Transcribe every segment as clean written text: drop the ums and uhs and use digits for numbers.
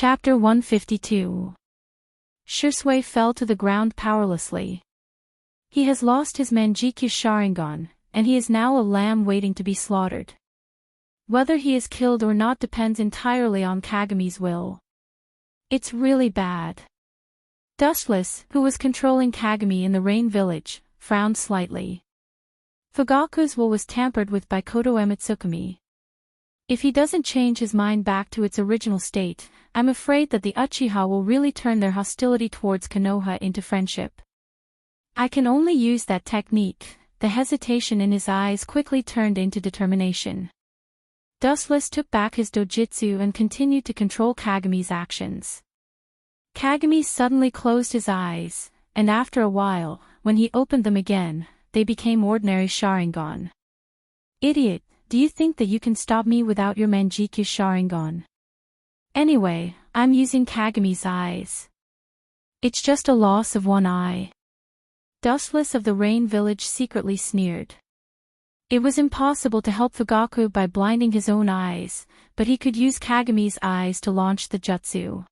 Chapter 152. Shisui fell to the ground powerlessly. He has lost his Manjikyu Sharingan, and he is now a lamb waiting to be slaughtered. Whether he is killed or not depends entirely on Kagami's will. It's really bad. Dustless, who was controlling Kagami in the Rain Village, frowned slightly. Fugaku's will was tampered with by Koto Emitsukami. If he doesn't change his mind back to its original state, I'm afraid that the Uchiha will really turn their hostility towards Konoha into friendship. I can only use that technique. The hesitation in his eyes quickly turned into determination. Dustless took back his dojutsu and continued to control Kagami's actions. Kagami suddenly closed his eyes, and after a while, when he opened them again, they became ordinary Sharingan. Idiot, do you think that you can stop me without your Manjikyu Sharingan? Anyway, I'm using Kagami's eyes. It's just a loss of one eye. Dustless of the Rain Village secretly sneered. It was impossible to help Fugaku by blinding his own eyes, but he could use Kagami's eyes to launch the jutsu.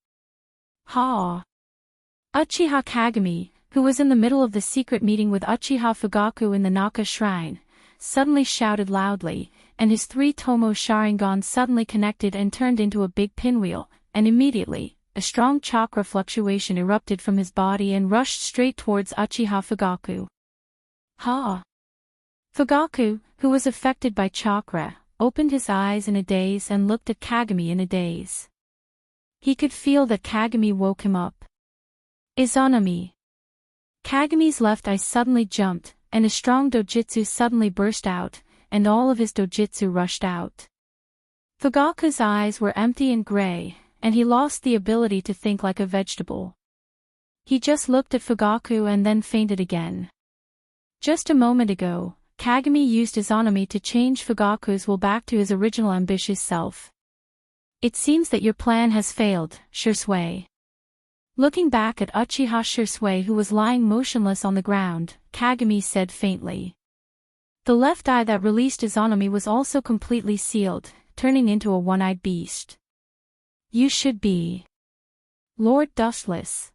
Ha! Uchiha Kagami, who was in the middle of the secret meeting with Uchiha Fugaku in the Naka Shrine, suddenly shouted loudly, and his three Tomo Sharingan suddenly connected and turned into a big pinwheel, and immediately, a strong chakra fluctuation erupted from his body and rushed straight towards Uchiha Fugaku. Ha! Fugaku, who was affected by chakra, opened his eyes in a daze and looked at Kagami in a daze. He could feel that Kagami woke him up. Izanami. Kagami's left eye suddenly jumped, and a strong dojutsu suddenly burst out, and all of his dojutsu rushed out. Fugaku's eyes were empty and gray, and he lost the ability to think like a vegetable. He just looked at Fugaku and then fainted again. Just a moment ago, Kagami used Izanami to change Fugaku's will back to his original ambitious self. It seems that your plan has failed, Shisui. Looking back at Uchiha Shisui, who was lying motionless on the ground, Kagami said faintly. The left eye that released Izanami was also completely sealed, turning into a one-eyed beast. You should be Lord Dustless.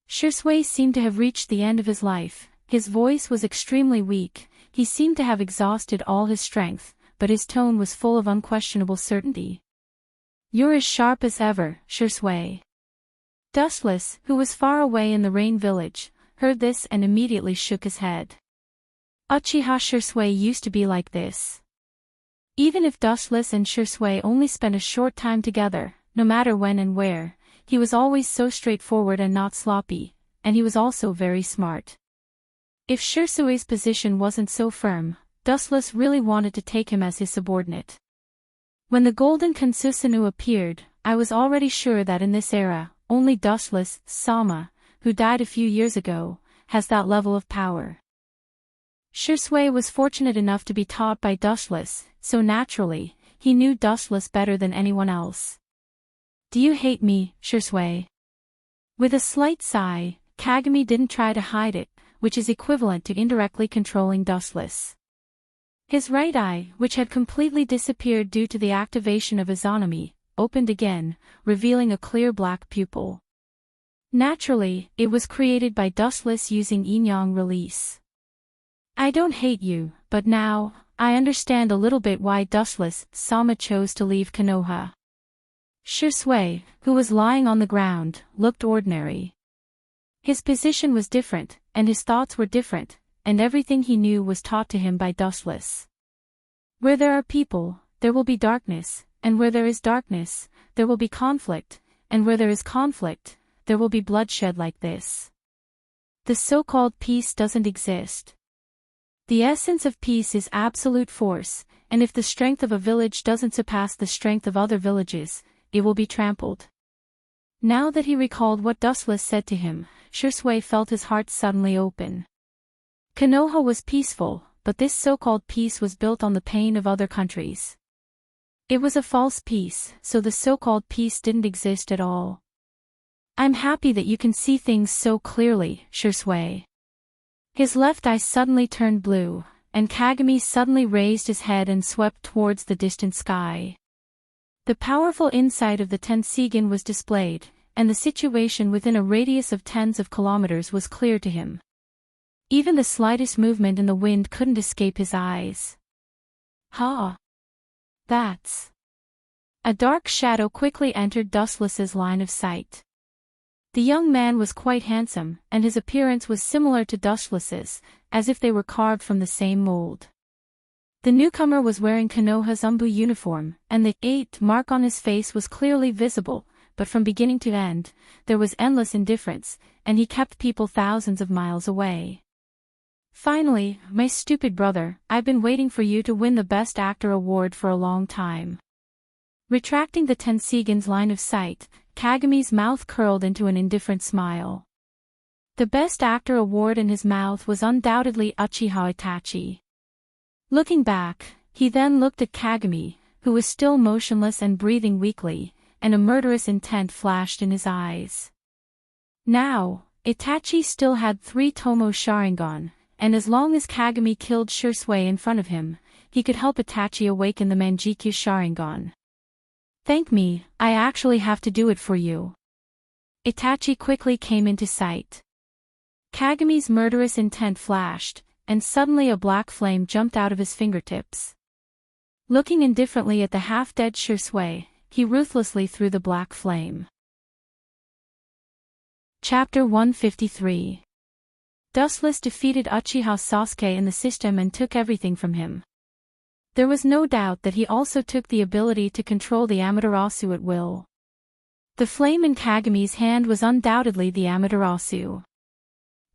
Shisui seemed to have reached the end of his life. His voice was extremely weak, he seemed to have exhausted all his strength, but his tone was full of unquestionable certainty. You're as sharp as ever, Shisui. Dustless, who was far away in the Rain Village, heard this and immediately shook his head. Uchiha Shisui used to be like this. Even if Dustless and Shisui only spent a short time together, no matter when and where, he was always so straightforward and not sloppy, and he was also very smart. If Shisui's position wasn't so firm, Dustless really wanted to take him as his subordinate. When the Golden Kansusunu appeared, I was already sure that in this era, only Dustless, Sama, who died a few years ago, has that level of power. Shisui was fortunate enough to be taught by Dustless, so naturally, he knew Dustless better than anyone else. Do you hate me, Shisui? With a slight sigh, Kagami didn't try to hide it, which is equivalent to indirectly controlling Dustless. His right eye, which had completely disappeared due to the activation of Izanami, opened again, revealing a clear black pupil. Naturally, it was created by Dustless using yin-yang release. I don't hate you, but now, I understand a little bit why Dustless, Sama chose to leave Konoha. Shisui, who was lying on the ground, looked ordinary. His position was different, and his thoughts were different, and everything he knew was taught to him by Dustless. Where there are people, there will be darkness, and where there is darkness, there will be conflict, and where there is conflict, there will be bloodshed like this. The so-called peace doesn't exist. The essence of peace is absolute force, and if the strength of a village doesn't surpass the strength of other villages, it will be trampled. Now that he recalled what Dustless said to him, Shisui felt his heart suddenly open. Konoha was peaceful, but this so-called peace was built on the pain of other countries. It was a false peace, so the so-called peace didn't exist at all. I'm happy that you can see things so clearly, Shisui. His left eye suddenly turned blue, and Kagami suddenly raised his head and swept towards the distant sky. The powerful insight of the Tensigen was displayed, and the situation within a radius of tens of kilometers was clear to him. Even the slightest movement in the wind couldn't escape his eyes. Ha! That's... A dark shadow quickly entered Dustless's line of sight. The young man was quite handsome, and his appearance was similar to Dustless's, as if they were carved from the same mold. The newcomer was wearing Konoha's Umbu uniform, and the 8 mark on his face was clearly visible, but from beginning to end, there was endless indifference, and he kept people thousands of miles away. Finally, my stupid brother, I've been waiting for you to win the Best Actor award for a long time. Retracting the Tensigen's line of sight, Kagami's mouth curled into an indifferent smile. The Best Actor award in his mouth was undoubtedly Uchiha Itachi. Looking back, he then looked at Kagami, who was still motionless and breathing weakly, and a murderous intent flashed in his eyes. Now, Itachi still had 3 Tomo Sharingan, and as long as Kagami killed Shisui in front of him, he could help Itachi awaken the Manjikyu Sharingan. Thank me, I actually have to do it for you. Itachi quickly came into sight. Kagami's murderous intent flashed, and suddenly a black flame jumped out of his fingertips. Looking indifferently at the half-dead Shisui, he ruthlessly threw the black flame. Chapter 153. Dustless defeated Uchiha Sasuke in the system and took everything from him. There was no doubt that he also took the ability to control the Amaterasu at will. The flame in Kagami's hand was undoubtedly the Amaterasu.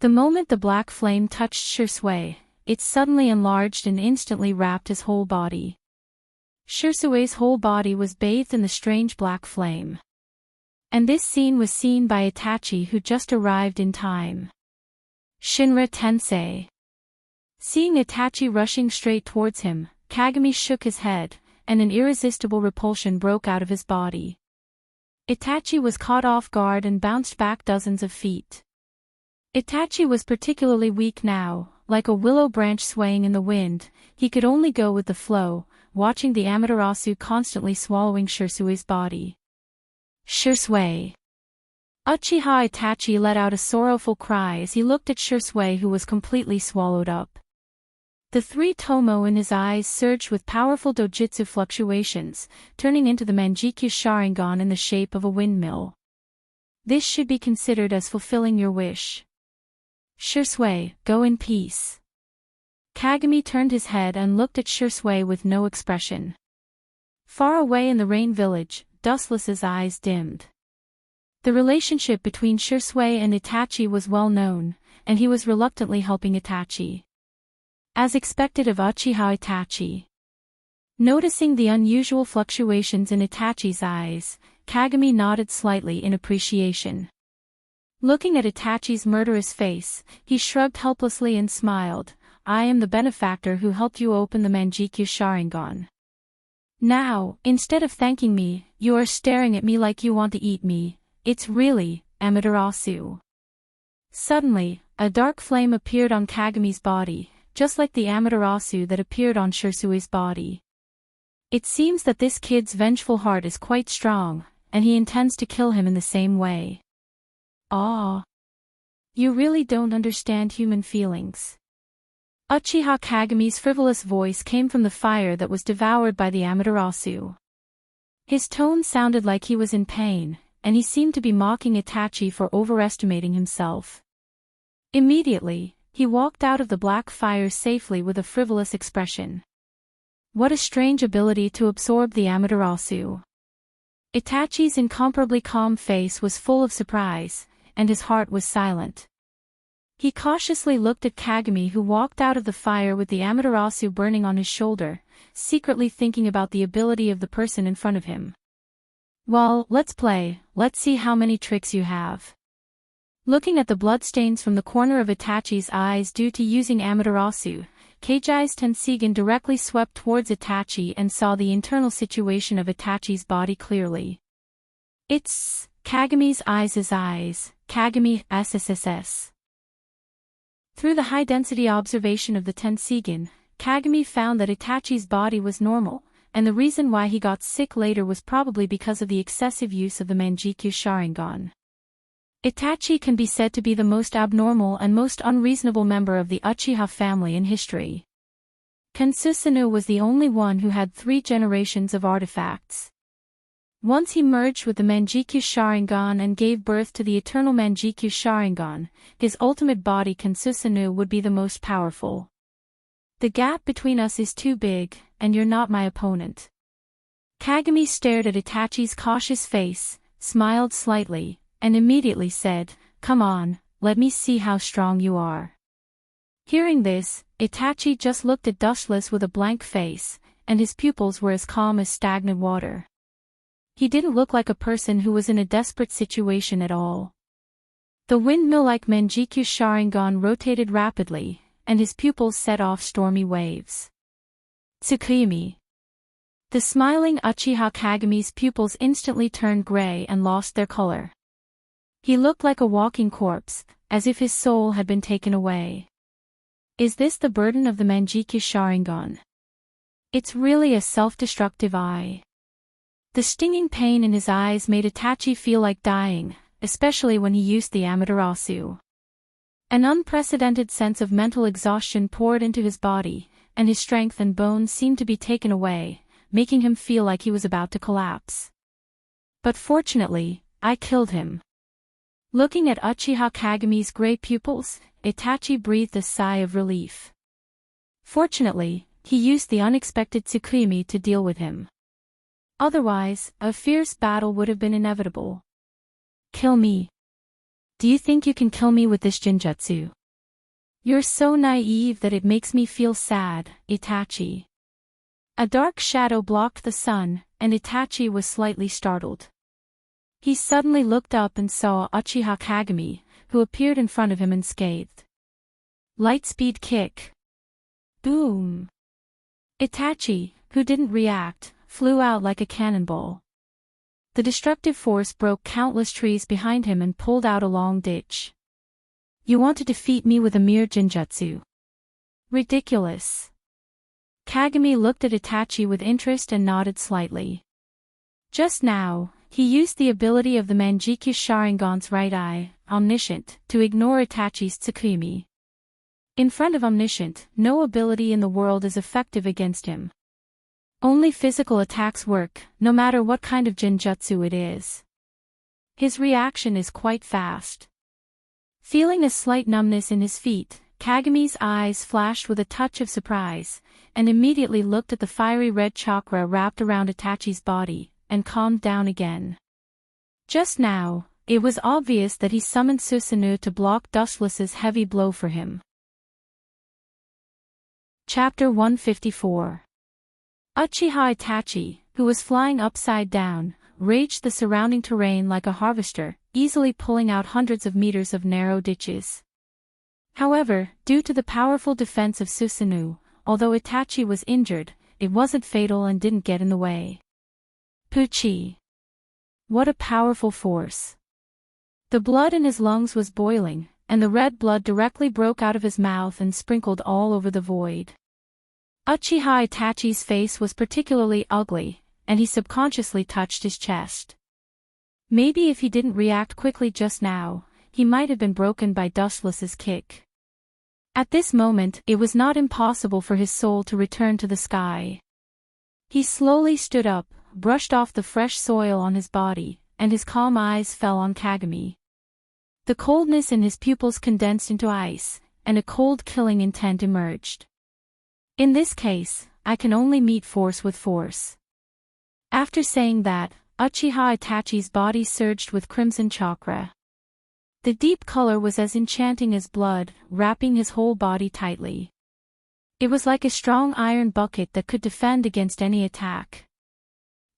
The moment the black flame touched Shisui, it suddenly enlarged and instantly wrapped his whole body. Shisui's whole body was bathed in the strange black flame. And this scene was seen by Itachi, who just arrived in time. Shinra Tensei. Seeing Itachi rushing straight towards him, Kagami shook his head, and an irresistible repulsion broke out of his body. Itachi was caught off guard and bounced back dozens of feet. Itachi was particularly weak now, like a willow branch swaying in the wind. He could only go with the flow, watching the Amaterasu constantly swallowing Shisui's body. Shisui. Uchiha Itachi let out a sorrowful cry as he looked at Shisui, who was completely swallowed up. The 3 Tomo in his eyes surged with powerful dojutsu fluctuations, turning into the Manjikyu Sharingan in the shape of a windmill. This should be considered as fulfilling your wish. Shisui, go in peace. Kagami turned his head and looked at Shisui with no expression. Far away in the rain village, Dustless's eyes dimmed. The relationship between Shisui and Itachi was well known, and he was reluctantly helping Itachi. As expected of Uchiha Itachi. Noticing the unusual fluctuations in Itachi's eyes, Kagami nodded slightly in appreciation. Looking at Itachi's murderous face, he shrugged helplessly and smiled. I am the benefactor who helped you open the Manjikyu Sharingan. Now, instead of thanking me, you are staring at me like you want to eat me. It's really, Amaterasu. Suddenly, a dark flame appeared on Kagami's body, just like the Amaterasu that appeared on Shisui's body. It seems that this kid's vengeful heart is quite strong, and he intends to kill him in the same way. Ah. You really don't understand human feelings. Uchiha Kagami's frivolous voice came from the fire that was devoured by the Amaterasu. His tone sounded like he was in pain, and he seemed to be mocking Itachi for overestimating himself. Immediately, he walked out of the black fire safely with a frivolous expression. What a strange ability to absorb the Amaterasu. Itachi's incomparably calm face was full of surprise, and his heart was silent. He cautiously looked at Kagami, who walked out of the fire with the Amaterasu burning on his shoulder, secretly thinking about the ability of the person in front of him. Well, let's play, let's see how many tricks you have. Looking at the bloodstains from the corner of Itachi's eyes due to using Amaterasu, Keiji's Tensigen directly swept towards Itachi and saw the internal situation of Itachi's body clearly. It's Kagami's eyes, Kagami SSSS. Through the high-density observation of the Tensigen, Kagami found that Itachi's body was normal, and the reason why he got sick later was probably because of the excessive use of the Manjikyu Sharingan. Itachi can be said to be the most abnormal and most unreasonable member of the Uchiha family in history. Ken Susanoo was the only one who had 3 generations of artifacts. Once he merged with the Manjikyu Sharingan and gave birth to the eternal Manjikyu Sharingan, his ultimate body Ken Susanoo would be the most powerful. The gap between us is too big, and you're not my opponent. Kagami stared at Itachi's cautious face, smiled slightly, and immediately said, "Come on, let me see how strong you are." Hearing this, Itachi just looked at Dustless with a blank face, and his pupils were as calm as stagnant water. He didn't look like a person who was in a desperate situation at all. The windmill-like Manjikyu Sharingan rotated rapidly, and his pupils set off stormy waves. Tsukimi. The smiling Uchiha Kagami's pupils instantly turned gray and lost their color. He looked like a walking corpse, as if his soul had been taken away. Is this the burden of the Manjikyu Sharingan? It's really a self-destructive eye. The stinging pain in his eyes made Itachi feel like dying, especially when he used the Amaterasu. An unprecedented sense of mental exhaustion poured into his body, and his strength and bones seemed to be taken away, making him feel like he was about to collapse. But fortunately, I killed him. Looking at Uchiha Kagami's gray pupils, Itachi breathed a sigh of relief. Fortunately, he used the unexpected Tsukimi to deal with him. Otherwise, a fierce battle would have been inevitable. Kill me. Do you think you can kill me with this Jinjutsu? You're so naive that it makes me feel sad, Itachi. A dark shadow blocked the sun, and Itachi was slightly startled. He suddenly looked up and saw Uchiha Kagami, who appeared in front of him unscathed. Lightspeed kick. Boom. Itachi, who didn't react, flew out like a cannonball. The destructive force broke countless trees behind him and pulled out a long ditch. You want to defeat me with a mere Jinjutsu? Ridiculous. Kagami looked at Itachi with interest and nodded slightly. Just now, he used the ability of the Manjikyu Sharingan's right eye, Omniscient, to ignore Itachi's Tsukimi. In front of Omniscient, no ability in the world is effective against him. Only physical attacks work, no matter what kind of Jinjutsu it is. His reaction is quite fast. Feeling a slight numbness in his feet, Kagami's eyes flashed with a touch of surprise, and immediately looked at the fiery red chakra wrapped around Itachi's body, and calmed down again. Just now, it was obvious that he summoned Susanoo to block Dustless's heavy blow for him. Chapter 154. Uchiha Itachi, who was flying upside down, raged the surrounding terrain like a harvester, easily pulling out hundreds of meters of narrow ditches. However, due to the powerful defense of Susanoo, although Itachi was injured, it wasn't fatal and didn't get in the way. Puchi. What a powerful force. The blood in his lungs was boiling, and the red blood directly broke out of his mouth and sprinkled all over the void. Uchiha Itachi's face was particularly ugly, and he subconsciously touched his chest. Maybe if he didn't react quickly just now, he might have been broken by Dustless's kick. At this moment, it was not impossible for his soul to return to the sky. He slowly stood up, brushed off the fresh soil on his body, and his calm eyes fell on Kagami. The coldness in his pupils condensed into ice, and a cold killing intent emerged. In this case, I can only meet force with force. After saying that, Uchiha Itachi's body surged with crimson chakra. The deep color was as enchanting as blood, wrapping his whole body tightly. It was like a strong iron bucket that could defend against any attack.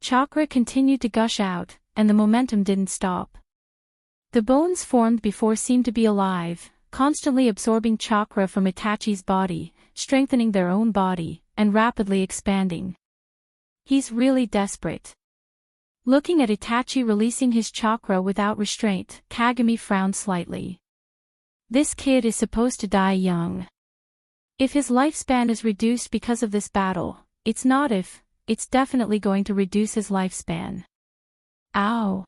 Chakra continued to gush out, and the momentum didn't stop. The bones formed before seemed to be alive, constantly absorbing chakra from Itachi's body, strengthening their own body, and rapidly expanding. He's really desperate. Looking at Itachi releasing his chakra without restraint, Kagami frowned slightly. This kid is supposed to die young. If his lifespan is reduced because of this battle, it's not if, it's definitely going to reduce his lifespan. Ow!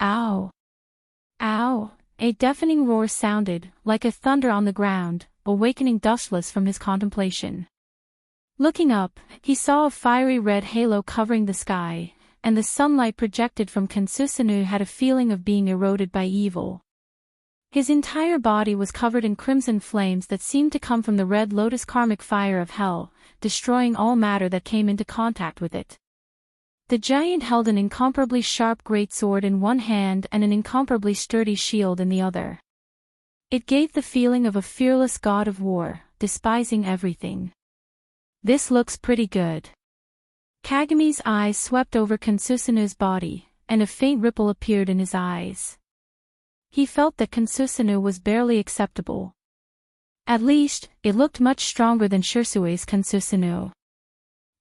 Ow! Ow! A deafening roar sounded, like a thunder on the ground, awakening Dustless from his contemplation. Looking up, he saw a fiery red halo covering the sky, and the sunlight projected from Kansusanu had a feeling of being eroded by evil. His entire body was covered in crimson flames that seemed to come from the red lotus karmic fire of hell, destroying all matter that came into contact with it. The giant held an incomparably sharp greatsword in one hand and an incomparably sturdy shield in the other. It gave the feeling of a fearless god of war, despising everything. This looks pretty good. Kagami's eyes swept over Kansusanu's body, and a faint ripple appeared in his eyes. He felt that Kansusanu was barely acceptable. At least, it looked much stronger than Shirsui's Kansusanu.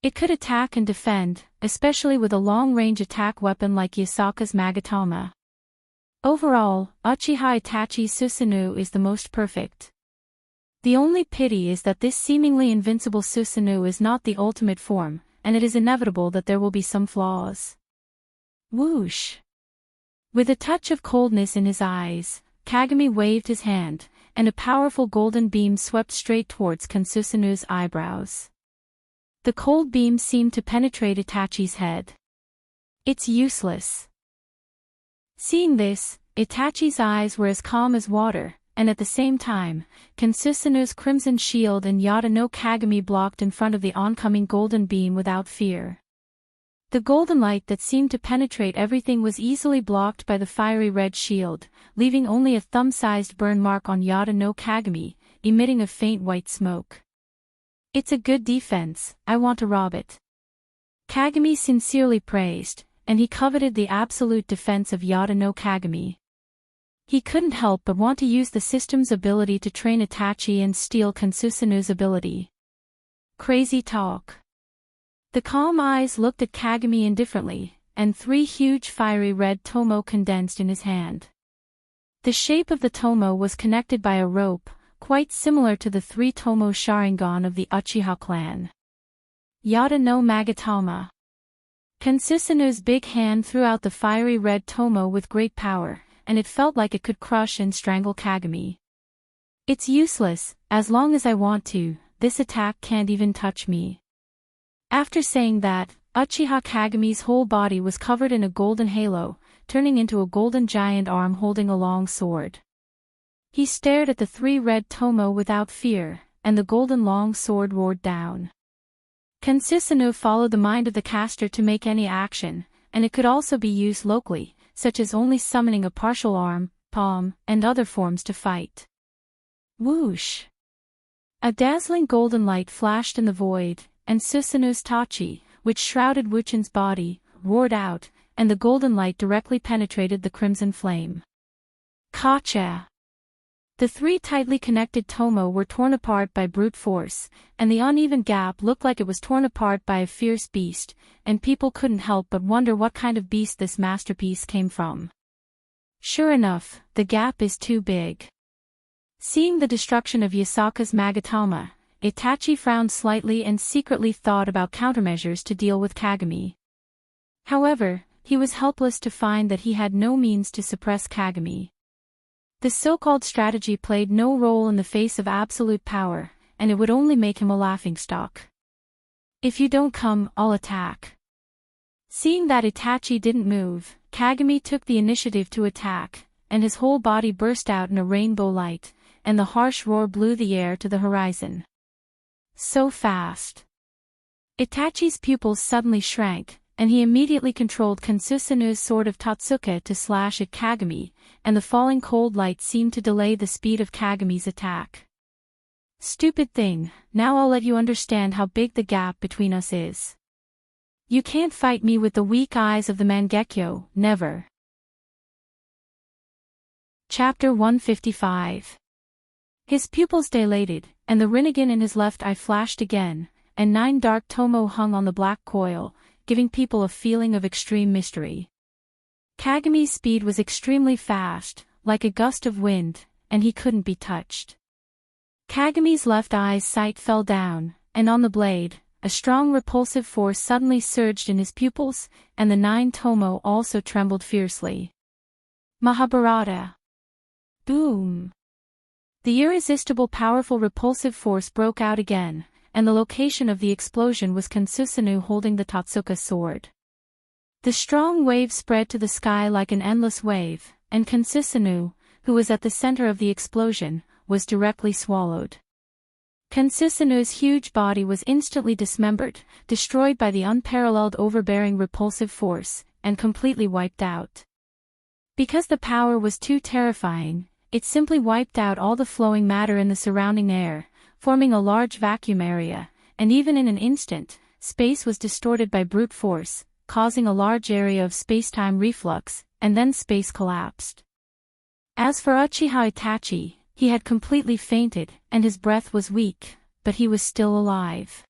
It could attack and defend, especially with a long-range attack weapon like Yasaka's Magatama. Overall, Uchiha Itachi Susanoo is the most perfect. The only pity is that this seemingly invincible Susanoo is not the ultimate form, and it is inevitable that there will be some flaws. Whoosh! With a touch of coldness in his eyes, Kagami waved his hand, and a powerful golden beam swept straight towards Kansusanu's eyebrows. The cold beam seemed to penetrate Itachi's head. It's useless. Seeing this, Itachi's eyes were as calm as water, and at the same time, Kansusanu's crimson shield and Yada no Kagami blocked in front of the oncoming golden beam without fear. The golden light that seemed to penetrate everything was easily blocked by the fiery red shield, leaving only a thumb-sized burn mark on Yada no Kagami, emitting a faint white smoke. It's a good defense, I want to rob it. Kagami sincerely praised, and he coveted the absolute defense of Yada no Kagami. He couldn't help but want to use the system's ability to train Itachi and steal Kansusanu's ability. Crazy talk. The calm eyes looked at Kagami indifferently, and 3 huge fiery red tomo condensed in his hand. The shape of the tomo was connected by a rope, quite similar to the 3 tomo Sharingan of the Uchiha clan. Yada no Magatama. Kansusanu's big hand threw out the fiery red tomo with great power, and it felt like it could crush and strangle Kagami. It's useless, as long as I want to, this attack can't even touch me. After saying that, Uchiha Kagami's whole body was covered in a golden halo, turning into a golden giant arm holding a long sword. He stared at the 3 red tomo without fear, and the golden long sword roared down. Kansusanu followed the mind of the caster to make any action, and it could also be used locally, such as only summoning a partial arm, palm, and other forms to fight. Whoosh! A dazzling golden light flashed in the void, and Susanu's Tachi, which shrouded Wuchin's body, roared out, and the golden light directly penetrated the crimson flame. Kacha! The 3 tightly connected tomo were torn apart by brute force, and the uneven gap looked like it was torn apart by a fierce beast, and people couldn't help but wonder what kind of beast this masterpiece came from. Sure enough, the gap is too big. Seeing the destruction of Yasaka's Magatama, Itachi frowned slightly and secretly thought about countermeasures to deal with Kagami. However, he was helpless to find that he had no means to suppress Kagami. The so-called strategy played no role in the face of absolute power, and it would only make him a laughingstock. If you don't come, I'll attack. Seeing that Itachi didn't move, Kagami took the initiative to attack, and his whole body burst out in a rainbow light, and the harsh roar blew the air to the horizon. So fast. Itachi's pupils suddenly shrank, and he immediately controlled Kansusanu's sword of Tatsuke to slash at Kagami, and the falling cold light seemed to delay the speed of Kagami's attack. Stupid thing, now I'll let you understand how big the gap between us is. You can't fight me with the weak eyes of the Mangekyo, never. Chapter 155. His pupils dilated, and the Rinnegan in his left eye flashed again, and 9 dark tomo hung on the black coil, giving people a feeling of extreme mystery. Kagami's speed was extremely fast, like a gust of wind, and he couldn't be touched. Kagami's left eye's sight fell down, and on the blade, a strong repulsive force suddenly surged in his pupils, and the 9 tomo also trembled fiercely. Mahabharata. Boom! The irresistible powerful repulsive force broke out again, and the location of the explosion was Kansusanu holding the Totsuka sword. The strong wave spread to the sky like an endless wave, and Kansusanu, who was at the center of the explosion, was directly swallowed. Kansusanu's huge body was instantly dismembered, destroyed by the unparalleled overbearing repulsive force, and completely wiped out. Because the power was too terrifying, it simply wiped out all the flowing matter in the surrounding air, forming a large vacuum area, and even in an instant, space was distorted by brute force, causing a large area of spacetime reflux, and then space collapsed. As for Uchiha Itachi, he had completely fainted, and his breath was weak, but he was still alive.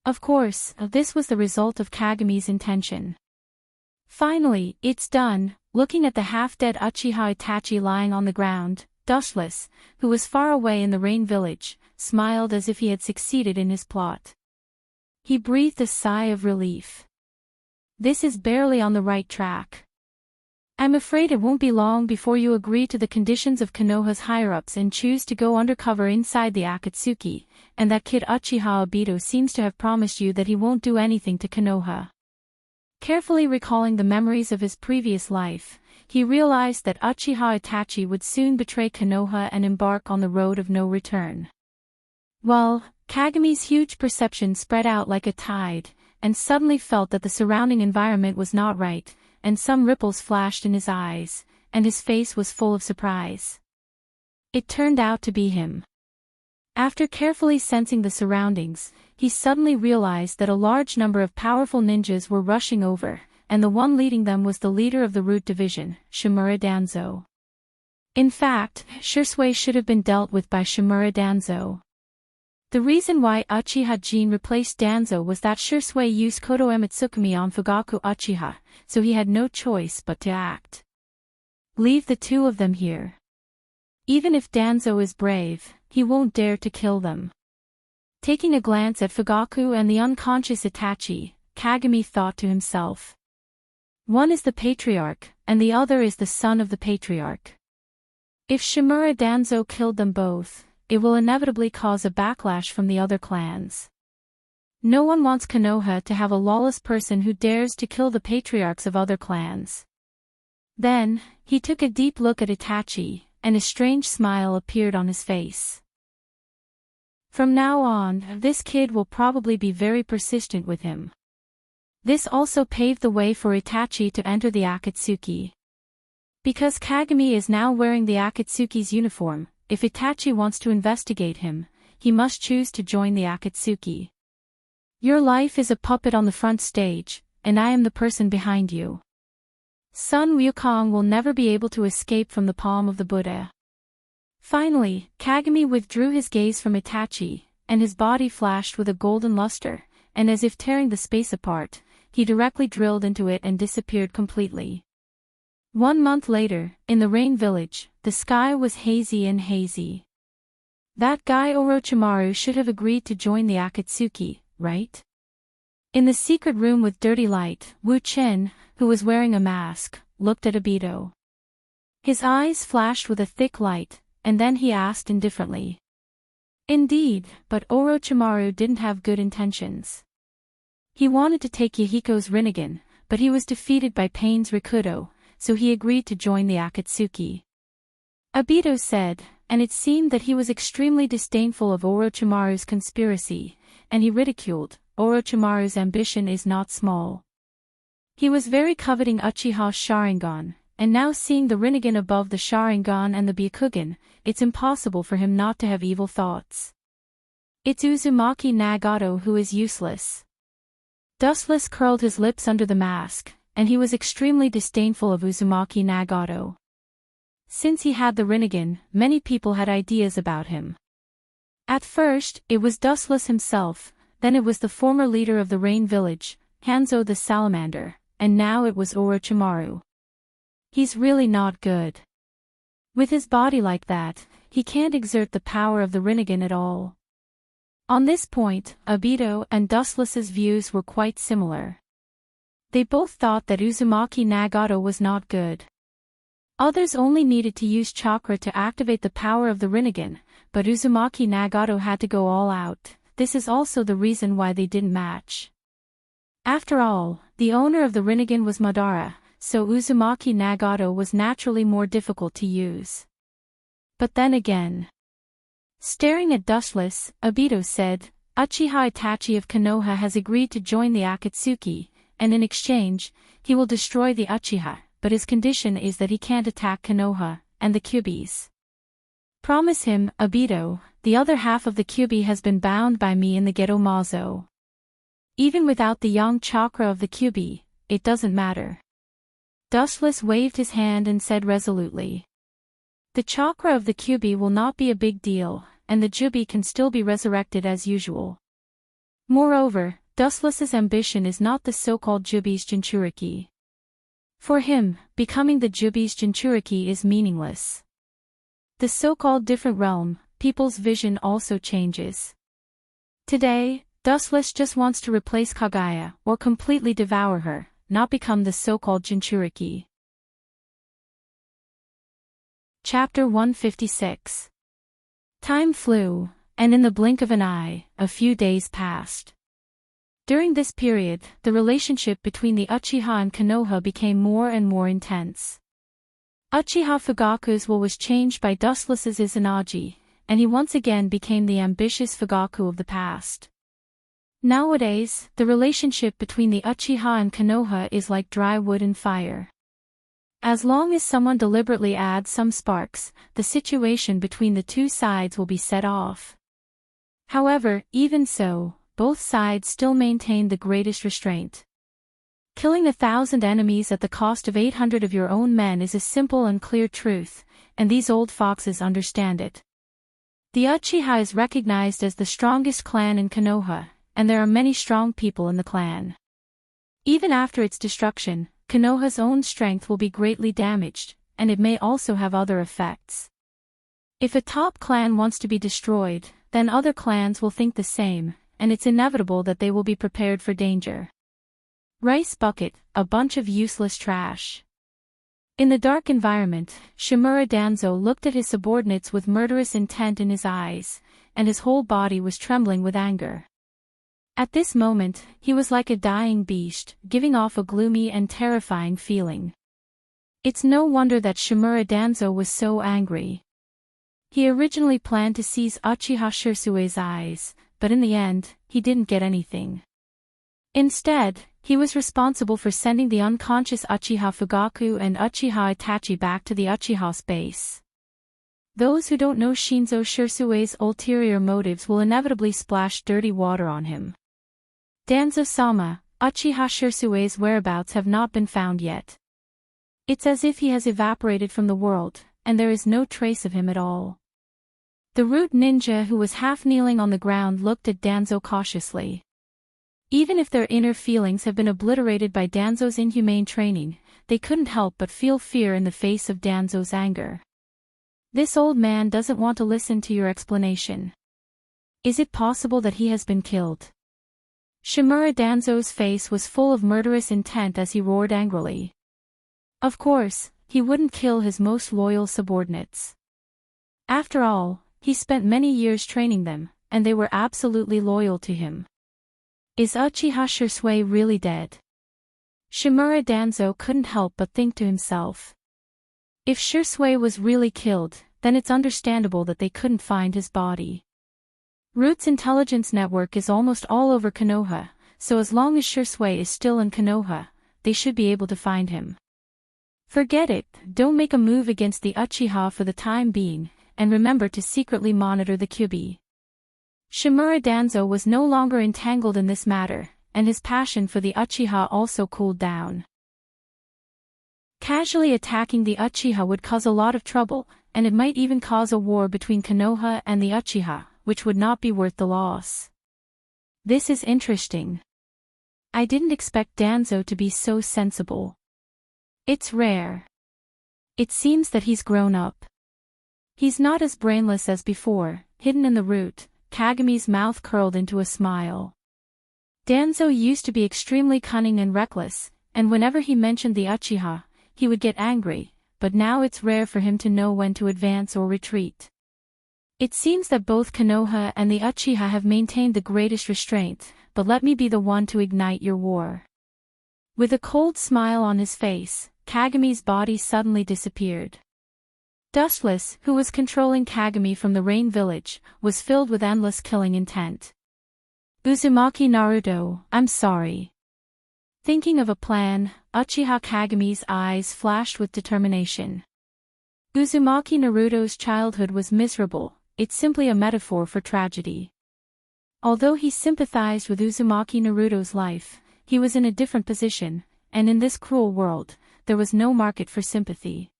Of course, this was the result of Kagami's intention. Finally, it's done. Looking at the half-dead Uchiha Itachi lying on the ground, Dushless, who was far away in the rain village, smiled as if he had succeeded in his plot. He breathed a sigh of relief. This is barely on the right track. I'm afraid it won't be long before you agree to the conditions of Konoha's higher-ups and choose to go undercover inside the Akatsuki, and that kid Uchiha Obito seems to have promised you that he won't do anything to Konoha. Carefully recalling the memories of his previous life, he realized that Uchiha Itachi would soon betray Konoha and embark on the road of no return. Well, Kagami's huge perception spread out like a tide, and suddenly felt that the surrounding environment was not right, and some ripples flashed in his eyes, and his face was full of surprise. It turned out to be him. After carefully sensing the surroundings, he suddenly realized that a large number of powerful ninjas were rushing over, and the one leading them was the leader of the Root Division, Shimura Danzo. In fact, Shisui should have been dealt with by Shimura Danzo. The reason why Uchiha Jin replaced Danzo was that Shisui used Koto Emitsukami on Fugaku Uchiha, so he had no choice but to act. Leave the two of them here. Even if Danzo is brave, he won't dare to kill them. Taking a glance at Fugaku and the unconscious Itachi, Kagami thought to himself. One is the patriarch, and the other is the son of the patriarch. If Shimura Danzo killed them both, it will inevitably cause a backlash from the other clans. No one wants Konoha to have a lawless person who dares to kill the patriarchs of other clans. Then, he took a deep look at Itachi, and a strange smile appeared on his face. From now on, this kid will probably be very persistent with him. This also paved the way for Itachi to enter the Akatsuki. Because Kagami is now wearing the Akatsuki's uniform, if Itachi wants to investigate him, he must choose to join the Akatsuki. Your life is a puppet on the front stage, and I am the person behind you. Sun Wukong will never be able to escape from the palm of the Buddha. Finally, Kagami withdrew his gaze from Itachi, and his body flashed with a golden luster, and as if tearing the space apart, he directly drilled into it and disappeared completely. 1 month later, in the rain village, the sky was hazy and hazy. That guy Orochimaru should have agreed to join the Akatsuki, right? In the secret room with dirty light, Wu Chen, who was wearing a mask, looked at Obito. His eyes flashed with a thick light, and then he asked indifferently. Indeed, but Orochimaru didn't have good intentions. He wanted to take Yahiko's Rinnegan, but he was defeated by Pain's Rikudo, so he agreed to join the Akatsuki. Obito said, and it seemed that he was extremely disdainful of Orochimaru's conspiracy, and he ridiculed, Orochimaru's ambition is not small. He was very coveting Uchiha's Sharingan, and now seeing the Rinnegan above the Sharingan and the Byakugan, it's impossible for him not to have evil thoughts. It's Uzumaki Nagato who is useless. Dustless curled his lips under the mask, and he was extremely disdainful of Uzumaki Nagato. Since he had the Rinnegan, many people had ideas about him. At first, it was Dustless himself, then it was the former leader of the Rain Village, Hanzo the Salamander, and now it was Orochimaru. He's really not good. With his body like that, he can't exert the power of the Rinnegan at all. On this point, Obito and Dustless's views were quite similar. They both thought that Uzumaki Nagato was not good. Others only needed to use chakra to activate the power of the Rinnegan, but Uzumaki Nagato had to go all out. This is also the reason why they didn't match. After all, the owner of the Rinnegan was Madara, so Uzumaki Nagato was naturally more difficult to use. But then again, staring at Dustless, Obito said, Uchiha Itachi of Konoha has agreed to join the Akatsuki, and in exchange, he will destroy the Uchiha, but his condition is that he can't attack Konoha and the Kyubis. Promise him, Obito, the other half of the Kyubi has been bound by me in the Geto Mazo. Even without the yang chakra of the Kyubi, it doesn't matter. Dustless waved his hand and said resolutely. The chakra of the Kyubi will not be a big deal, and the Jubi can still be resurrected as usual. Moreover, Dustless's ambition is not the so-called Jubi's Jinchuriki. For him, becoming the Jubi's Jinchuriki is meaningless. The so-called different realm, people's vision also changes. Today, Dustless just wants to replace Kaguya or completely devour her, not become the so-called Jinchuriki. Chapter 156. Time flew, and in the blink of an eye, a few days passed. During this period, the relationship between the Uchiha and Konoha became more and more intense. Uchiha Fugaku's will was changed by Dustless's Izanagi, and he once again became the ambitious Fugaku of the past. Nowadays, the relationship between the Uchiha and Konoha is like dry wood and fire. As long as someone deliberately adds some sparks, the situation between the two sides will be set off. However, even so, both sides still maintain the greatest restraint. Killing 1,000 enemies at the cost of 800 of your own men is a simple and clear truth, and these old foxes understand it. The Uchiha is recognized as the strongest clan in Konoha, and there are many strong people in the clan. Even after its destruction, Konoha's own strength will be greatly damaged, and it may also have other effects. If a top clan wants to be destroyed, then other clans will think the same, and it's inevitable that they will be prepared for danger. Rice bucket, a bunch of useless trash. In the dark environment, Shimura Danzo looked at his subordinates with murderous intent in his eyes, and his whole body was trembling with anger. At this moment, he was like a dying beast, giving off a gloomy and terrifying feeling. It's no wonder that Shimura Danzo was so angry. He originally planned to seize Uchiha Shirsue's eyes, but in the end, he didn't get anything. Instead, he was responsible for sending the unconscious Uchiha Fugaku and Uchiha Itachi back to the Uchiha space. Those who don't know Shinzo Shirsue's ulterior motives will inevitably splash dirty water on him. Danzo-sama, Uchiha Shirsue's whereabouts have not been found yet. It's as if he has evaporated from the world, and there is no trace of him at all. The root ninja who was half kneeling on the ground looked at Danzo cautiously. Even if their inner feelings have been obliterated by Danzo's inhumane training, they couldn't help but feel fear in the face of Danzo's anger. This old man doesn't want to listen to your explanation. Is it possible that he has been killed? Shimura Danzo's face was full of murderous intent as he roared angrily. Of course, he wouldn't kill his most loyal subordinates. After all, he spent many years training them, and they were absolutely loyal to him. Is Uchiha Shirsue really dead? Shimura Danzo couldn't help but think to himself. If Shirsue was really killed, then it's understandable that they couldn't find his body. Root's intelligence network is almost all over Konoha, so as long as Shirsue is still in Konoha, they should be able to find him. Forget it, don't make a move against the Uchiha for the time being, and remember to secretly monitor the Kyubi. Shimura Danzo was no longer entangled in this matter, and his passion for the Uchiha also cooled down. Casually attacking the Uchiha would cause a lot of trouble, and it might even cause a war between Konoha and the Uchiha, which would not be worth the loss. This is interesting. I didn't expect Danzo to be so sensible. It's rare. It seems that he's grown up. He's not as brainless as before, hidden in the root, Kagami's mouth curled into a smile. Danzo used to be extremely cunning and reckless, and whenever he mentioned the Uchiha, he would get angry, but now it's rare for him to know when to advance or retreat. It seems that both Konoha and the Uchiha have maintained the greatest restraint, but let me be the one to ignite your war. With a cold smile on his face, Kagami's body suddenly disappeared. Dustless, who was controlling Kagami from the Rain Village, was filled with endless killing intent. Uzumaki Naruto, I'm sorry. Thinking of a plan, Uchiha Kagami's eyes flashed with determination. Uzumaki Naruto's childhood was miserable, it's simply a metaphor for tragedy. Although he sympathized with Uzumaki Naruto's life, he was in a different position, and in this cruel world, there was no market for sympathy.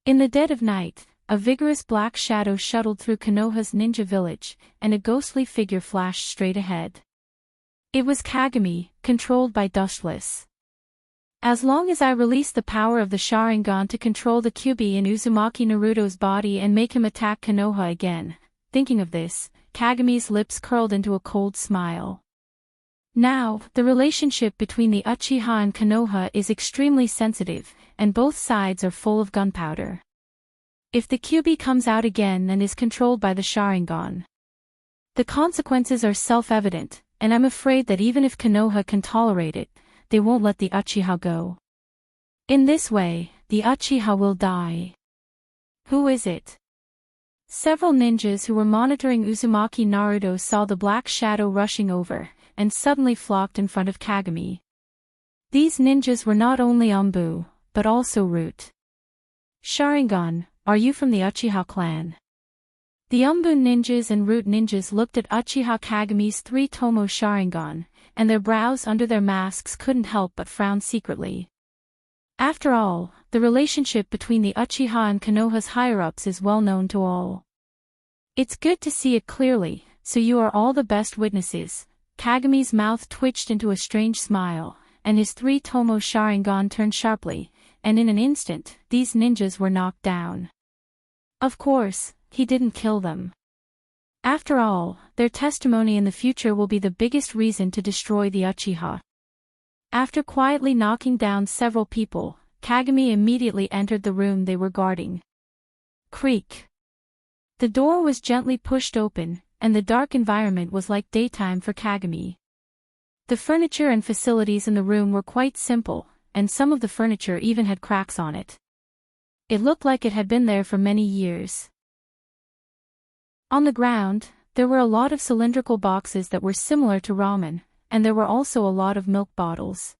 In the dead of night, a vigorous black shadow shuttled through Konoha's ninja village, and a ghostly figure flashed straight ahead. It was Kagami, controlled by Dustless. As long as I release the power of the Sharingan to control the Kyuubi in Uzumaki Naruto's body and make him attack Konoha again, thinking of this, Kagami's lips curled into a cold smile. Now, the relationship between the Uchiha and Konoha is extremely sensitive, and both sides are full of gunpowder. If the Kyuubi comes out again and is controlled by the Sharingan, the consequences are self-evident, and I'm afraid that even if Konoha can tolerate it, they won't let the Uchiha go. In this way, the Uchiha will die. Who is it? Several ninjas who were monitoring Uzumaki Naruto saw the black shadow rushing over, and suddenly flocked in front of Kagami. These ninjas were not only Umbu, but also Root. Sharingan, are you from the Uchiha clan? The Umbu ninjas and Root ninjas looked at Uchiha Kagami's 3 Tomo Sharingan, and their brows under their masks couldn't help but frown secretly. After all, the relationship between the Uchiha and Konoha's higher-ups is well known to all. It's good to see it clearly, so you are all the best witnesses. Kagami's mouth twitched into a strange smile, and his 3 Tomo Sharingan turned sharply, and in an instant, these ninjas were knocked down. Of course, he didn't kill them. After all, their testimony in the future will be the biggest reason to destroy the Uchiha. After quietly knocking down several people, Kagami immediately entered the room they were guarding. Creak. The door was gently pushed open, and the dark environment was like daytime for Kagami. The furniture and facilities in the room were quite simple, and some of the furniture even had cracks on it. It looked like it had been there for many years. On the ground, there were a lot of cylindrical boxes that were similar to ramen, and there were also a lot of milk bottles.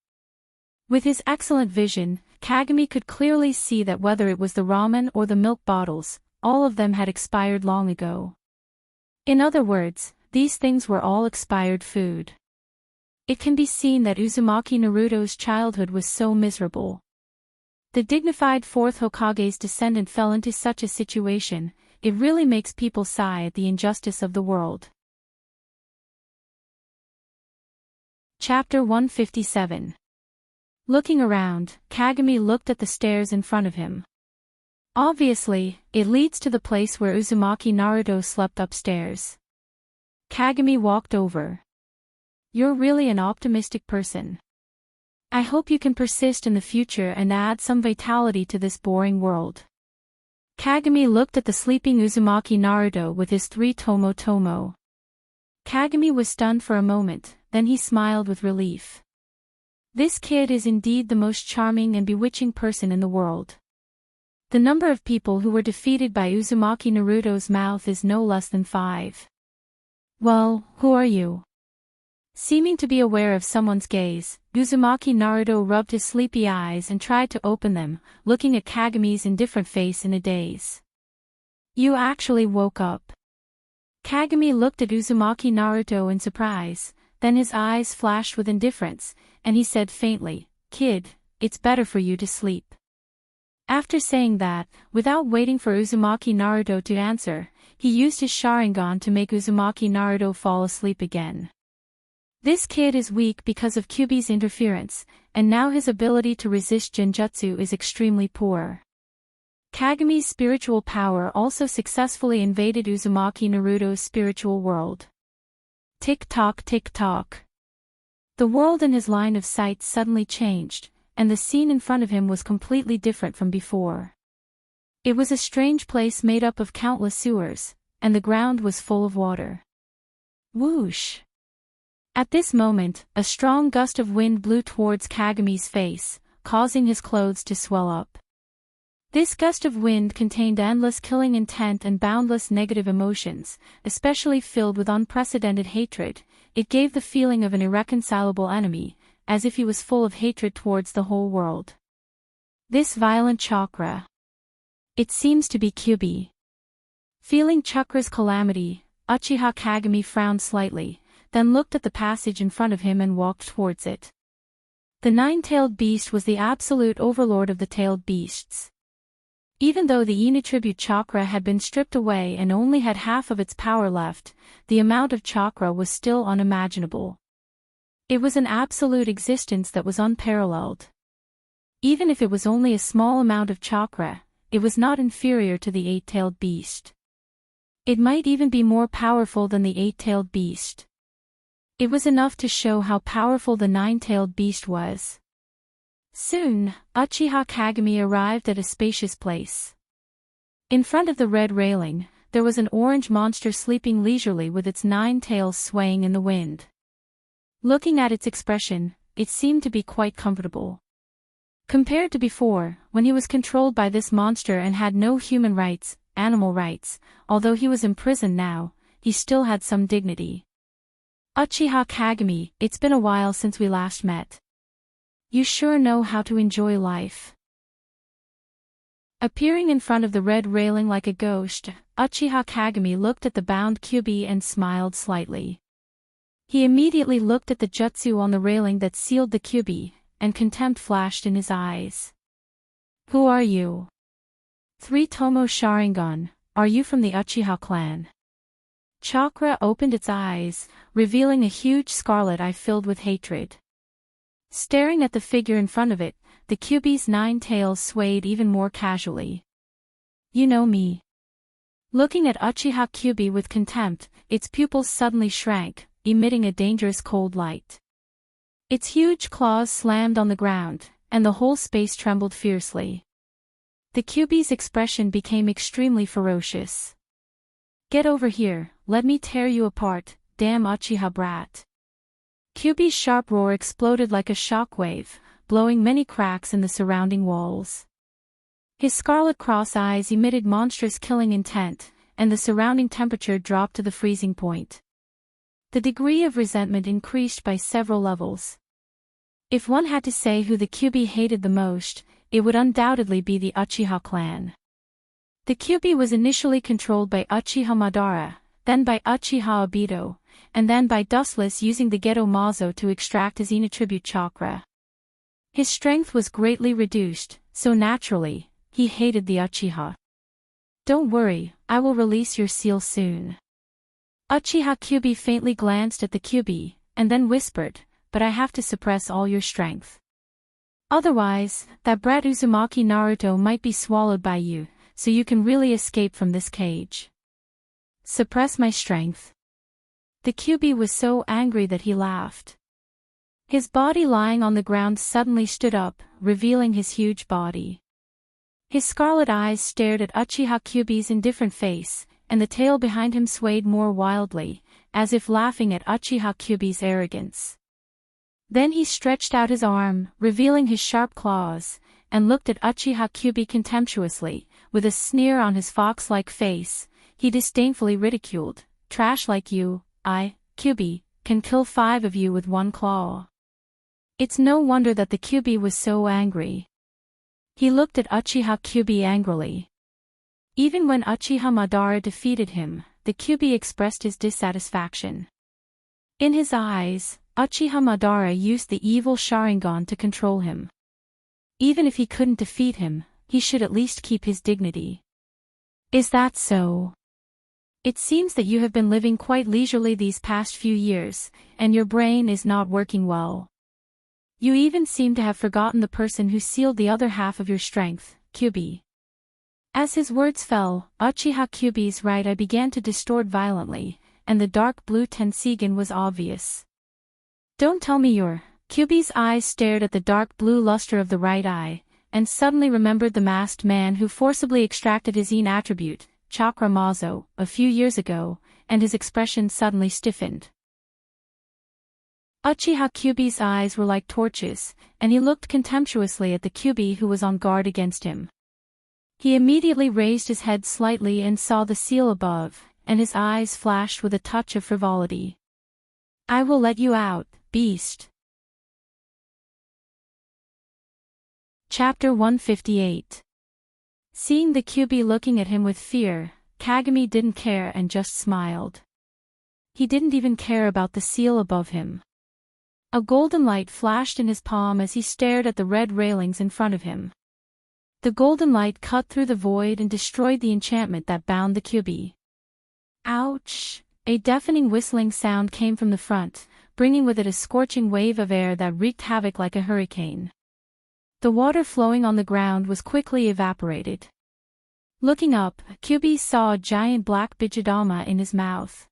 With his excellent vision, Kagami could clearly see that whether it was the ramen or the milk bottles, all of them had expired long ago. In other words, these things were all expired food. It can be seen that Uzumaki Naruto's childhood was so miserable. The dignified 4th Hokage's descendant fell into such a situation. It really makes people sigh at the injustice of the world. Chapter 157. Looking around, Kagami looked at the stairs in front of him. Obviously, it leads to the place where Uzumaki Naruto slept upstairs. Kagami walked over. You're really an optimistic person. I hope you can persist in the future and add some vitality to this boring world. Kagami looked at the sleeping Uzumaki Naruto with his 3 Tomo Tomo. Kagami was stunned for a moment, then he smiled with relief. This kid is indeed the most charming and bewitching person in the world. The number of people who were defeated by Uzumaki Naruto's mouth is no less than 5. Well, who are you? Seeming to be aware of someone's gaze, Uzumaki Naruto rubbed his sleepy eyes and tried to open them, looking at Kagami's indifferent face in a daze. You actually woke up. Kagami looked at Uzumaki Naruto in surprise, then his eyes flashed with indifference, and he said faintly, Kid, it's better for you to sleep. After saying that, without waiting for Uzumaki Naruto to answer, he used his Sharingan to make Uzumaki Naruto fall asleep again. This kid is weak because of Kyuubi's interference, and now his ability to resist genjutsu is extremely poor. Kagami's spiritual power also successfully invaded Uzumaki Naruto's spiritual world. Tick-tock, tick-tock. The world in his line of sight suddenly changed, and the scene in front of him was completely different from before. It was a strange place made up of countless sewers, and the ground was full of water. Whoosh! At this moment, a strong gust of wind blew towards Kagami's face, causing his clothes to swell up. This gust of wind contained endless killing intent and boundless negative emotions, especially filled with unprecedented hatred. It gave the feeling of an irreconcilable enemy, as if he was full of hatred towards the whole world. This violent chakra. It seems to be Kyubi. Feeling chakra's calamity, Uchiha Kagami frowned slightly, then looked at the passage in front of him and walked towards it. The nine-tailed beast was the absolute overlord of the tailed beasts. Even though the Ina-tribute chakra had been stripped away and only had half of its power left, the amount of chakra was still unimaginable. It was an absolute existence that was unparalleled. Even if it was only a small amount of chakra, it was not inferior to the eight-tailed beast. It might even be more powerful than the eight-tailed beast. It was enough to show how powerful the nine-tailed beast was. Soon, Uchiha Kagami arrived at a spacious place. In front of the red railing, there was an orange monster sleeping leisurely with its 9 tails swaying in the wind. Looking at its expression, it seemed to be quite comfortable. Compared to before, when he was controlled by this monster and had no human rights, animal rights, although he was imprisoned now, he still had some dignity. Uchiha Kagami, it's been a while since we last met. You sure know how to enjoy life. Appearing in front of the red railing like a ghost, Uchiha Kagami looked at the bound Kyubi and smiled slightly. He immediately looked at the jutsu on the railing that sealed the Kyubi, and contempt flashed in his eyes. Who are you? 3 Tomo Sharingan, are you from the Uchiha clan? Chakra opened its eyes, revealing a huge scarlet eye filled with hatred. Staring at the figure in front of it, the Kyubi's 9 tails swayed even more casually. You know me. Looking at Uchiha Kyubi with contempt, its pupils suddenly shrank, emitting a dangerous cold light. Its huge claws slammed on the ground, and the whole space trembled fiercely. The Kyubi's expression became extremely ferocious. Get over here, let me tear you apart, damn Uchiha brat. Kyubi's sharp roar exploded like a shockwave, blowing many cracks in the surrounding walls. His scarlet cross eyes emitted monstrous killing intent, and the surrounding temperature dropped to the freezing point. The degree of resentment increased by several levels. If one had to say who the Kyubi hated the most, it would undoubtedly be the Uchiha clan. The Kyubi was initially controlled by Uchiha Madara, then by Uchiha Obito, and then by Dustless using the Geto Mazo to extract his Ina-tribute chakra. His strength was greatly reduced, so naturally, he hated the Uchiha. Don't worry, I will release your seal soon. Uchiha Kyubi faintly glanced at the Kyubi, and then whispered, but I have to suppress all your strength. Otherwise, that brat Uzumaki Naruto might be swallowed by you, so you can really escape from this cage. Suppress my strength. The Kyubi was so angry that he laughed. His body lying on the ground suddenly stood up, revealing his huge body. His scarlet eyes stared at Uchiha Kyubi's indifferent face, and the tail behind him swayed more wildly, as if laughing at Uchiha Kyubi's arrogance. Then he stretched out his arm, revealing his sharp claws, and looked at Uchiha Kyubi contemptuously, with a sneer on his fox-like face. He disdainfully ridiculed, trash like you, Kyubi, can kill 5 of you with 1 claw. It's no wonder that the Kyubi was so angry. He looked at Uchiha Kyubi angrily. Even when Uchiha Madara defeated him, the Kyubi expressed his dissatisfaction. In his eyes, Uchiha Madara used the evil Sharingan to control him. Even if he couldn't defeat him, he should at least keep his dignity. Is that so? It seems that you have been living quite leisurely these past few years, and your brain is not working well. You even seem to have forgotten the person who sealed the other half of your strength, Kyubi. As his words fell, Uchiha Kyubi's right eye began to distort violently, and the dark blue Tensigen was obvious. Don't tell me you're... Kyubi's eyes stared at the dark blue luster of the right eye, and suddenly remembered the masked man who forcibly extracted his Yin attribute, Chakra Mazo, a few years ago, and his expression suddenly stiffened. Uchiha Kyubi's eyes were like torches, and he looked contemptuously at the Kyubi who was on guard against him. He immediately raised his head slightly and saw the seal above, and his eyes flashed with a touch of frivolity. I will let you out, beast. Chapter 158. Seeing the Kyubi looking at him with fear, Kagami didn't care and just smiled. He didn't even care about the seal above him. A golden light flashed in his palm as he stared at the red railings in front of him. The golden light cut through the void and destroyed the enchantment that bound the Kyubi. Ouch! A deafening whistling sound came from the front, bringing with it a scorching wave of air that wreaked havoc like a hurricane. The water flowing on the ground was quickly evaporated. Looking up, Kyubi saw a giant black bijadama in his mouth.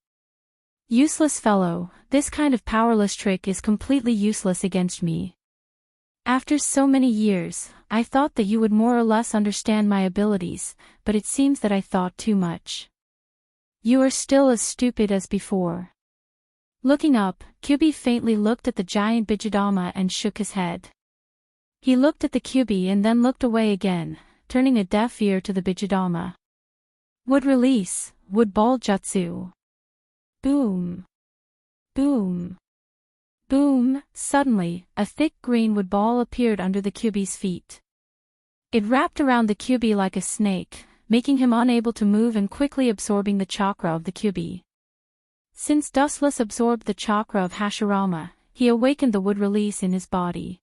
Useless fellow, this kind of powerless trick is completely useless against me. After so many years, I thought that you would more or less understand my abilities, but it seems that I thought too much. You are still as stupid as before. Looking up, Kyubi faintly looked at the giant bijadama and shook his head. He looked at the Kyubi and then looked away again, turning a deaf ear to the bijadama. Would release, would ball jutsu. Boom. Boom. Boom! Suddenly, a thick green wood ball appeared under the Kyubi's feet. It wrapped around the Kyubi like a snake, making him unable to move and quickly absorbing the chakra of the Kyubi. Since Dustless absorbed the chakra of Hashirama, he awakened the wood release in his body.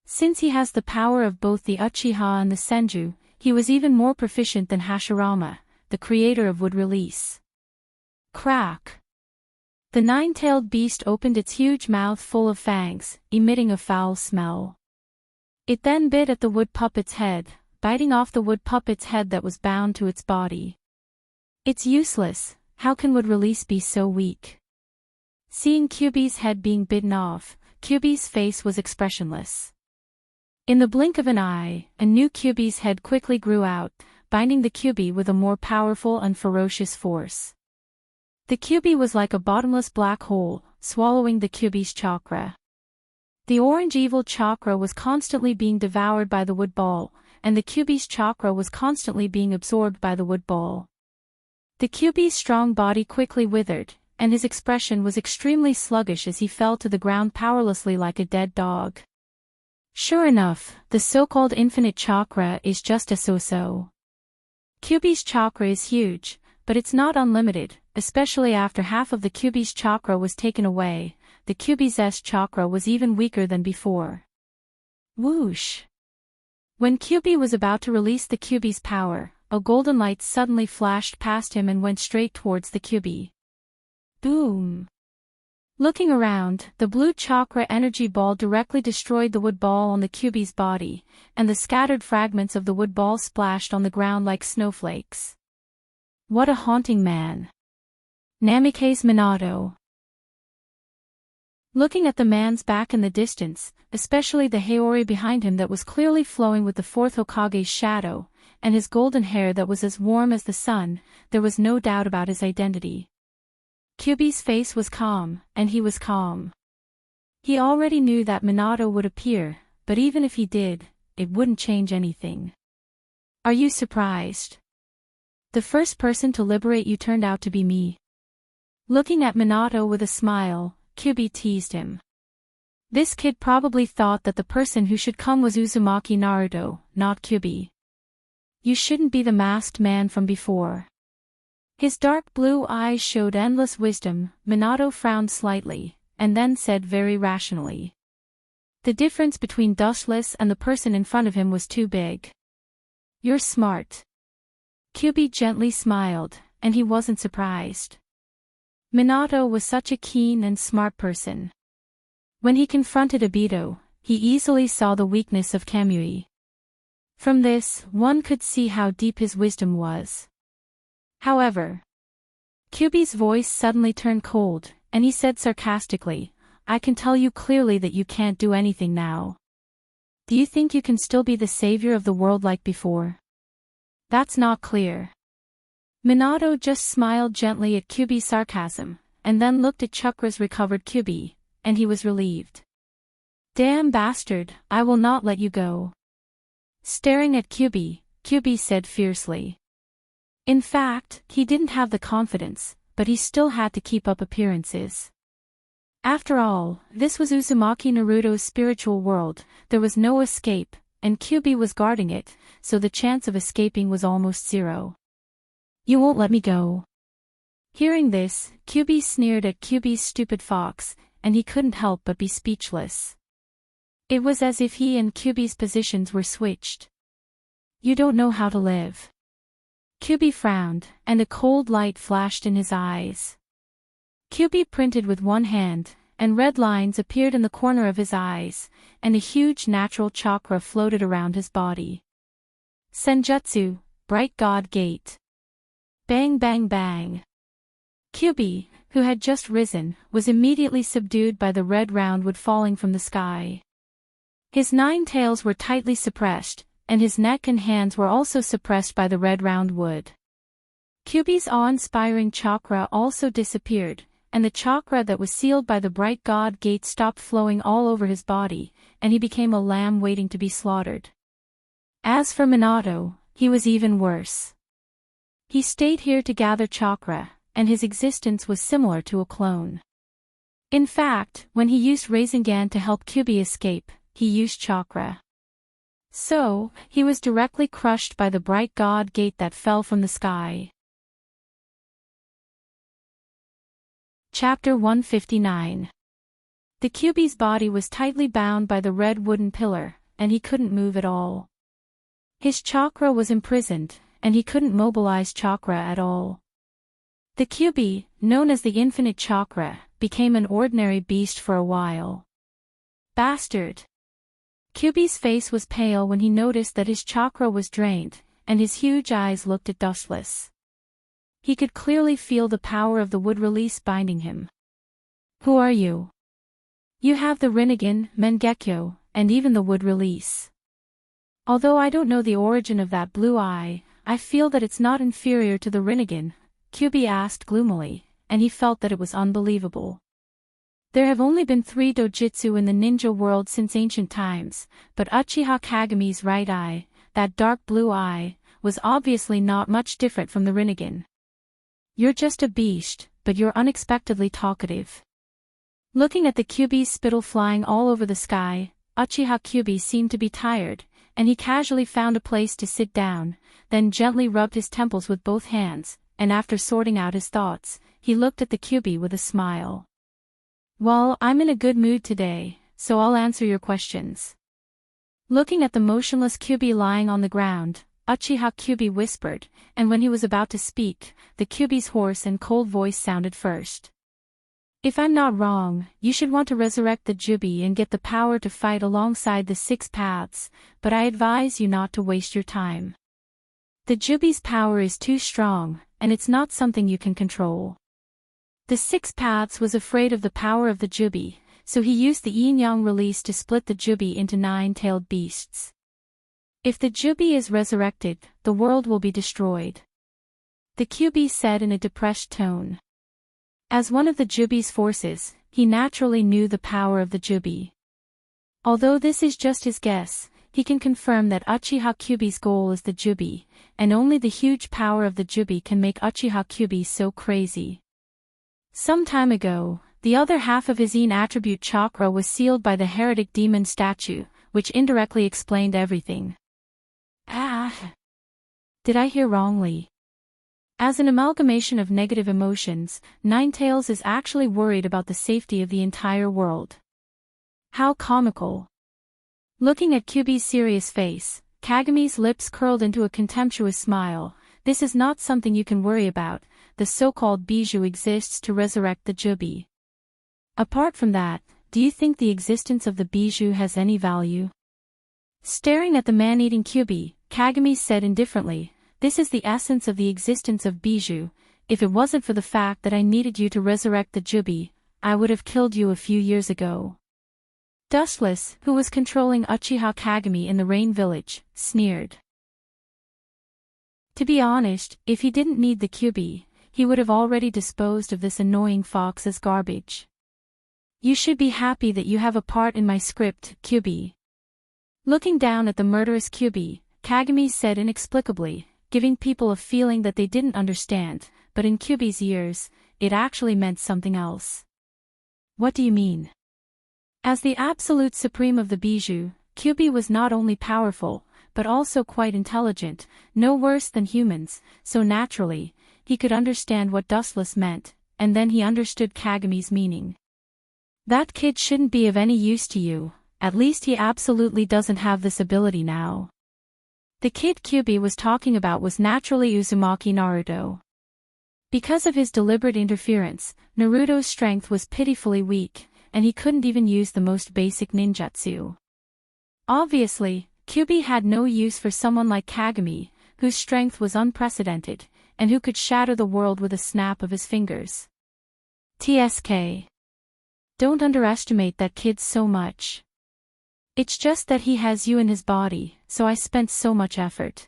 Since he has the power of both the Uchiha and the Senju, he was even more proficient than Hashirama, the creator of wood release. Crack! The nine-tailed beast opened its huge mouth full of fangs, emitting a foul smell. It then bit at the wood puppet's head, biting off the wood puppet's head that was bound to its body. It's useless, how can wood release be so weak? Seeing Kyubi's head being bitten off, Kyubi's face was expressionless. In the blink of an eye, a new Kyubi's head quickly grew out, binding the Kyubi with a more powerful and ferocious force. The Kyubi was like a bottomless black hole, swallowing the Kyubi's chakra. The orange evil chakra was constantly being devoured by the wood ball, and the Kyubi's chakra was constantly being absorbed by the wood ball. The Kyubi's strong body quickly withered, and his expression was extremely sluggish as he fell to the ground powerlessly like a dead dog. Sure enough, the so-called infinite chakra is just a so-so. Kyubi's chakra is huge, but it's not unlimited, especially after half of the Kyubi's chakra was taken away. The Kyubi's chakra was even weaker than before. Whoosh! When Kyubi was about to release the Kyubi's power, a golden light suddenly flashed past him and went straight towards the Kyubi. Boom! Looking around, the blue chakra energy ball directly destroyed the wood ball on the Kyubi's body, and the scattered fragments of the wood ball splashed on the ground like snowflakes. What a haunting man! Namikaze Minato. Looking at the man's back in the distance, especially the Haori behind him that was clearly flowing with the fourth Hokage's shadow, and his golden hair that was as warm as the sun, there was no doubt about his identity. Kyubi's face was calm, and he was calm. He already knew that Minato would appear, but even if he did, it wouldn't change anything. Are you surprised? The first person to liberate you turned out to be me. Looking at Minato with a smile, Kyubi teased him. This kid probably thought that the person who should come was Uzumaki Naruto, not Kyubi. You shouldn't be the masked man from before. His dark blue eyes showed endless wisdom. Minato frowned slightly, and then said very rationally. The difference between Dustless and the person in front of him was too big. You're smart. Kyubi gently smiled, and he wasn't surprised. Minato was such a keen and smart person. When he confronted Obito, he easily saw the weakness of Kamui. From this, one could see how deep his wisdom was. However, Kyubi's voice suddenly turned cold, and he said sarcastically, "I can tell you clearly that you can't do anything now. Do you think you can still be the savior of the world like before? That's not clear." Minato just smiled gently at Kyubi's sarcasm, and then looked at Chakra's recovered Kyubi, and he was relieved. "Damn bastard, I will not let you go." Staring at Kyubi, Kyubi said fiercely. In fact, he didn't have the confidence, but he still had to keep up appearances. After all, this was Uzumaki Naruto's spiritual world, there was no escape, and Kyubi was guarding it, so the chance of escaping was almost zero. "You won't let me go." Hearing this, Kyubi sneered at Kyubi's stupid fox, and he couldn't help but be speechless. It was as if he and Kyubi's positions were switched. "You don't know how to live." Kyubi frowned, and a cold light flashed in his eyes. Kyubi printed with one hand, and red lines appeared in the corner of his eyes, and a huge natural chakra floated around his body. Senjutsu, Bright God Gate. Bang bang bang. Kyubi, who had just risen, was immediately subdued by the red roundwood falling from the sky. His 9 tails were tightly suppressed, and his neck and hands were also suppressed by the red roundwood. Kyubi's awe-inspiring chakra also disappeared, and the chakra that was sealed by the Bright God Gate stopped flowing all over his body, and he became a lamb waiting to be slaughtered. As for Minato, he was even worse. He stayed here to gather chakra, and his existence was similar to a clone. In fact, when he used Rasengan to help Kyubi escape, he used chakra. So, he was directly crushed by the Bright God Gate that fell from the sky. Chapter 159. The Kyubi's body was tightly bound by the red wooden pillar, and he couldn't move at all. His chakra was imprisoned, and he couldn't mobilize chakra at all. The Kyubi, known as the Infinite Chakra, became an ordinary beast for a while. Bastard! Kyubi's face was pale when he noticed that his chakra was drained, and his huge eyes looked at dustless. He could clearly feel the power of the wood release binding him. "Who are you?" "You have the Rinnegan, Mangekyo, and even the wood release. Although I don't know the origin of that blue eye, I feel that it's not inferior to the Rinnegan," Kyubi asked gloomily, and he felt that it was unbelievable. There have only been 3 dojutsu in the ninja world since ancient times, but Uchiha Kagami's right eye, that dark blue eye, was obviously not much different from the Rinnegan. "You're just a beast, but you're unexpectedly talkative." Looking at the Kyubi's spittle flying all over the sky, Uchiha Kyubi seemed to be tired, and he casually found a place to sit down, then gently rubbed his temples with both hands, and after sorting out his thoughts, he looked at the Kyubi with a smile. "Well, I'm in a good mood today, so I'll answer your questions." Looking at the motionless Kyubi lying on the ground, Uchiha Kyubi whispered, and when he was about to speak, the Kyubi's hoarse and cold voice sounded first. "If I'm not wrong, you should want to resurrect the Jubi and get the power to fight alongside the 6 paths, but I advise you not to waste your time. The Jubi's power is too strong, and it's not something you can control." The 6 paths was afraid of the power of the Jubi, so he used the yin-yang release to split the Jubi into 9-tailed beasts. "If the Jubi is resurrected, the world will be destroyed," the Kyubi said in a depressed tone. As one of the Jubi's forces, he naturally knew the power of the Jubi. Although this is just his guess, he can confirm that Uchiha Kyubi's goal is the Jubi, and only the huge power of the Jubi can make Uchiha Kyubi so crazy. Some time ago, the other half of his yin attribute chakra was sealed by the heretic demon statue, which indirectly explained everything. Did I hear wrongly? As an amalgamation of negative emotions, Ninetails is actually worried about the safety of the entire world. How comical. Looking at Kyubi's serious face, Kagami's lips curled into a contemptuous smile. "This is not something you can worry about, the so-called bijou exists to resurrect the Jubi. Apart from that, do you think the existence of the bijou has any value?" Staring at the man-eating Kyubi, Kagami said indifferently, "This is the essence of the existence of Bijou. If it wasn't for the fact that I needed you to resurrect the Jubi, I would have killed you a few years ago." Dustless, who was controlling Uchiha Kagami in the Rain Village, sneered. To be honest, if he didn't need the Kyubi, he would have already disposed of this annoying fox as garbage. "You should be happy that you have a part in my script, Kyubi." Looking down at the murderous Kyubi, Kagami said inexplicably, giving people a feeling that they didn't understand, but in Kyubi's ears, it actually meant something else. "What do you mean?" As the absolute supreme of the Bijou, Kyubi was not only powerful, but also quite intelligent, no worse than humans, so naturally, he could understand what Dustless meant, and then he understood Kagami's meaning. "That kid shouldn't be of any use to you, at least he absolutely doesn't have this ability now." The kid Kyubi was talking about was naturally Uzumaki Naruto. Because of his deliberate interference, Naruto's strength was pitifully weak, and he couldn't even use the most basic ninjutsu. Obviously, Kyubi had no use for someone like Kagami, whose strength was unprecedented, and who could shatter the world with a snap of his fingers. TSK. Don't underestimate that kid so much. It's just that he has you in his body, so I spent so much effort.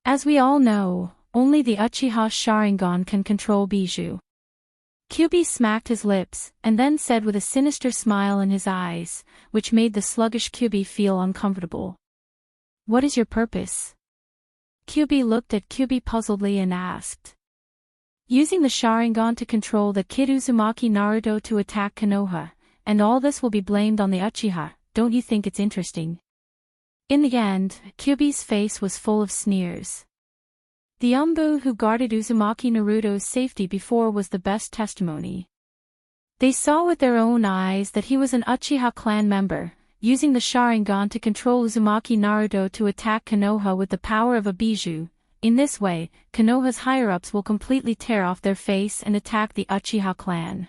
As we all know, only the Uchiha Sharingan can control Bijou. Kyubi smacked his lips, and then said with a sinister smile in his eyes, which made the sluggish Kyubi feel uncomfortable. "What is your purpose?" Kyubi looked at Kyubi puzzledly and asked. "Using the Sharingan to control the kid Uzumaki Naruto to attack Konoha, and all this will be blamed on the Uchiha, don't you think it's interesting?" In the end, Kyubi's face was full of sneers. The Umbu who guarded Uzumaki Naruto's safety before was the best testimony. They saw with their own eyes that he was an Uchiha clan member, using the Sharingan to control Uzumaki Naruto to attack Konoha with the power of a Bijou. In this way, Konoha's higher-ups will completely tear off their face and attack the Uchiha clan.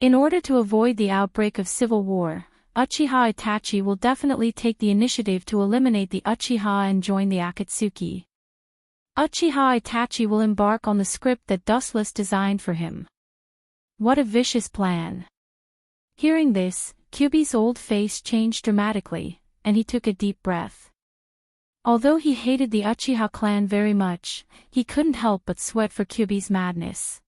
In order to avoid the outbreak of civil war, Uchiha Itachi will definitely take the initiative to eliminate the Uchiha and join the Akatsuki. Uchiha Itachi will embark on the script that Dustless designed for him. What a vicious plan. Hearing this, Kyubi's old face changed dramatically, and he took a deep breath. Although he hated the Uchiha clan very much, he couldn't help but sweat for Kyubi's madness.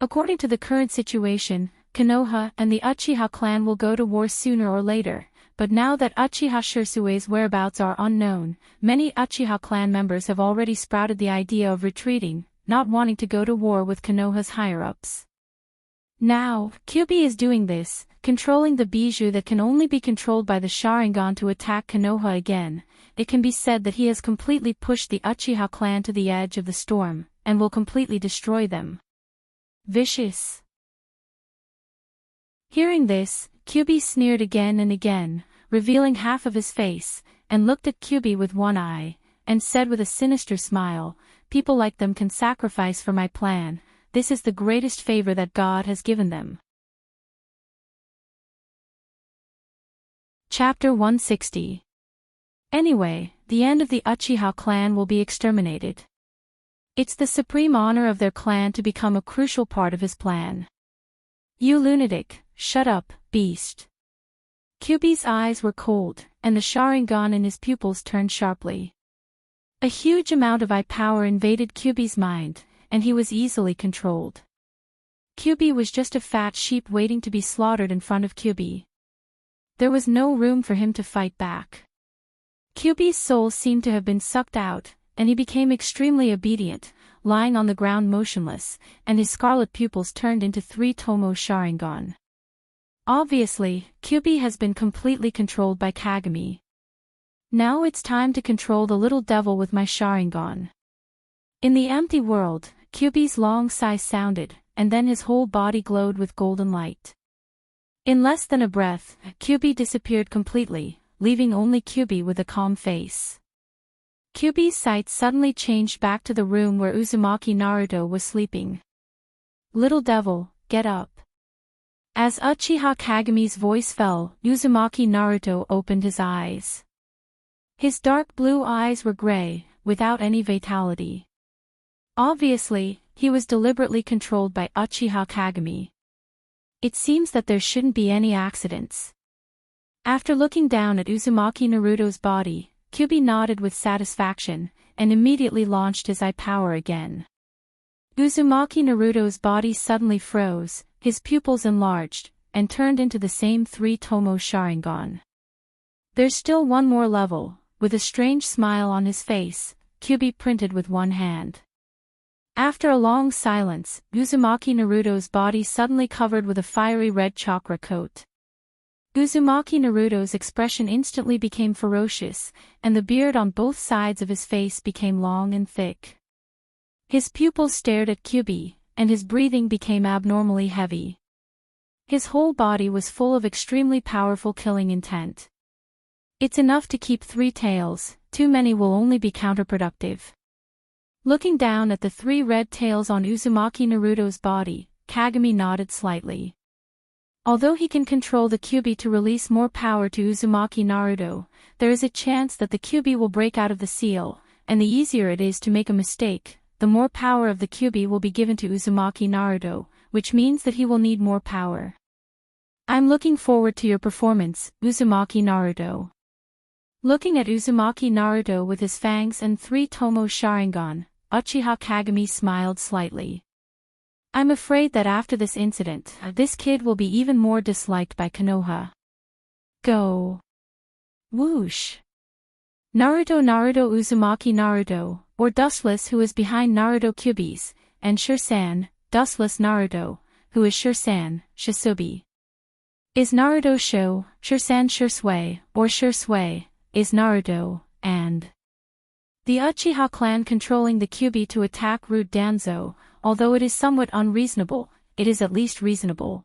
According to the current situation, Konoha and the Uchiha clan will go to war sooner or later, but now that Uchiha Shirsue's whereabouts are unknown, many Uchiha clan members have already sprouted the idea of retreating, not wanting to go to war with Konoha's higher-ups. Now, Kyubi is doing this, controlling the Bijou that can only be controlled by the Sharingan to attack Konoha again. It can be said that he has completely pushed the Uchiha clan to the edge of the storm, and will completely destroy them. Vicious. Hearing this, Kyubi sneered again and again, revealing half of his face, and looked at Kyubi with one eye, and said with a sinister smile, "People like them can sacrifice for my plan. This is the greatest favor that God has given them." Chapter 160. Anyway, the end of the Uchiha clan will be exterminated. It's the supreme honor of their clan to become a crucial part of his plan. "You lunatic, shut up, beast." Kyubi's eyes were cold, and the Sharingan in his pupils turned sharply. A huge amount of power invaded Kyubi's mind, and he was easily controlled. Kyubi was just a fat sheep waiting to be slaughtered in front of Kyubi. There was no room for him to fight back. Kyubi's soul seemed to have been sucked out, and he became extremely obedient, lying on the ground motionless, and his scarlet pupils turned into 3 Tomo Sharingan. Obviously, Kyubi has been completely controlled by Kagami. Now it's time to control the little devil with my Sharingan. In the empty world, Kyubi's long sigh sounded, and then his whole body glowed with golden light. In less than a breath, Kyubi disappeared completely, leaving only Kyubi with a calm face. Kyubi's sight suddenly changed back to the room where Uzumaki Naruto was sleeping. "Little devil, get up." As Uchiha Kagami's voice fell, Uzumaki Naruto opened his eyes. His dark blue eyes were gray, without any vitality. Obviously, he was deliberately controlled by Uchiha Kagami. It seems that there shouldn't be any accidents. After looking down at Uzumaki Naruto's body, Kyuubi nodded with satisfaction, and immediately launched his eye power again. Uzumaki Naruto's body suddenly froze, his pupils enlarged, and turned into the same 3-tomo Sharingan. There's still one more level, with a strange smile on his face, Kyuubi printed with one hand. After a long silence, Uzumaki Naruto's body suddenly covered with a fiery red chakra coat. Uzumaki Naruto's expression instantly became ferocious, and the beard on both sides of his face became long and thick. His pupils stared at Kyuubi, and his breathing became abnormally heavy. His whole body was full of extremely powerful killing intent. It's enough to keep 3 tails, too many will only be counterproductive. Looking down at the 3 red tails on Uzumaki Naruto's body, Kagami nodded slightly. Although he can control the Kyuubi to release more power to Uzumaki Naruto, there is a chance that the Kyuubi will break out of the seal, and the easier it is to make a mistake, the more power of the Kyuubi will be given to Uzumaki Naruto, which means that he will need more power. I'm looking forward to your performance, Uzumaki Naruto. Looking at Uzumaki Naruto with his fangs and 3-tomo Sharingan, Uchiha Kagami smiled slightly. I'm afraid that after this incident, this kid will be even more disliked by Konoha. Go. Whoosh. Naruto Uzumaki Naruto, or Dustless who is behind Naruto Kyuubi's, and Shursan, Dustless Naruto, who is Shursan, Shinobi. Is Naruto Sho, Shursan Shursui, or Shursui, is Naruto, and the Uchiha clan controlling the Kyuubi to attack Root Danzo. Although it is somewhat unreasonable, it is at least reasonable.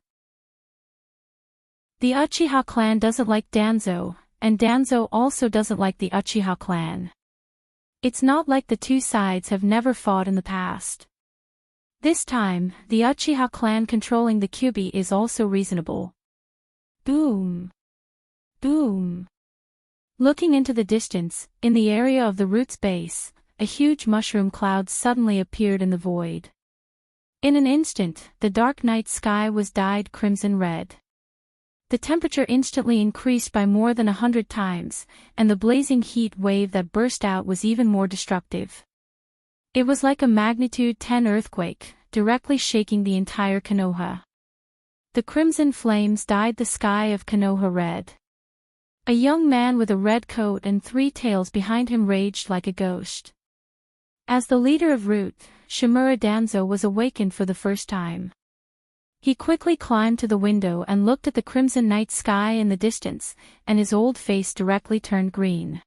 The Uchiha clan doesn't like Danzo, and Danzo also doesn't like the Uchiha clan. It's not like the two sides have never fought in the past. This time, the Uchiha clan controlling the Kyuubi is also reasonable. Boom. Boom. Looking into the distance, in the area of the root's base, a huge mushroom cloud suddenly appeared in the void. In an instant, the dark night sky was dyed crimson red. The temperature instantly increased by more than 100 times, and the blazing heat wave that burst out was even more destructive. It was like a magnitude 10 earthquake, directly shaking the entire Konoha. The crimson flames dyed the sky of Konoha red. A young man with a red coat and 3 tails behind him raged like a ghost. As the leader of Root, Shimura Danzo was awakened for the first time. He quickly climbed to the window and looked at the crimson night sky in the distance, and his old face directly turned green.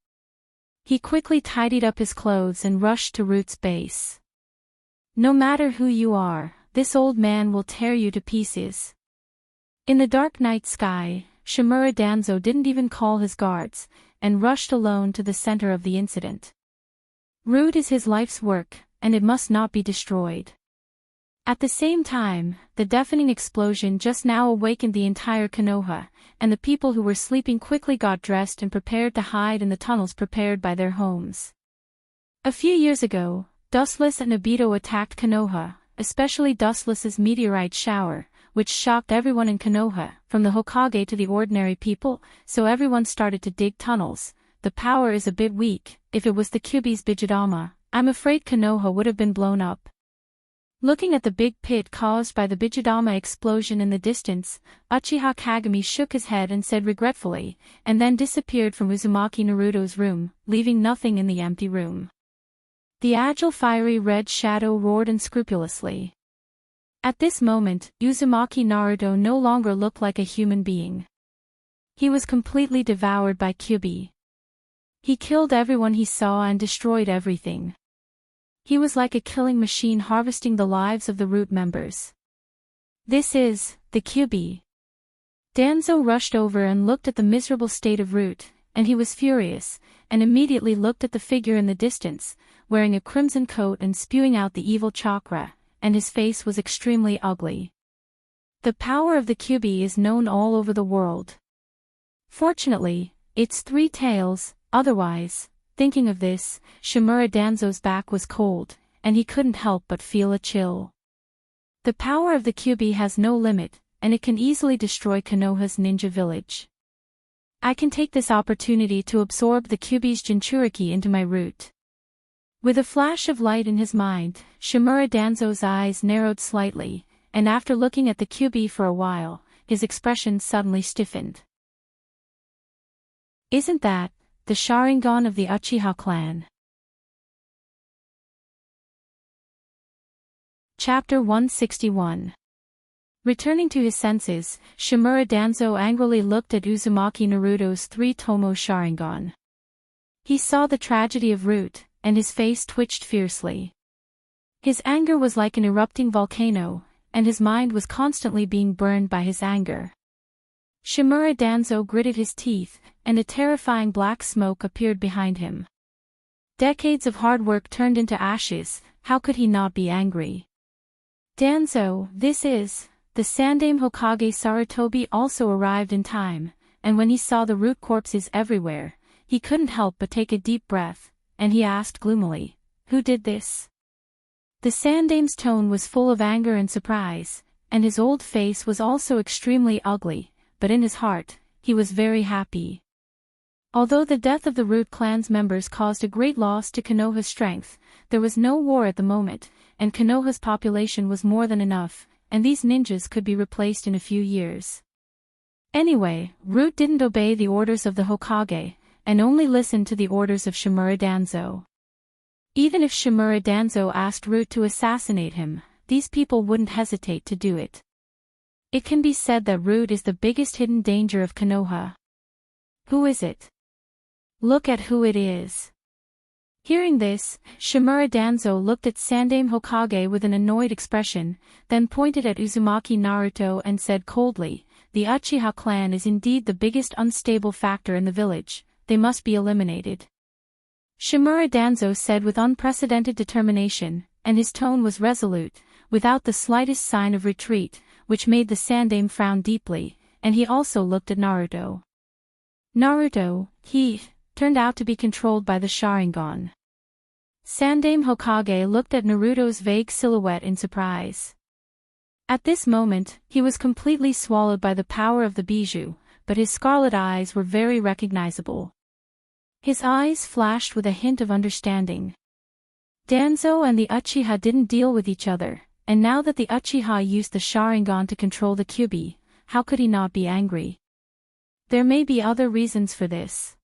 He quickly tidied up his clothes and rushed to Root's base. No matter who you are, this old man will tear you to pieces. In the dark night sky, Shimura Danzo didn't even call his guards, and rushed alone to the center of the incident. Root is his life's work, and it must not be destroyed. At the same time, the deafening explosion just now awakened the entire Konoha, and the people who were sleeping quickly got dressed and prepared to hide in the tunnels prepared by their homes. A few years ago, Dustless and Obito attacked Konoha, especially Dustless's meteorite shower, which shocked everyone in Konoha, from the Hokage to the ordinary people, so everyone started to dig tunnels. The power is a bit weak. If it was the Kyuubi's Bijidama, I'm afraid Konoha would have been blown up. Looking at the big pit caused by the Bijidama explosion in the distance, Uchiha Kagami shook his head and said regretfully, and then disappeared from Uzumaki Naruto's room, leaving nothing in the empty room. The agile fiery red shadow roared unscrupulously. At this moment, Uzumaki Naruto no longer looked like a human being. He was completely devoured by Kyuubi. He killed everyone he saw and destroyed everything. He was like a killing machine harvesting the lives of the Root members. This is the Kyuubi. Danzo rushed over and looked at the miserable state of Root, and he was furious, and immediately looked at the figure in the distance, wearing a crimson coat and spewing out the evil chakra, and his face was extremely ugly. The power of the Kyuubi is known all over the world. Fortunately, its 3 tails, Otherwise, thinking of this, Shimura Danzo's back was cold, and he couldn't help but feel a chill. The power of the Kyubi has no limit, and it can easily destroy Konoha's ninja village. I can take this opportunity to absorb the Kyubi's Jinchuriki into my root. With a flash of light in his mind, Shimura Danzo's eyes narrowed slightly, and after looking at the Kyubi for a while, his expression suddenly stiffened. Isn't that the Sharingan of the Uchiha clan? Chapter 161. Returning to his senses, Shimura Danzo angrily looked at Uzumaki Naruto's 3-tomo Sharingan. He saw the tragedy of Root, and his face twitched fiercely. His anger was like an erupting volcano, and his mind was constantly being burned by his anger. Shimura Danzo gritted his teeth, and a terrifying black smoke appeared behind him. Decades of hard work turned into ashes, how could he not be angry? Danzo, this is... The Sandaime Hokage Sarutobi also arrived in time, and when he saw the Root corpses everywhere, he couldn't help but take a deep breath, and he asked gloomily, "Who did this?" The Sandaime's tone was full of anger and surprise, and his old face was also extremely ugly, but in his heart, he was very happy. Although the death of the Root clan's members caused a great loss to Konoha's strength, there was no war at the moment, and Konoha's population was more than enough, and these ninjas could be replaced in a few years. Anyway, Root didn't obey the orders of the Hokage, and only listened to the orders of Shimura Danzo. Even if Shimura Danzo asked Root to assassinate him, these people wouldn't hesitate to do it. It can be said that Root is the biggest hidden danger of Konoha. Who is it? Look at who it is. Hearing this, Shimura Danzo looked at Sandaime Hokage with an annoyed expression, then pointed at Uzumaki Naruto and said coldly, "The Uchiha clan is indeed the biggest unstable factor in the village, they must be eliminated." Shimura Danzo said with unprecedented determination, and his tone was resolute, without the slightest sign of retreat, which made the Sandaime frown deeply, and he also looked at Naruto. Naruto, he turned out to be controlled by the Sharingan. Sandaime Hokage looked at Naruto's vague silhouette in surprise. At this moment, he was completely swallowed by the power of the bijou, but his scarlet eyes were very recognizable. His eyes flashed with a hint of understanding. Danzo and the Uchiha didn't deal with each other, and now that the Uchiha used the Sharingan to control the Kyubi, how could he not be angry? There may be other reasons for this.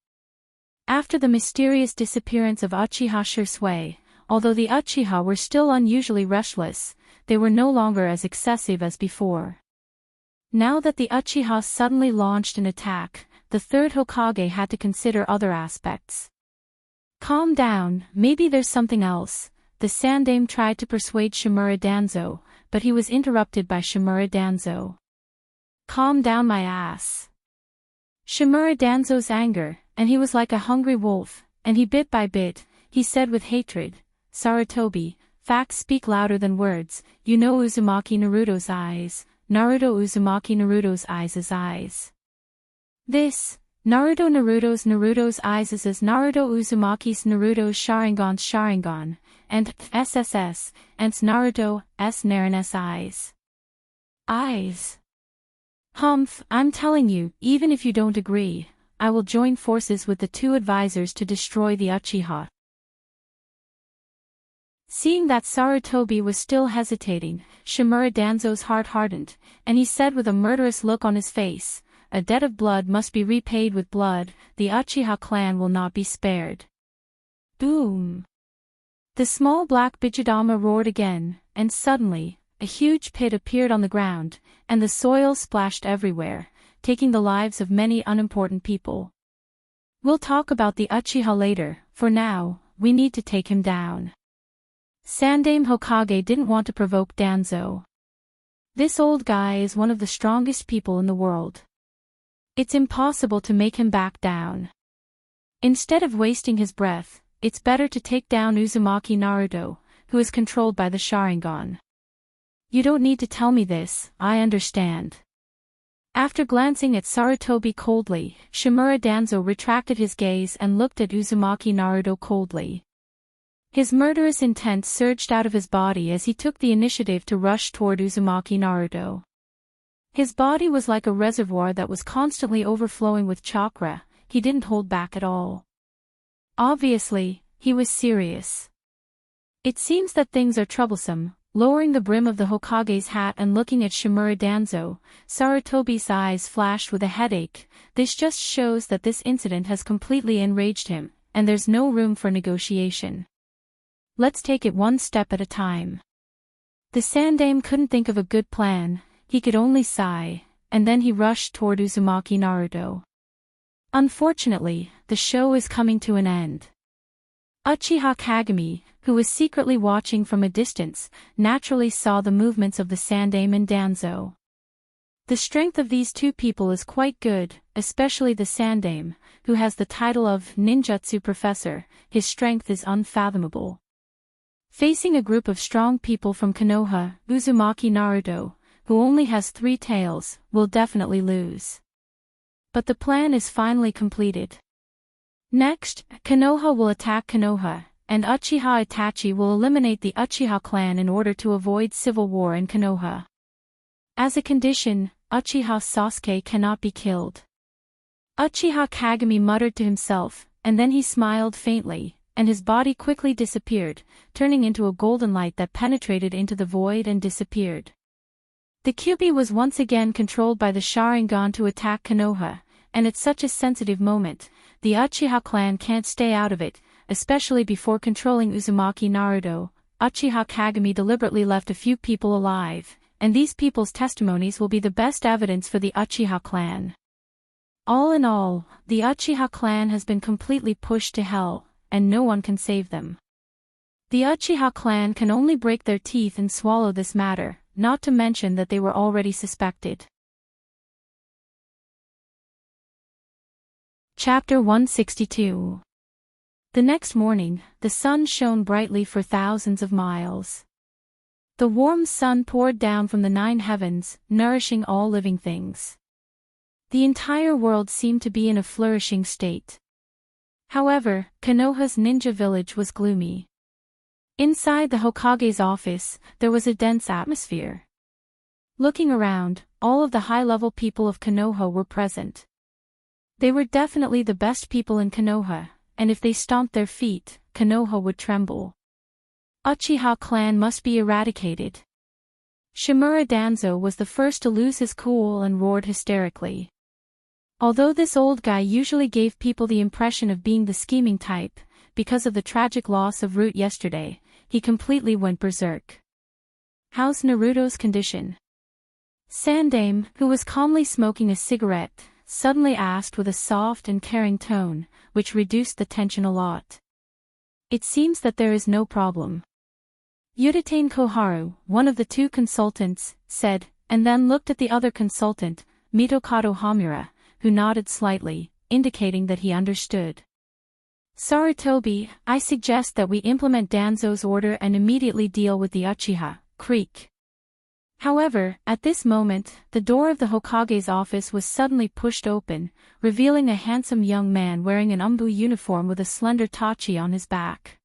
After the mysterious disappearance of Uchiha Shisui, although the Uchiha were still unusually restless, they were no longer as excessive as before. Now that the Uchiha suddenly launched an attack, the third Hokage had to consider other aspects. Calm down, maybe there's something else, the Sandaime tried to persuade Shimura Danzo, but he was interrupted by Shimura Danzo. Calm down my ass. Shimura Danzo's anger, and he was like a hungry wolf, and he bit by bit, he said with hatred, "Sarutobi, facts speak louder than words, you know Uzumaki Naruto's eyes, Naruto Uzumaki Naruto's eyes. This, Naruto's eyes is as Naruto Uzumaki's Naruto's Sharingan, and SSS, and Naruto's Narin's eyes. Eyes. Humph, I'm telling you, even if you don't agree, I will join forces with the two advisors to destroy the Uchiha. Seeing that Sarutobi was still hesitating, Shimura Danzo's heart hardened, and he said with a murderous look on his face, "A debt of blood must be repaid with blood, the Uchiha clan will not be spared." Boom! The small black Bijudama roared again, and suddenly, a huge pit appeared on the ground, and the soil splashed everywhere, taking the lives of many unimportant people. We'll talk about the Uchiha later, for now, we need to take him down. Sandaime Hokage didn't want to provoke Danzo. This old guy is one of the strongest people in the world. It's impossible to make him back down. Instead of wasting his breath, it's better to take down Uzumaki Naruto, who is controlled by the Sharingan. You don't need to tell me this, I understand. After glancing at Sarutobi coldly, Shimura Danzo retracted his gaze and looked at Uzumaki Naruto coldly. His murderous intent surged out of his body as he took the initiative to rush toward Uzumaki Naruto. His body was like a reservoir that was constantly overflowing with chakra. He didn't hold back at all. Obviously, he was serious. It seems that things are troublesome. Lowering the brim of the Hokage's hat and looking at Shimura Danzo, Sarutobi's eyes flashed with a headache. This just shows that this incident has completely enraged him, and there's no room for negotiation. Let's take it one step at a time. The Sandaime couldn't think of a good plan. He could only sigh, and then he rushed toward Uzumaki Naruto. Unfortunately, the show is coming to an end. Uchiha Kagami, who was secretly watching from a distance, naturally saw the movements of the Sandaime and Danzo. The strength of these two people is quite good, especially the Sandaime, who has the title of Ninjutsu Professor. His strength is unfathomable. Facing a group of strong people from Konoha, Uzumaki Naruto, who only has 3 tails, will definitely lose. But the plan is finally completed. Next, Konoha will attack Konoha, and Uchiha Itachi will eliminate the Uchiha clan in order to avoid civil war in Konoha. As a condition, Uchiha Sasuke cannot be killed. Uchiha Kagami muttered to himself, and then he smiled faintly, and his body quickly disappeared, turning into a golden light that penetrated into the void and disappeared. The Kyuubi was once again controlled by the Sharingan to attack Konoha, and at such a sensitive moment, the Uchiha clan can't stay out of it, especially before controlling Uzumaki Naruto. Uchiha Kagami deliberately left a few people alive, and these people's testimonies will be the best evidence for the Uchiha clan. All in all, the Uchiha clan has been completely pushed to hell, and no one can save them. The Uchiha clan can only break their teeth and swallow this matter, not to mention that they were already suspected. Chapter 162. The next morning, the sun shone brightly for thousands of miles. The warm sun poured down from the 9 heavens, nourishing all living things. The entire world seemed to be in a flourishing state. However, Konoha's ninja village was gloomy. Inside the Hokage's office, there was a dense atmosphere. Looking around, all of the high-level people of Konoha were present. They were definitely the best people in Konoha, and if they stomped their feet, Konoha would tremble. Uchiha clan must be eradicated. Shimura Danzo was the first to lose his cool and roared hysterically. Although this old guy usually gave people the impression of being the scheming type, because of the tragic loss of Root yesterday, he completely went berserk. How's Naruto's condition? Sandaime, who was calmly smoking a cigarette, suddenly asked with a soft and caring tone, which reduced the tension a lot. It seems that there is no problem. Yuditane Koharu, one of the 2 consultants, said, and then looked at the other consultant, Mitokado Hamura, who nodded slightly, indicating that he understood. Sarutobi, I suggest that we implement Danzo's order and immediately deal with the Uchiha, creak. However, at this moment, the door of the Hokage's office was suddenly pushed open, revealing a handsome young man wearing an umbu uniform with a slender tachi on his back.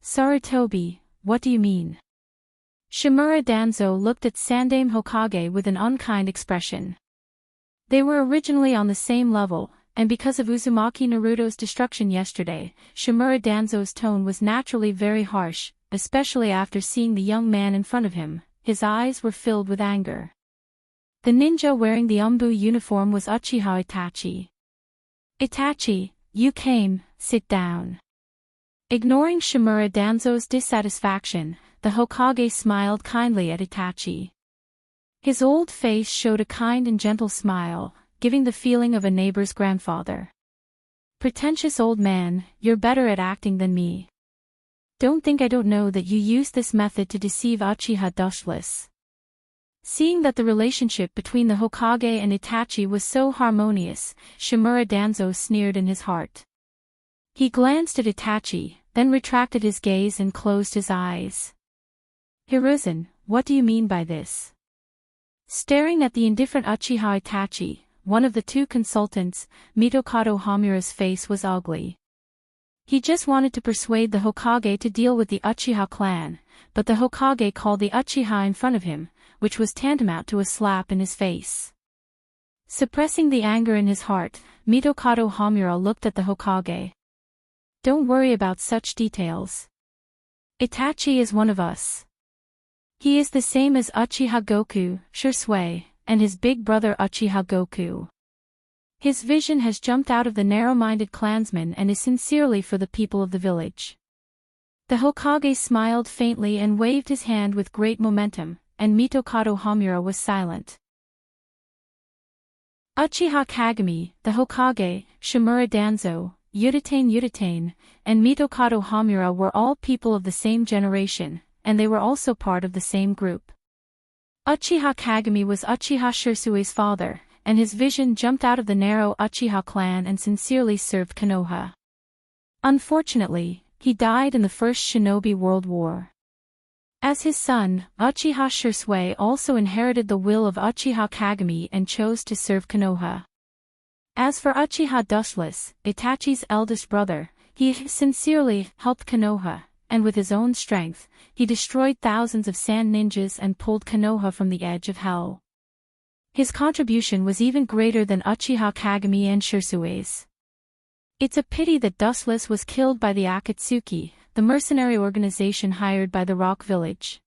Sarutobi, what do you mean? Shimura Danzo looked at Sandaime Hokage with an unkind expression. They were originally on the same level, and because of Uzumaki Naruto's destruction yesterday, Shimura Danzo's tone was naturally very harsh, especially after seeing the young man in front of him. His eyes were filled with anger. The ninja wearing the umbu uniform was Uchiha Itachi. Itachi, you came, sit down. Ignoring Shimura Danzo's dissatisfaction, the Hokage smiled kindly at Itachi. His old face showed a kind and gentle smile, giving the feeling of a neighbor's grandfather. Pretentious old man, you're better at acting than me. Don't think I don't know that you used this method to deceive Uchiha Dushless. Seeing that the relationship between the Hokage and Itachi was so harmonious, Shimura Danzo sneered in his heart. He glanced at Itachi, then retracted his gaze and closed his eyes. Hiruzen, what do you mean by this? Staring at the indifferent Uchiha Itachi, one of the two consultants, Mitokado Homura's face was ugly. He just wanted to persuade the Hokage to deal with the Uchiha clan, but the Hokage called the Uchiha in front of him, which was tantamount to a slap in his face. Suppressing the anger in his heart, Mitokado Homura looked at the Hokage. Don't worry about such details. Itachi is one of us. He is the same as Uchiha Goku, Shisui, and his big brother Uchiha Goku. His vision has jumped out of the narrow-minded clansman and is sincerely for the people of the village. The Hokage smiled faintly and waved his hand with great momentum, and Mitokado Homura was silent. Uchiha Kagami, the Hokage, Shimura Danzo, Yutane, and Mitokado Homura were all people of the same generation, and they were also part of the same group. Uchiha Kagami was Uchiha Shisui's father, and his vision jumped out of the narrow Uchiha clan and sincerely served Konoha. Unfortunately, he died in the First Shinobi World War. As his son, Uchiha Shisui also inherited the will of Uchiha Kagami and chose to serve Konoha. As for Uchiha Dustless, Itachi's eldest brother, he sincerely helped Konoha, and with his own strength, he destroyed thousands of sand ninjas and pulled Konoha from the edge of hell. His contribution was even greater than Uchiha Kagami and Shisui's. It's a pity that Dustless was killed by the Akatsuki, the mercenary organization hired by the Rock Village.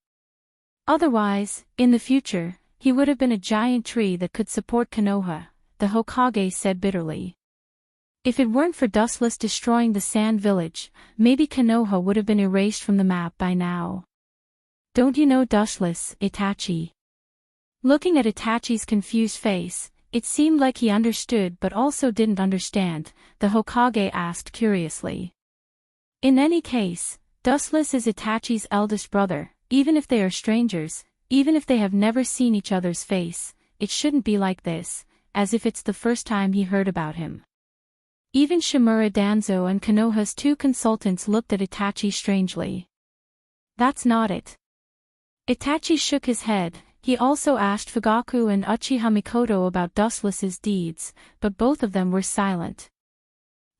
Otherwise, in the future, he would have been a giant tree that could support Konoha, the Hokage said bitterly. If it weren't for Dustless destroying the Sand Village, maybe Konoha would have been erased from the map by now. Don't you know Dustless, Itachi? Looking at Itachi's confused face, it seemed like he understood but also didn't understand, the Hokage asked curiously. In any case, Dustless is Itachi's eldest brother, even if they are strangers, even if they have never seen each other's face, it shouldn't be like this, as if it's the first time he heard about him. Even Shimura Danzo and Konoha's two consultants looked at Itachi strangely. That's not it. Itachi shook his head. He also asked Fugaku and Uchiha Mikoto about Dustless's deeds, but both of them were silent.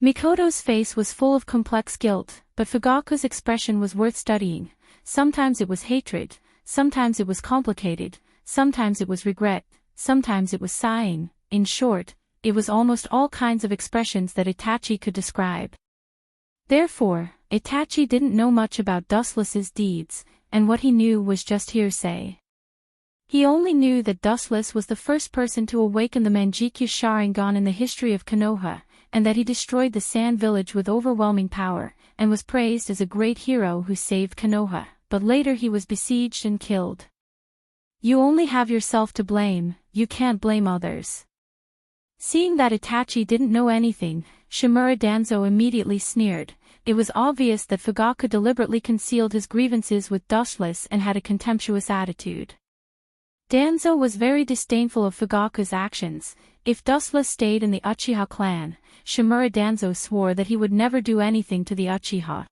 Mikoto's face was full of complex guilt, but Fugaku's expression was worth studying. Sometimes it was hatred, sometimes it was complicated, sometimes it was regret, sometimes it was sighing. In short, it was almost all kinds of expressions that Itachi could describe. Therefore, Itachi didn't know much about Dustless's deeds, and what he knew was just hearsay. He only knew that Dustless was the first person to awaken the Manjikyu Sharingan in the history of Konoha, and that he destroyed the Sand Village with overwhelming power, and was praised as a great hero who saved Konoha, but later he was besieged and killed. You only have yourself to blame, you can't blame others. Seeing that Itachi didn't know anything, Shimura Danzo immediately sneered. It was obvious that Fugaku deliberately concealed his grievances with Dustless and had a contemptuous attitude. Danzo was very disdainful of Fugaku's actions. If Dustless stayed in the Uchiha clan, Shimura Danzo swore that he would never do anything to the Uchiha.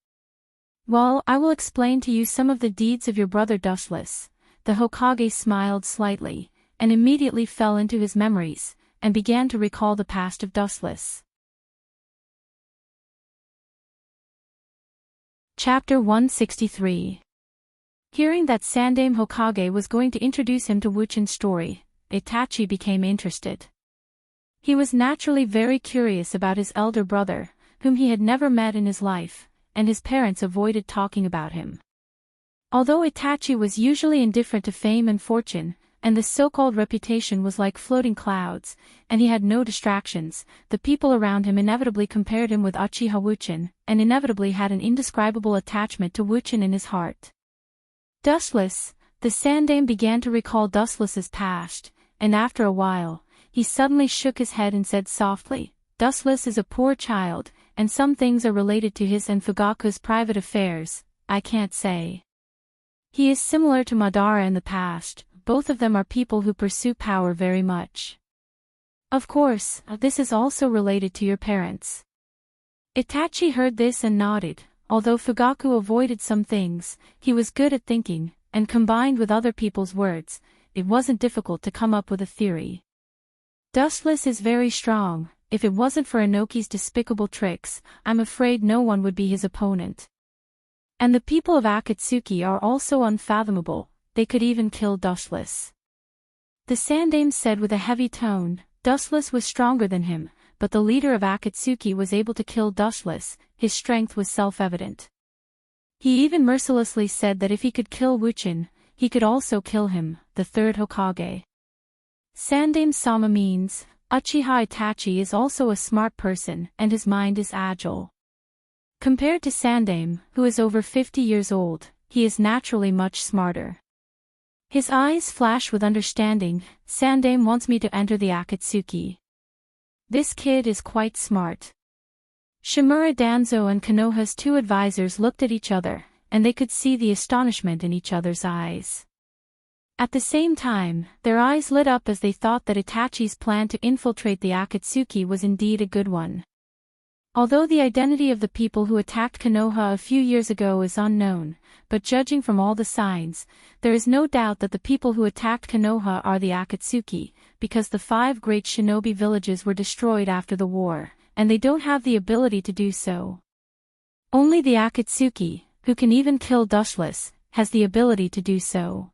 Well, I will explain to you some of the deeds of your brother Dustless. The Hokage smiled slightly, and immediately fell into his memories, and began to recall the past of Dustless. Chapter 163. Hearing that Sandaime Hokage was going to introduce him to Wuchin's story, Itachi became interested. He was naturally very curious about his elder brother, whom he had never met in his life, and his parents avoided talking about him. Although Itachi was usually indifferent to fame and fortune, and the so-called reputation was like floating clouds, and he had no distractions, the people around him inevitably compared him with Uchiha Wuchin, and inevitably had an indescribable attachment to Wuchin in his heart. Dustless, the Sandaime began to recall Dustless's past, and after a while, he suddenly shook his head and said softly, Dustless is a poor child, and some things are related to his and Fugaku's private affairs, I can't say. He is similar to Madara in the past. Both of them are people who pursue power very much. Of course, this is also related to your parents. Itachi heard this and nodded. Although Fugaku avoided some things, he was good at thinking, and combined with other people's words, it wasn't difficult to come up with a theory. Dustless is very strong. If it wasn't for Inoki's despicable tricks, I'm afraid no one would be his opponent. And the people of Akatsuki are also unfathomable, they could even kill Dustless. The Sandame said with a heavy tone. Dustless was stronger than him, but the leader of Akatsuki was able to kill Dustless, his strength was self-evident. He even mercilessly said that if he could kill Wuchin, he could also kill him, the third Hokage. Sandame Sama means, Uchiha Itachi is also a smart person and his mind is agile. Compared to Sandame, who is over 50 years old, he is naturally much smarter. His eyes flash with understanding. Sandame wants me to enter the Akatsuki. This kid is quite smart. Shimura Danzo and Konoha's two advisors looked at each other, and they could see the astonishment in each other's eyes. At the same time, their eyes lit up as they thought that Itachi's plan to infiltrate the Akatsuki was indeed a good one. Although the identity of the people who attacked Konoha a few years ago is unknown, but judging from all the signs, there is no doubt that the people who attacked Konoha are the Akatsuki, because the 5 great shinobi villages were destroyed after the war, and they don't have the ability to do so. Only the Akatsuki, who can even kill Dustless, has the ability to do so.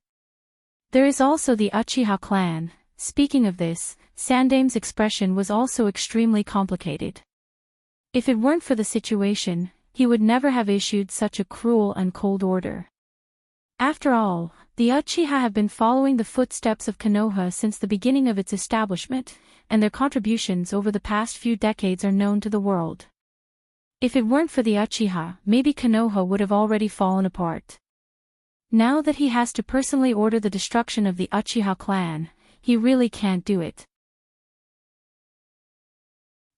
There is also the Uchiha clan. Speaking of this, Sandame's expression was also extremely complicated. If it weren't for the situation, he would never have issued such a cruel and cold order. After all, the Uchiha have been following the footsteps of Konoha since the beginning of its establishment, and their contributions over the past few decades are known to the world. If it weren't for the Uchiha, maybe Konoha would have already fallen apart. Now that he has to personally order the destruction of the Uchiha clan, he really can't do it.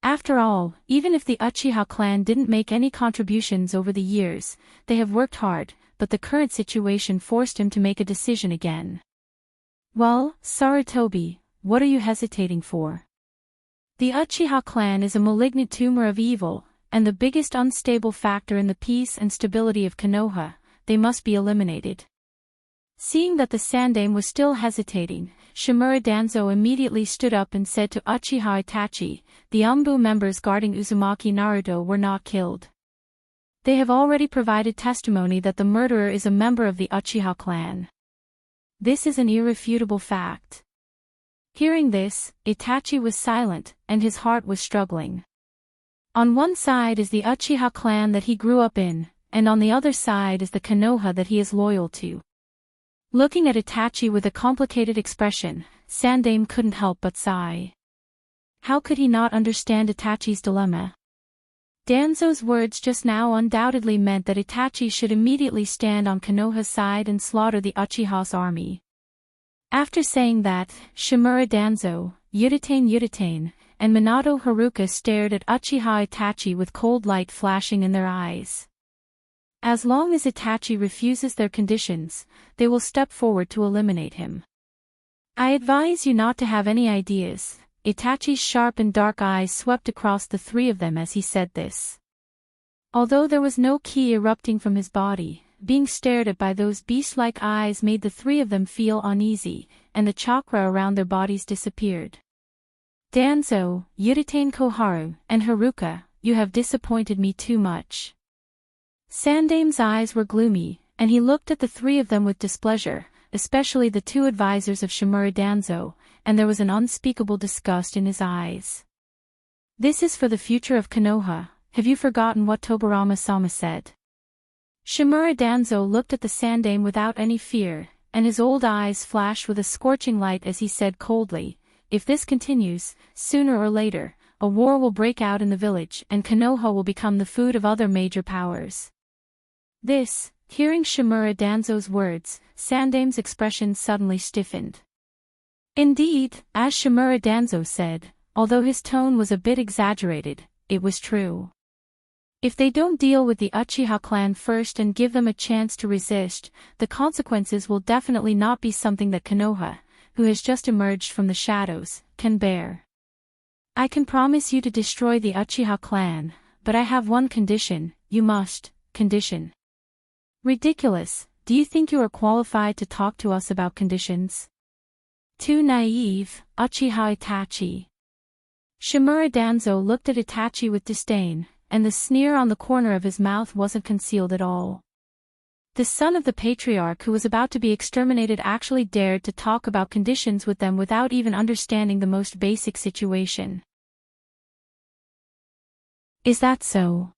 After all, even if the Uchiha clan didn't make any contributions over the years, they have worked hard, but the current situation forced him to make a decision again. Well, Sarutobi, what are you hesitating for? The Uchiha clan is a malignant tumor of evil, and the biggest unstable factor in the peace and stability of Konoha. They must be eliminated. Seeing that the Sandame was still hesitating, Shimura Danzo immediately stood up and said to Uchiha Itachi, the Umbu members guarding Uzumaki Naruto were not killed. They have already provided testimony that the murderer is a member of the Uchiha clan. This is an irrefutable fact. Hearing this, Itachi was silent, and his heart was struggling. On one side is the Uchiha clan that he grew up in, and on the other side is the Konoha that he is loyal to. Looking at Itachi with a complicated expression, Sandame couldn't help but sigh. How could he not understand Itachi's dilemma? Danzo's words just now undoubtedly meant that Itachi should immediately stand on Konoha's side and slaughter the Uchiha's army. After saying that, Shimura Danzo, Yutane, and Minato Haruka stared at Uchiha Itachi with cold light flashing in their eyes. As long as Itachi refuses their conditions, they will step forward to eliminate him. I advise you not to have any ideas. Itachi's sharp and dark eyes swept across the 3 of them as he said this. Although there was no ki erupting from his body, being stared at by those beast-like eyes made the 3 of them feel uneasy, and the chakra around their bodies disappeared. Danzo, Yutane Koharu, and Haruka, you have disappointed me too much. Sandame's eyes were gloomy, and he looked at the 3 of them with displeasure, especially the 2 advisors of Shimura Danzo, and there was an unspeakable disgust in his eyes. This is for the future of Konoha. Have you forgotten what Tobirama-sama said? Shimura Danzo looked at the Sandame without any fear, and his old eyes flashed with a scorching light as he said coldly, if this continues, sooner or later, a war will break out in the village and Konoha will become the food of other major powers. Hearing Shimura Danzo's words, Sandame's expression suddenly stiffened. Indeed, as Shimura Danzo said, although his tone was a bit exaggerated, it was true. If they don't deal with the Uchiha clan first and give them a chance to resist, the consequences will definitely not be something that Konoha, who has just emerged from the shadows, can bear. I can promise you to destroy the Uchiha clan, but I have one condition. You must, condition. Ridiculous, do you think you are qualified to talk to us about conditions? Too naive, Uchiha Itachi. Shimura Danzo looked at Itachi with disdain, and the sneer on the corner of his mouth wasn't concealed at all. The son of the patriarch who was about to be exterminated actually dared to talk about conditions with them without even understanding the most basic situation. Is that so?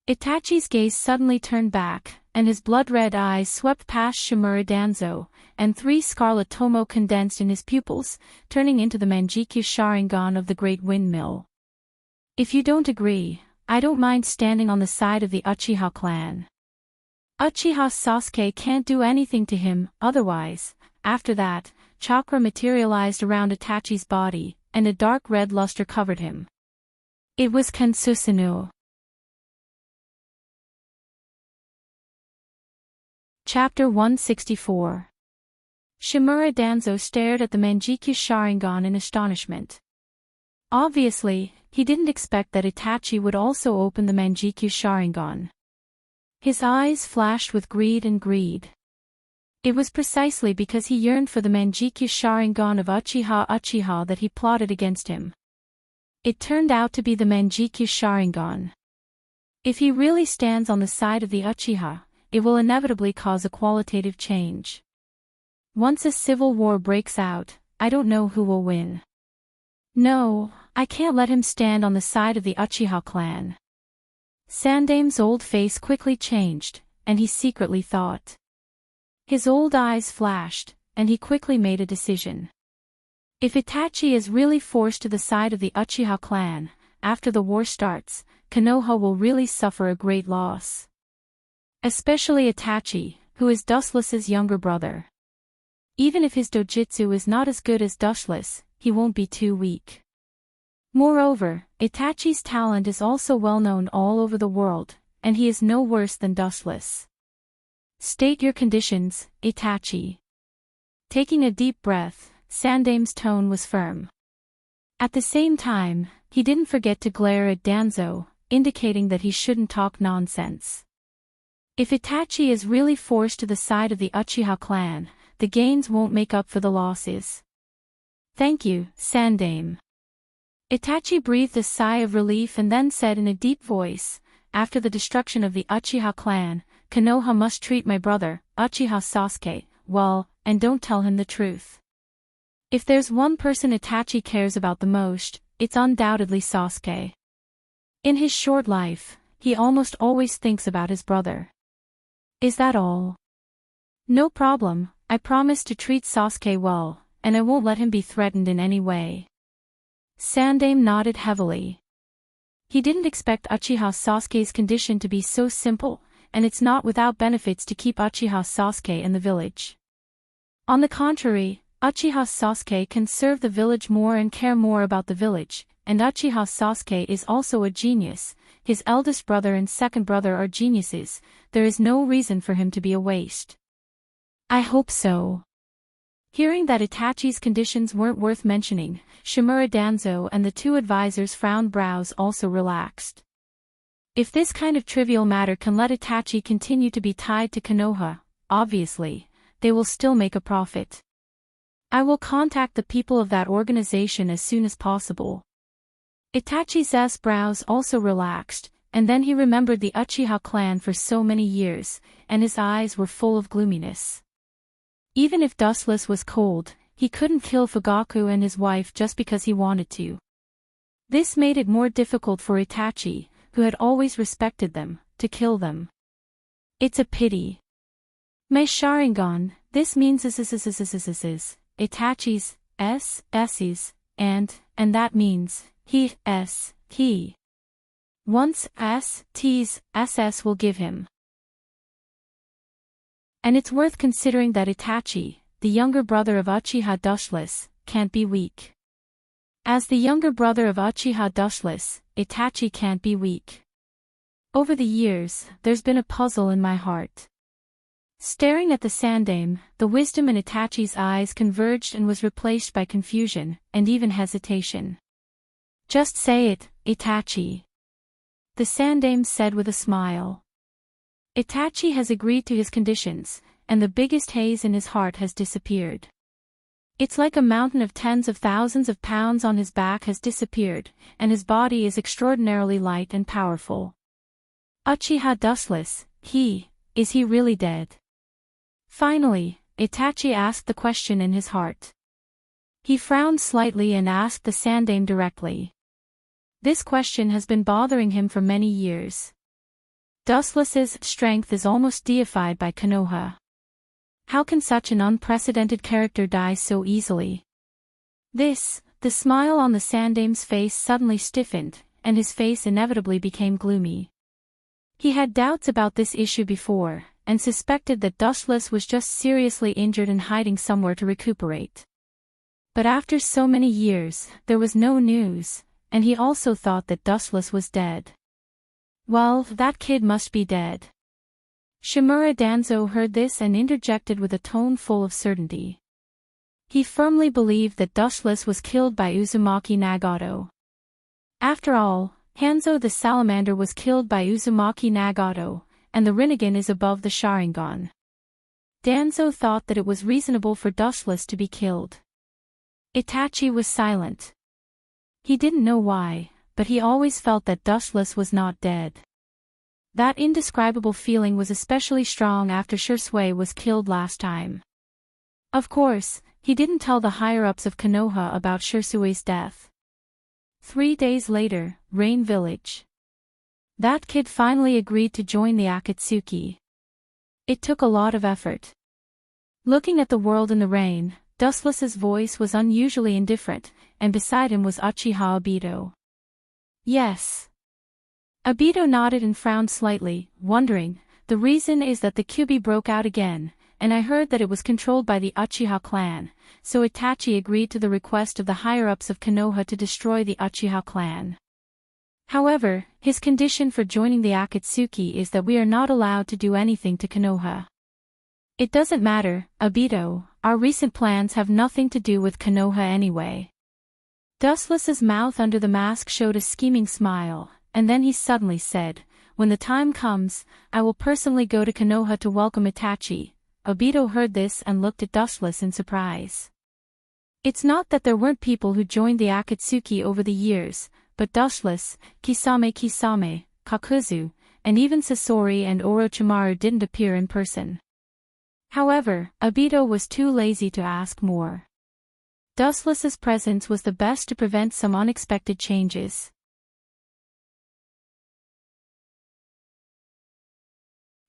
Itachi's gaze suddenly turned back, and his blood-red eyes swept past Shimura Danzo, and 3 scarlet tomo condensed in his pupils, turning into the Manjikyu Sharingan of the Great Windmill. If you don't agree, I don't mind standing on the side of the Uchiha clan. Uchiha Sasuke can't do anything to him, otherwise. After that, chakra materialized around Itachi's body, and a dark red luster covered him. It was Kansusuno. Chapter 164. Shimura Danzo stared at the Manjikyu Sharingan in astonishment. Obviously, he didn't expect that Itachi would also open the Manjikyu Sharingan. His eyes flashed with greed. It was precisely because he yearned for the Manjikyu Sharingan of Uchiha that he plotted against him. It turned out to be the Manjikyu Sharingan. If he really stands on the side of the Uchiha, it will inevitably cause a qualitative change. Once a civil war breaks out, I don't know who will win. No, I can't let him stand on the side of the Uchiha clan. Sandame's old face quickly changed, and he secretly thought. His old eyes flashed, and he quickly made a decision. If Itachi is really forced to the side of the Uchiha clan, after the war starts, Konoha will really suffer a great loss. Especially Itachi, who is Dustless's younger brother. Even if his dojutsu is not as good as Dustless, he won't be too weak. Moreover, Itachi's talent is also well known all over the world, and he is no worse than Dustless. State your conditions, Itachi. Taking a deep breath, Sandame's tone was firm. At the same time, he didn't forget to glare at Danzo, indicating that he shouldn't talk nonsense. If Itachi is really forced to the side of the Uchiha clan, the gains won't make up for the losses. Thank you, Sandame. Itachi breathed a sigh of relief and then said in a deep voice, after the destruction of the Uchiha clan, Konoha must treat my brother, Uchiha Sasuke, well, and don't tell him the truth. If there's one person Itachi cares about the most, it's undoubtedly Sasuke. In his short life, he almost always thinks about his brother. Is that all? No problem, I promise to treat Sasuke well, and I won't let him be threatened in any way. Sandame nodded heavily. He didn't expect Uchiha Sasuke's condition to be so simple, and it's not without benefits to keep Uchiha Sasuke in the village. On the contrary, Uchiha Sasuke can serve the village more and care more about the village, and Uchiha Sasuke is also a genius. His eldest brother and second brother are geniuses, there is no reason for him to be a waste. I hope so. Hearing that Itachi's conditions weren't worth mentioning, Shimura Danzo and the 2 advisors' frowned brows also relaxed. If this kind of trivial matter can let Itachi continue to be tied to Konoha, obviously, they will still make a profit. I will contact the people of that organization as soon as possible. Itachi's brows also relaxed, and then he remembered the Uchiha clan for so many years, and his eyes were full of gloominess. Even if Dustless was cold, he couldn't kill Fugaku and his wife just because he wanted to. This made it more difficult for Itachi, who had always respected them, to kill them. It's a pity. My Sharingan, this means Itachi's, S's, and that means, he. Once T's, SS will give him. And it's worth considering that Itachi, the younger brother of Uchiha Dustless, can't be weak. As the younger brother of Uchiha Dustless, Itachi can't be weak. Over the years, there's been a puzzle in my heart. Staring at the Sandame, the wisdom in Itachi's eyes converged and was replaced by confusion, and even hesitation. Just say it, Itachi. The Sandame said with a smile. Itachi has agreed to his conditions, and the biggest haze in his heart has disappeared. It's like a mountain of tens of thousands of pounds on his back has disappeared, and his body is extraordinarily light and powerful. Uchiha dustless, is he really dead? Finally, Itachi asked the question in his heart. He frowned slightly and asked the sandaime directly. This question has been bothering him for many years. Dustless's strength is almost deified by Konoha. How can such an unprecedented character die so easily? The smile on the sandaime's face suddenly stiffened, and his face inevitably became gloomy. He had doubts about this issue before, and suspected that Dustless was just seriously injured and hiding somewhere to recuperate. But after so many years, there was no news, and he also thought that Dustless was dead. Well, that kid must be dead. Shimura Danzo heard this and interjected with a tone full of certainty. He firmly believed that Dustless was killed by Uzumaki Nagato. After all, Hanzo the Salamander was killed by Uzumaki Nagato, and the Rinnegan is above the Sharingan. Danzo thought that it was reasonable for Dustless to be killed. Itachi was silent. He didn't know why, but he always felt that Dustless was not dead. That indescribable feeling was especially strong after Shisui was killed last time. Of course, he didn't tell the higher-ups of Konoha about Shisui's death. 3 days later, Rain Village. That kid finally agreed to join the Akatsuki. It took a lot of effort. Looking at the world in the rain, Dustless's voice was unusually indifferent, and beside him was Uchiha Obito. Yes. Obito nodded and frowned slightly, wondering. The reason is that the Kyuubi broke out again, and I heard that it was controlled by the Uchiha clan, so Itachi agreed to the request of the higher-ups of Konoha to destroy the Uchiha clan. However, his condition for joining the Akatsuki is that we are not allowed to do anything to Konoha. It doesn't matter, Obito, our recent plans have nothing to do with Konoha anyway. Dustless's mouth under the mask showed a scheming smile, and then he suddenly said, when the time comes, I will personally go to Konoha to welcome Itachi. Obito heard this and looked at Dustless in surprise. It's not that there weren't people who joined the Akatsuki over the years, but Dustless, Kisame, Kakuzu, and even Sasori and Orochimaru didn't appear in person. However, Obito was too lazy to ask more. Dustless's presence was the best to prevent some unexpected changes.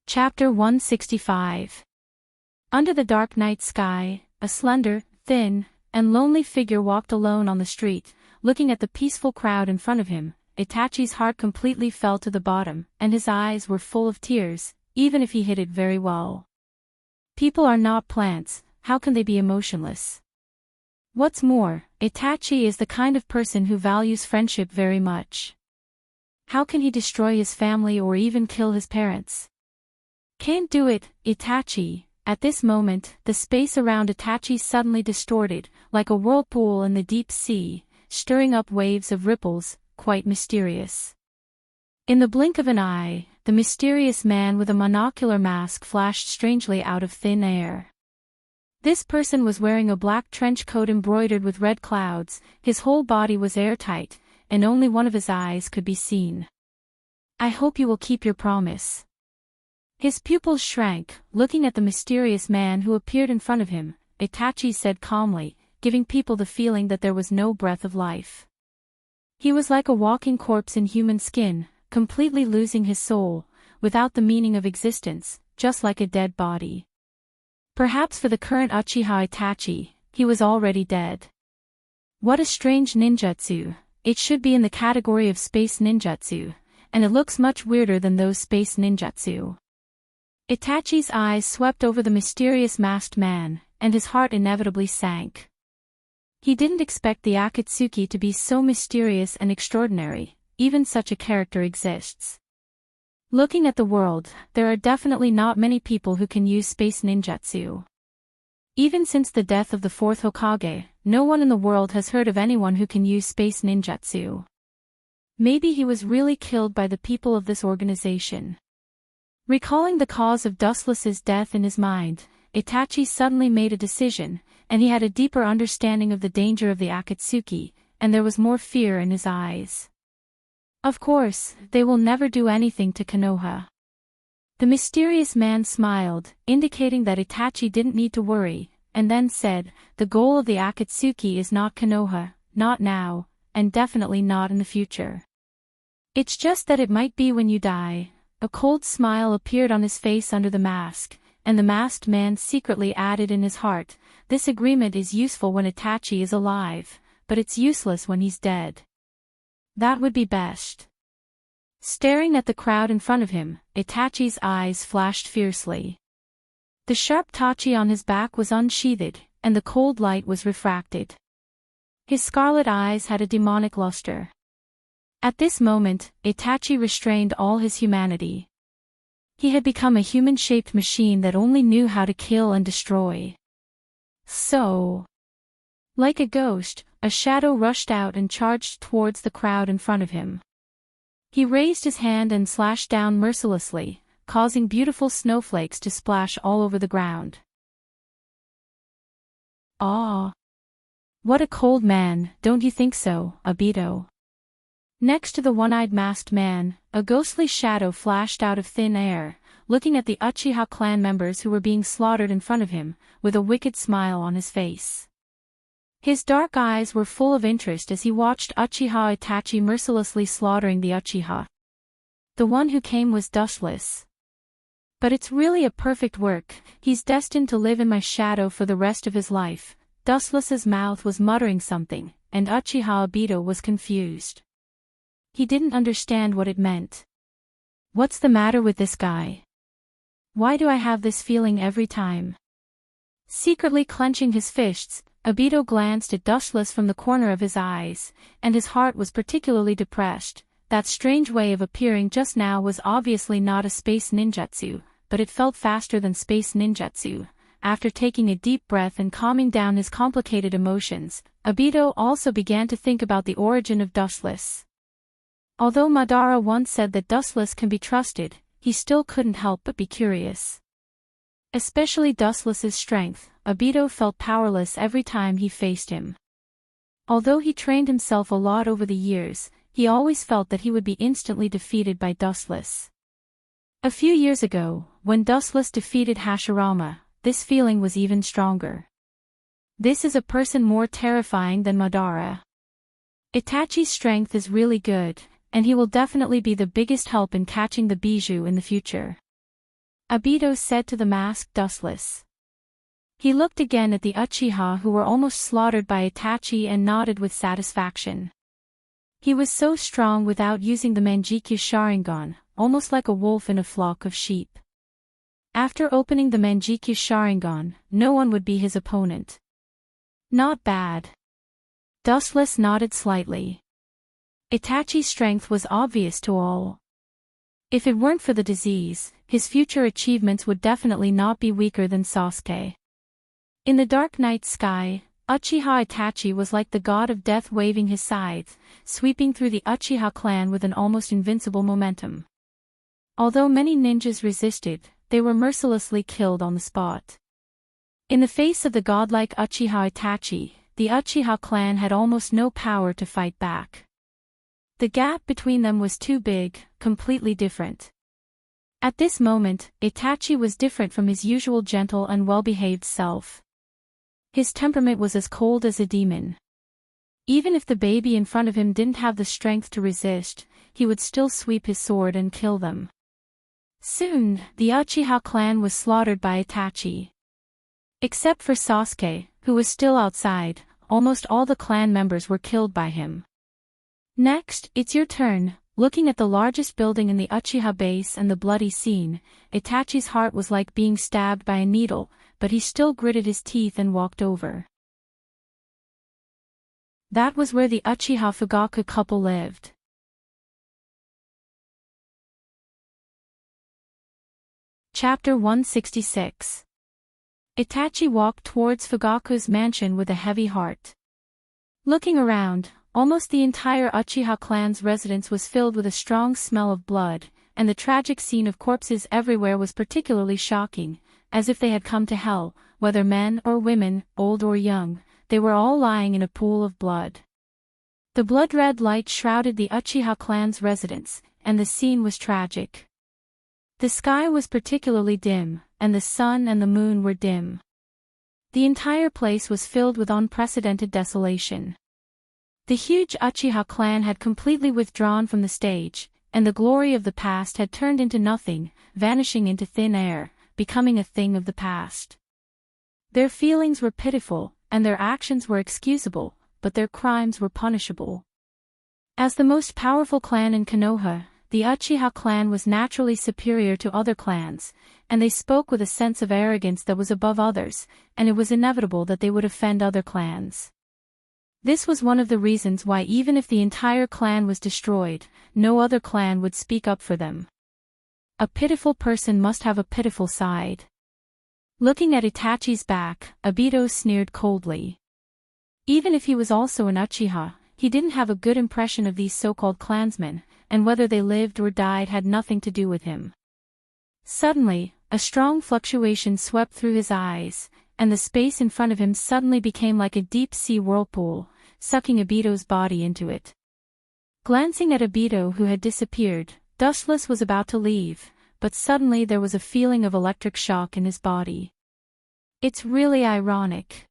Chapter 165. Under the dark night sky, a slender, thin, and lonely figure walked alone on the street, looking at the peaceful crowd in front of him. Itachi's heart completely fell to the bottom, and his eyes were full of tears, even if he hid it very well. People are not plants, how can they be emotionless? What's more, Itachi is the kind of person who values friendship very much. How can he destroy his family or even kill his parents? Can't do it, Itachi. At this moment, the space around Itachi suddenly distorted, like a whirlpool in the deep sea, stirring up waves of ripples, quite mysterious. In the blink of an eye, the mysterious man with a monocular mask flashed strangely out of thin air. This person was wearing a black trench coat embroidered with red clouds, his whole body was airtight, and only one of his eyes could be seen. I hope you will keep your promise. His pupils shrank, looking at the mysterious man who appeared in front of him. Itachi said calmly, giving people the feeling that there was no breath of life. He was like a walking corpse in human skin, completely losing his soul, without the meaning of existence, just like a dead body. Perhaps for the current Uchiha Itachi, he was already dead. What a strange ninjutsu. It should be in the category of space ninjutsu, and it looks much weirder than those space ninjutsu. Itachi's eyes swept over the mysterious masked man, and his heart inevitably sank. He didn't expect the Akatsuki to be so mysterious and extraordinary. Even such a character exists. Looking at the world, there are definitely not many people who can use space ninjutsu. Even since the death of the fourth Hokage, no one in the world has heard of anyone who can use space ninjutsu. Maybe he was really killed by the people of this organization. Recalling the cause of Dustless's death in his mind, Itachi suddenly made a decision, and he had a deeper understanding of the danger of the Akatsuki, and there was more fear in his eyes. Of course, they will never do anything to Konoha. The mysterious man smiled, indicating that Itachi didn't need to worry, and then said, "The goal of the Akatsuki is not Konoha, not now, and definitely not in the future. It's just that it might be when you die." A cold smile appeared on his face under the mask, and the masked man secretly added in his heart, "This agreement is useful when Itachi is alive, but it's useless when he's dead. That would be best." Staring at the crowd in front of him, Itachi's eyes flashed fiercely. The sharp tachi on his back was unsheathed, and the cold light was refracted. His scarlet eyes had a demonic luster. At this moment, Itachi restrained all his humanity. He had become a human-shaped machine that only knew how to kill and destroy. So, like a ghost, a shadow rushed out and charged towards the crowd in front of him. He raised his hand and slashed down mercilessly, causing beautiful snowflakes to splash all over the ground. "Ah! What a cold man, don't you think so, Obito?" Next to the one-eyed masked man, a ghostly shadow flashed out of thin air, looking at the Uchiha clan members who were being slaughtered in front of him, with a wicked smile on his face. His dark eyes were full of interest as he watched Uchiha Itachi mercilessly slaughtering the Uchiha. The one who came was dustless. "But it's really a perfect work, he's destined to live in my shadow for the rest of his life." Dustless's mouth was muttering something, and Uchiha Obito was confused. He didn't understand what it meant. "What's the matter with this guy? Why do I have this feeling every time?" Secretly clenching his fists, Obito glanced at Dustless from the corner of his eyes, and his heart was particularly depressed. That strange way of appearing just now was obviously not a space ninjutsu, but it felt faster than space ninjutsu. After taking a deep breath and calming down his complicated emotions, Obito also began to think about the origin of Dustless. Although Madara once said that Dustless can be trusted, he still couldn't help but be curious. Especially Dustless's strength, Obito felt powerless every time he faced him. Although he trained himself a lot over the years, he always felt that he would be instantly defeated by Dustless. A few years ago, when Dustless defeated Hashirama, this feeling was even stronger. This is a person more terrifying than Madara. Itachi's strength is really good, and he will definitely be the biggest help in catching the Bijou in the future. Obito said to the masked Dustless. He looked again at the Uchiha who were almost slaughtered by Itachi and nodded with satisfaction. He was so strong without using the Manjikyu Sharingan, almost like a wolf in a flock of sheep. After opening the Manjikyu Sharingan, no one would be his opponent. Not bad. Dustless nodded slightly. Itachi's strength was obvious to all. If it weren't for the disease, his future achievements would definitely not be weaker than Sasuke. In the dark night sky, Uchiha Itachi was like the god of death waving his scythe, sweeping through the Uchiha clan with an almost invincible momentum. Although many ninjas resisted, they were mercilessly killed on the spot. In the face of the godlike Uchiha Itachi, the Uchiha clan had almost no power to fight back. The gap between them was too big, completely different. At this moment, Itachi was different from his usual gentle and well-behaved self. His temperament was as cold as a demon. Even if the baby in front of him didn't have the strength to resist, he would still sweep his sword and kill them. Soon, the Uchiha clan was slaughtered by Itachi. Except for Sasuke, who was still outside, almost all the clan members were killed by him. Next, it's your turn. Looking at the largest building in the Uchiha base and the bloody scene, Itachi's heart was like being stabbed by a needle, but he still gritted his teeth and walked over. That was where the Uchiha Fugaku couple lived. Chapter 166. Itachi walked towards Fugaku's mansion with a heavy heart. Looking around, almost the entire Uchiha clan's residence was filled with a strong smell of blood, and the tragic scene of corpses everywhere was particularly shocking. as if they had come to hell, whether men or women, old or young, they were all lying in a pool of blood. The blood-red light shrouded the Uchiha clan's residence, and the scene was tragic. The sky was particularly dim, and the sun and the moon were dim. The entire place was filled with unprecedented desolation. The huge Uchiha clan had completely withdrawn from the stage, and the glory of the past had turned into nothing, vanishing into thin air, becoming a thing of the past. Their feelings were pitiful, and their actions were excusable, but their crimes were punishable. As the most powerful clan in Konoha, the Uchiha clan was naturally superior to other clans, and they spoke with a sense of arrogance that was above others, and it was inevitable that they would offend other clans. This was one of the reasons why even if the entire clan was destroyed, no other clan would speak up for them. A pitiful person must have a pitiful side. Looking at Itachi's back, Obito sneered coldly. Even if he was also an Uchiha, he didn't have a good impression of these so-called clansmen, and whether they lived or died had nothing to do with him. Suddenly, a strong fluctuation swept through his eyes, and the space in front of him suddenly became like a deep-sea whirlpool, sucking Obito's body into it. Glancing at Obito who had disappeared, Dustless was about to leave, but suddenly there was a feeling of electric shock in his body. It's really ironic.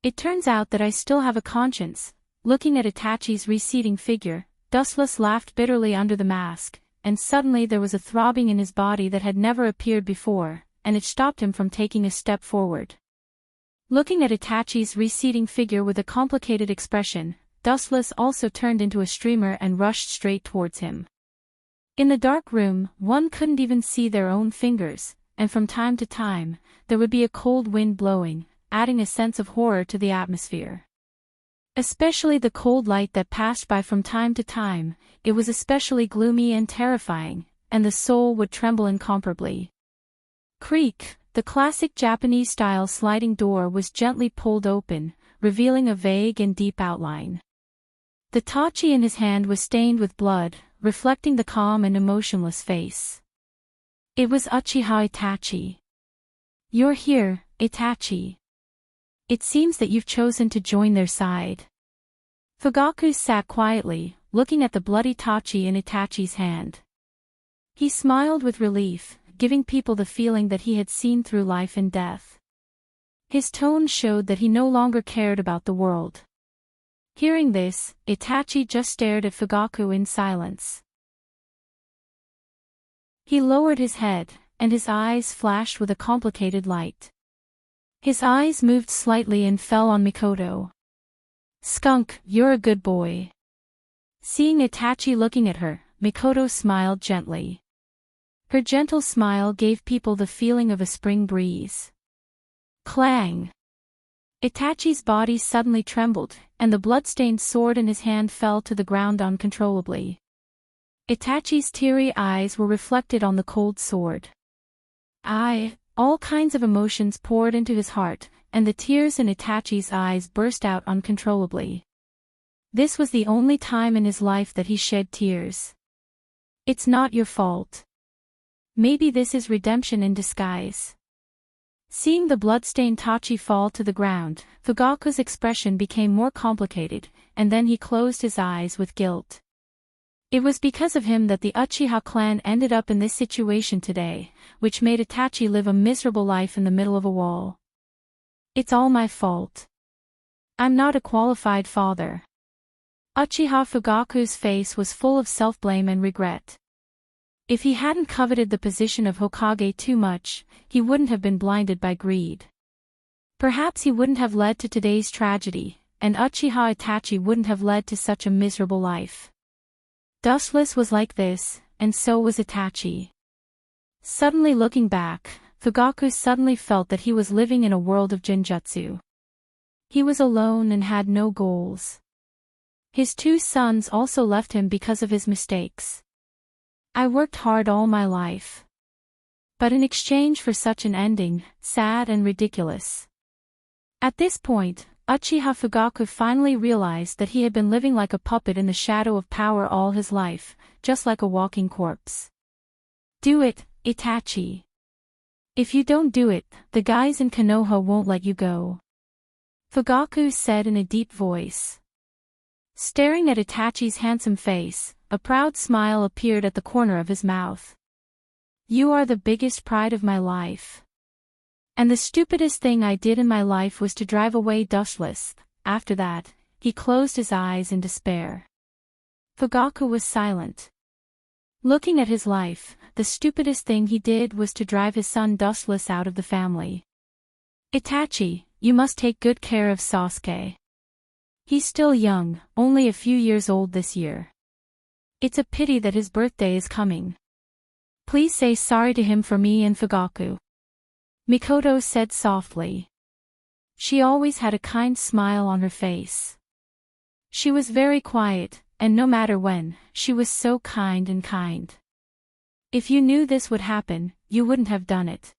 It turns out that I still have a conscience. Looking at Itachi's receding figure, Dustless laughed bitterly under the mask, and suddenly there was a throbbing in his body that had never appeared before, and it stopped him from taking a step forward. Looking at Itachi's receding figure with a complicated expression, Dustless also turned into a streamer and rushed straight towards him. In the dark room, one couldn't even see their own fingers, and from time to time, there would be a cold wind blowing, adding a sense of horror to the atmosphere. Especially the cold light that passed by from time to time, it was especially gloomy and terrifying, and the soul would tremble incomparably. Creak, the classic Japanese-style sliding door was gently pulled open, revealing a vague and deep outline. The tachi in his hand was stained with blood, reflecting the calm and emotionless face. It was Uchiha Itachi. You're here, Itachi. It seems that you've chosen to join their side. Fugaku sat quietly, looking at the bloody tachi in Itachi's hand. He smiled with relief, giving people the feeling that he had seen through life and death. His tone showed that he no longer cared about the world. Hearing this, Itachi just stared at Fugaku in silence. He lowered his head, and his eyes flashed with a complicated light. His eyes moved slightly and fell on Mikoto. Skunk, you're a good boy. Seeing Itachi looking at her, Mikoto smiled gently. Her gentle smile gave people the feeling of a spring breeze. Clang! Itachi's body suddenly trembled, and the blood-stained sword in his hand fell to the ground uncontrollably. Itachi's teary eyes were reflected on the cold sword. All kinds of emotions poured into his heart, and the tears in Itachi's eyes burst out uncontrollably. This was the only time in his life that he shed tears. It's not your fault. Maybe this is redemption in disguise. Seeing the blood-stained tachi fall to the ground, Fugaku's expression became more complicated, and then he closed his eyes with guilt. It was because of him that the Uchiha clan ended up in this situation today, which made Itachi live a miserable life in the middle of a wall. It's all my fault. I'm not a qualified father. Uchiha Fugaku's face was full of self-blame and regret. If he hadn't coveted the position of Hokage too much, he wouldn't have been blinded by greed. Perhaps he wouldn't have led to today's tragedy, and Uchiha Itachi wouldn't have led to such a miserable life. Dustless was like this, and so was Itachi. Suddenly looking back, Fugaku suddenly felt that he was living in a world of genjutsu. He was alone and had no goals. His two sons also left him because of his mistakes. I worked hard all my life. But in exchange for such an ending, sad and ridiculous. At this point, Uchiha Fugaku finally realized that he had been living like a puppet in the shadow of power all his life, just like a walking corpse. Do it, Itachi. If you don't do it, the guys in Konoha won't let you go. Fugaku said in a deep voice. Staring at Itachi's handsome face, a proud smile appeared at the corner of his mouth. You are the biggest pride of my life. And the stupidest thing I did in my life was to drive away dustless. After that, he closed his eyes in despair. Fugaku was silent. Looking at his life, the stupidest thing he did was to drive his son dustless out of the family. Itachi, you must take good care of Sasuke. He's still young, only a few years old this year. It's a pity that his birthday is coming. Please say sorry to him for me and Fugaku. Mikoto said softly. She always had a kind smile on her face. She was very quiet, and no matter when, she was so kind and kind. If you knew this would happen, you wouldn't have done it.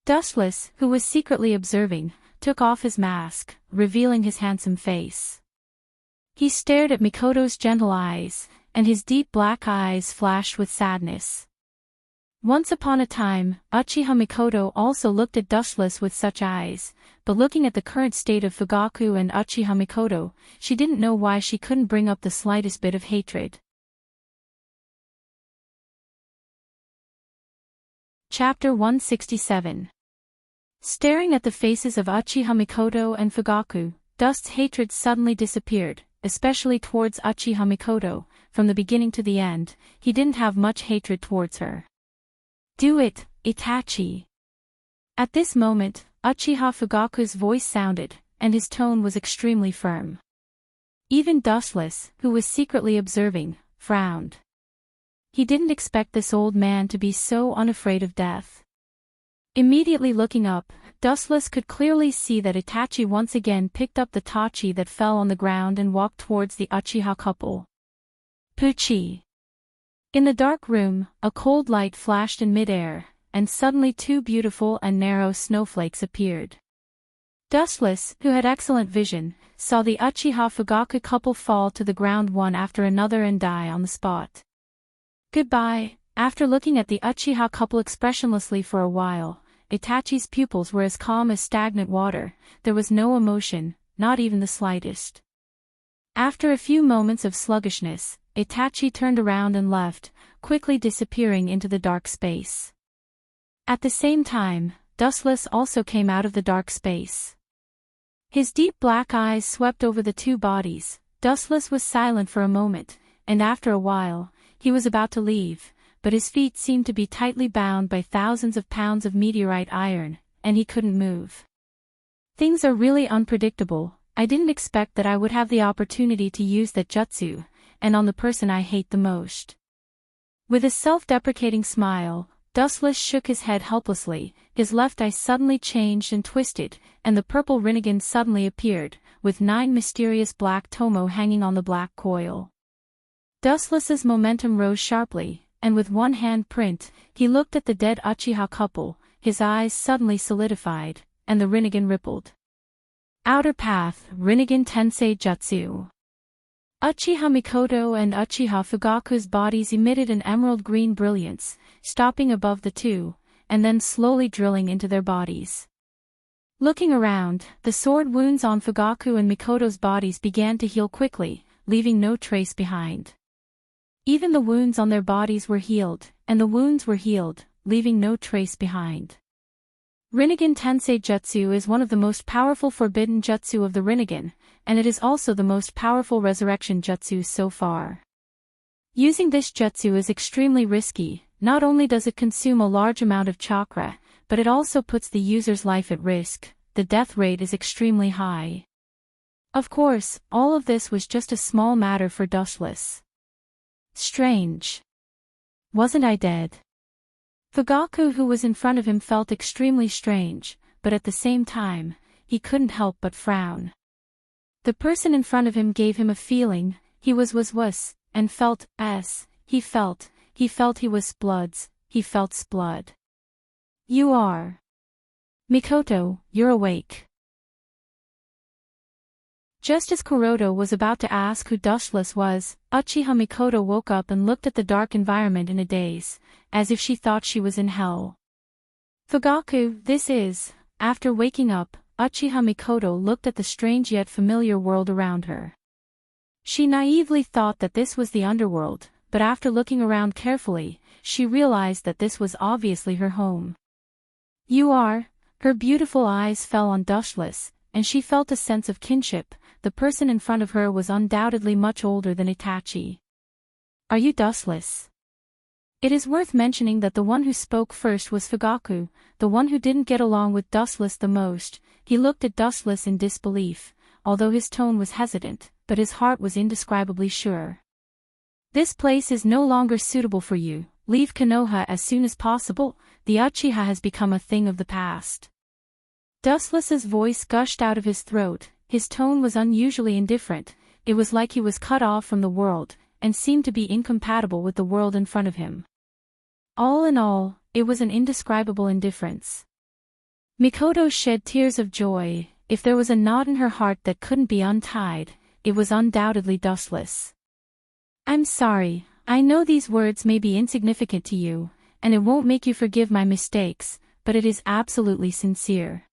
Dustless, who was secretly observing, took off his mask, revealing his handsome face. He stared at Mikoto's gentle eyes, and his deep black eyes flashed with sadness. Once upon a time, Uchiha Mikoto also looked at Dustless with such eyes, but looking at the current state of Fugaku and Uchiha Mikoto, she didn't know why she couldn't bring up the slightest bit of hatred. Chapter 167. Staring at the faces of Uchiha Mikoto and Fugaku, Dust's hatred suddenly disappeared, especially towards Uchiha Mikoto. From the beginning to the end, he didn't have much hatred towards her. Do it, Itachi. At this moment, Uchiha Fugaku's voice sounded, and his tone was extremely firm. Even Dustless, who was secretly observing, frowned. He didn't expect this old man to be so unafraid of death. Immediately looking up, Dustless could clearly see that Itachi once again picked up the tachi that fell on the ground and walked towards the Uchiha couple. Puchi. In the dark room, a cold light flashed in midair, and suddenly two beautiful and narrow snowflakes appeared. Dustless, who had excellent vision, saw the Uchiha Fugaku couple fall to the ground one after another and die on the spot. Goodbye. After looking at the Uchiha couple expressionlessly for a while, Itachi's pupils were as calm as stagnant water. There was no emotion, not even the slightest. After a few moments of sluggishness, Itachi turned around and left, quickly disappearing into the dark space. At the same time, Dustless also came out of the dark space. His deep black eyes swept over the two bodies. Dustless was silent for a moment, and after a while, he was about to leave, but his feet seemed to be tightly bound by thousands of pounds of meteorite iron, and he couldn't move. Things are really unpredictable. I didn't expect that I would have the opportunity to use that jutsu, and on the person I hate the most. With a self-deprecating smile, Dustless shook his head helplessly, his left eye suddenly changed and twisted, and the purple Rinnegan suddenly appeared, with 9 mysterious black tomo hanging on the black coil. Dustless's momentum rose sharply, and with one hand print, he looked at the dead Uchiha couple, his eyes suddenly solidified, and the Rinnegan rippled. Outer Path, Rinnegan Tensei Jutsu. Uchiha Mikoto and Uchiha Fugaku's bodies emitted an emerald-green brilliance, stopping above the two, and then slowly drilling into their bodies. Looking around, the sword wounds on Fugaku and Mikoto's bodies began to heal quickly, leaving no trace behind. Even the wounds on their bodies were healed, and the wounds were healed, leaving no trace behind. Rinnegan Tensei Jutsu is one of the most powerful forbidden jutsu of the Rinnegan, and it is also the most powerful resurrection jutsu so far. Using this jutsu is extremely risky. Not only does it consume a large amount of chakra, but it also puts the user's life at risk. The death rate is extremely high. Of course, all of this was just a small matter for Dustless. Strange. Wasn't I dead? Fugaku, who was in front of him, felt extremely strange, but at the same time, he couldn't help but frown. The person in front of him gave him a feeling. He was, and felt, he felt he was sploods, he felt splud. You are. Mikoto, you're awake. Just as Kuroda was about to ask who Dustless was, Uchiha Mikoto woke up and looked at the dark environment in a daze, as if she thought she was in hell. Fugaku, this is. After waking up, Uchiha Mikoto looked at the strange yet familiar world around her. She naively thought that this was the underworld, but after looking around carefully, she realized that this was obviously her home. You are? Her beautiful eyes fell on Dustless, and she felt a sense of kinship. The person in front of her was undoubtedly much older than Itachi. Are you Dustless? It is worth mentioning that the one who spoke first was Fugaku, the one who didn't get along with Dustless the most. He looked at Dustless in disbelief, although his tone was hesitant, but his heart was indescribably sure. This place is no longer suitable for you. Leave Konoha as soon as possible. The Uchiha has become a thing of the past. Dustless's voice gushed out of his throat. His tone was unusually indifferent. It was like he was cut off from the world, and seemed to be incompatible with the world in front of him. All in all, it was an indescribable indifference. Mikoto shed tears of joy. If there was a knot in her heart that couldn't be untied, it was undoubtedly Dustless. I'm sorry, I know these words may be insignificant to you, and it won't make you forgive my mistakes, but it is absolutely sincere.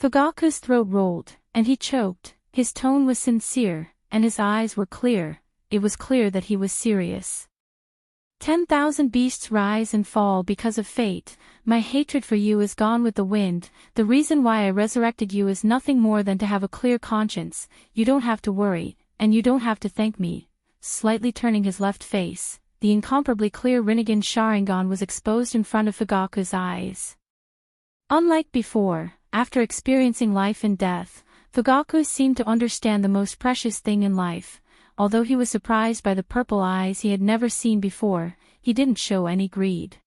Fugaku's throat rolled, and he choked. His tone was sincere, and his eyes were clear. It was clear that he was serious. 10,000 beasts rise and fall because of fate. My hatred for you is gone with the wind. The reason why I resurrected you is nothing more than to have a clear conscience. You don't have to worry, and you don't have to thank me. Slightly turning his left face, the incomparably clear Rinnegan Sharingan was exposed in front of Fugaku's eyes. Unlike before, after experiencing life and death, Fugaku seemed to understand the most precious thing in life. Although he was surprised by the purple eyes he had never seen before, he didn't show any greed.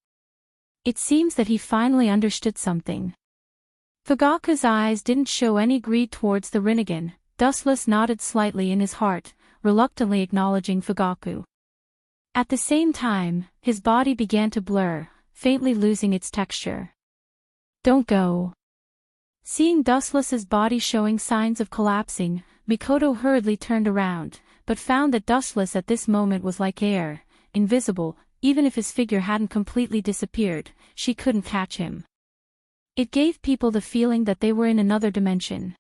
It seems that he finally understood something. Fugaku's eyes didn't show any greed towards the Rinnegan. Dustless nodded slightly in his heart, reluctantly acknowledging Fugaku. At the same time, his body began to blur, faintly losing its texture. Don't go. Seeing Dustless's body showing signs of collapsing, Mikoto hurriedly turned around, but found that Dustless at this moment was like air, invisible. Even if his figure hadn't completely disappeared, she couldn't catch him. It gave people the feeling that they were in another dimension.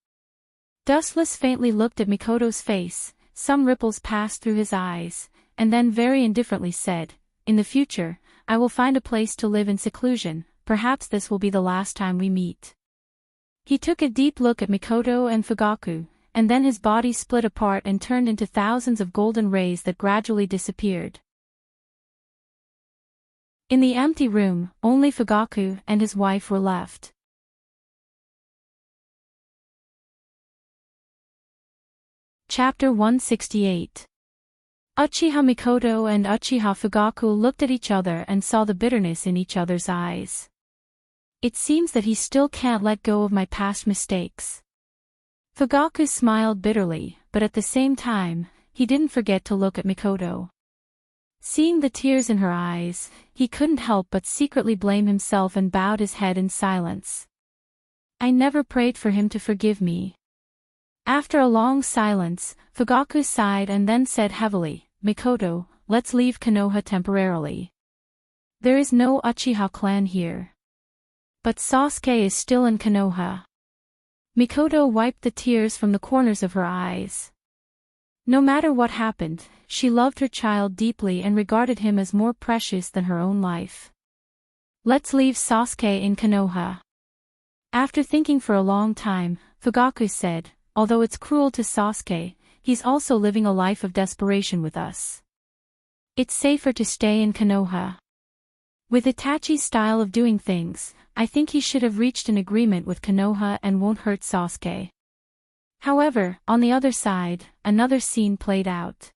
Dustless faintly looked at Mikoto's face, some ripples passed through his eyes, and then very indifferently said, "In the future, I will find a place to live in seclusion. Perhaps this will be the last time we meet." He took a deep look at Mikoto and Fugaku, and then his body split apart and turned into thousands of golden rays that gradually disappeared. In the empty room, only Fugaku and his wife were left. Chapter 168. Uchiha Mikoto and Uchiha Fugaku looked at each other and saw the bitterness in each other's eyes. It seems that he still can't let go of my past mistakes. Fugaku smiled bitterly, but at the same time, he didn't forget to look at Mikoto. Seeing the tears in her eyes, he couldn't help but secretly blame himself and bowed his head in silence. I never prayed for him to forgive me. After a long silence, Fugaku sighed and then said heavily, "Mikoto, let's leave Konoha temporarily. There is no Uchiha clan here. But Sasuke is still in Konoha." Mikoto wiped the tears from the corners of her eyes. No matter what happened, she loved her child deeply and regarded him as more precious than her own life. Let's leave Sasuke in Konoha. After thinking for a long time, Fugaku said, although it's cruel to Sasuke, he's also living a life of desperation with us. It's safer to stay in Konoha. With Itachi's style of doing things, I think he should have reached an agreement with Konoha and won't hurt Sasuke. However, on the other side, another scene played out.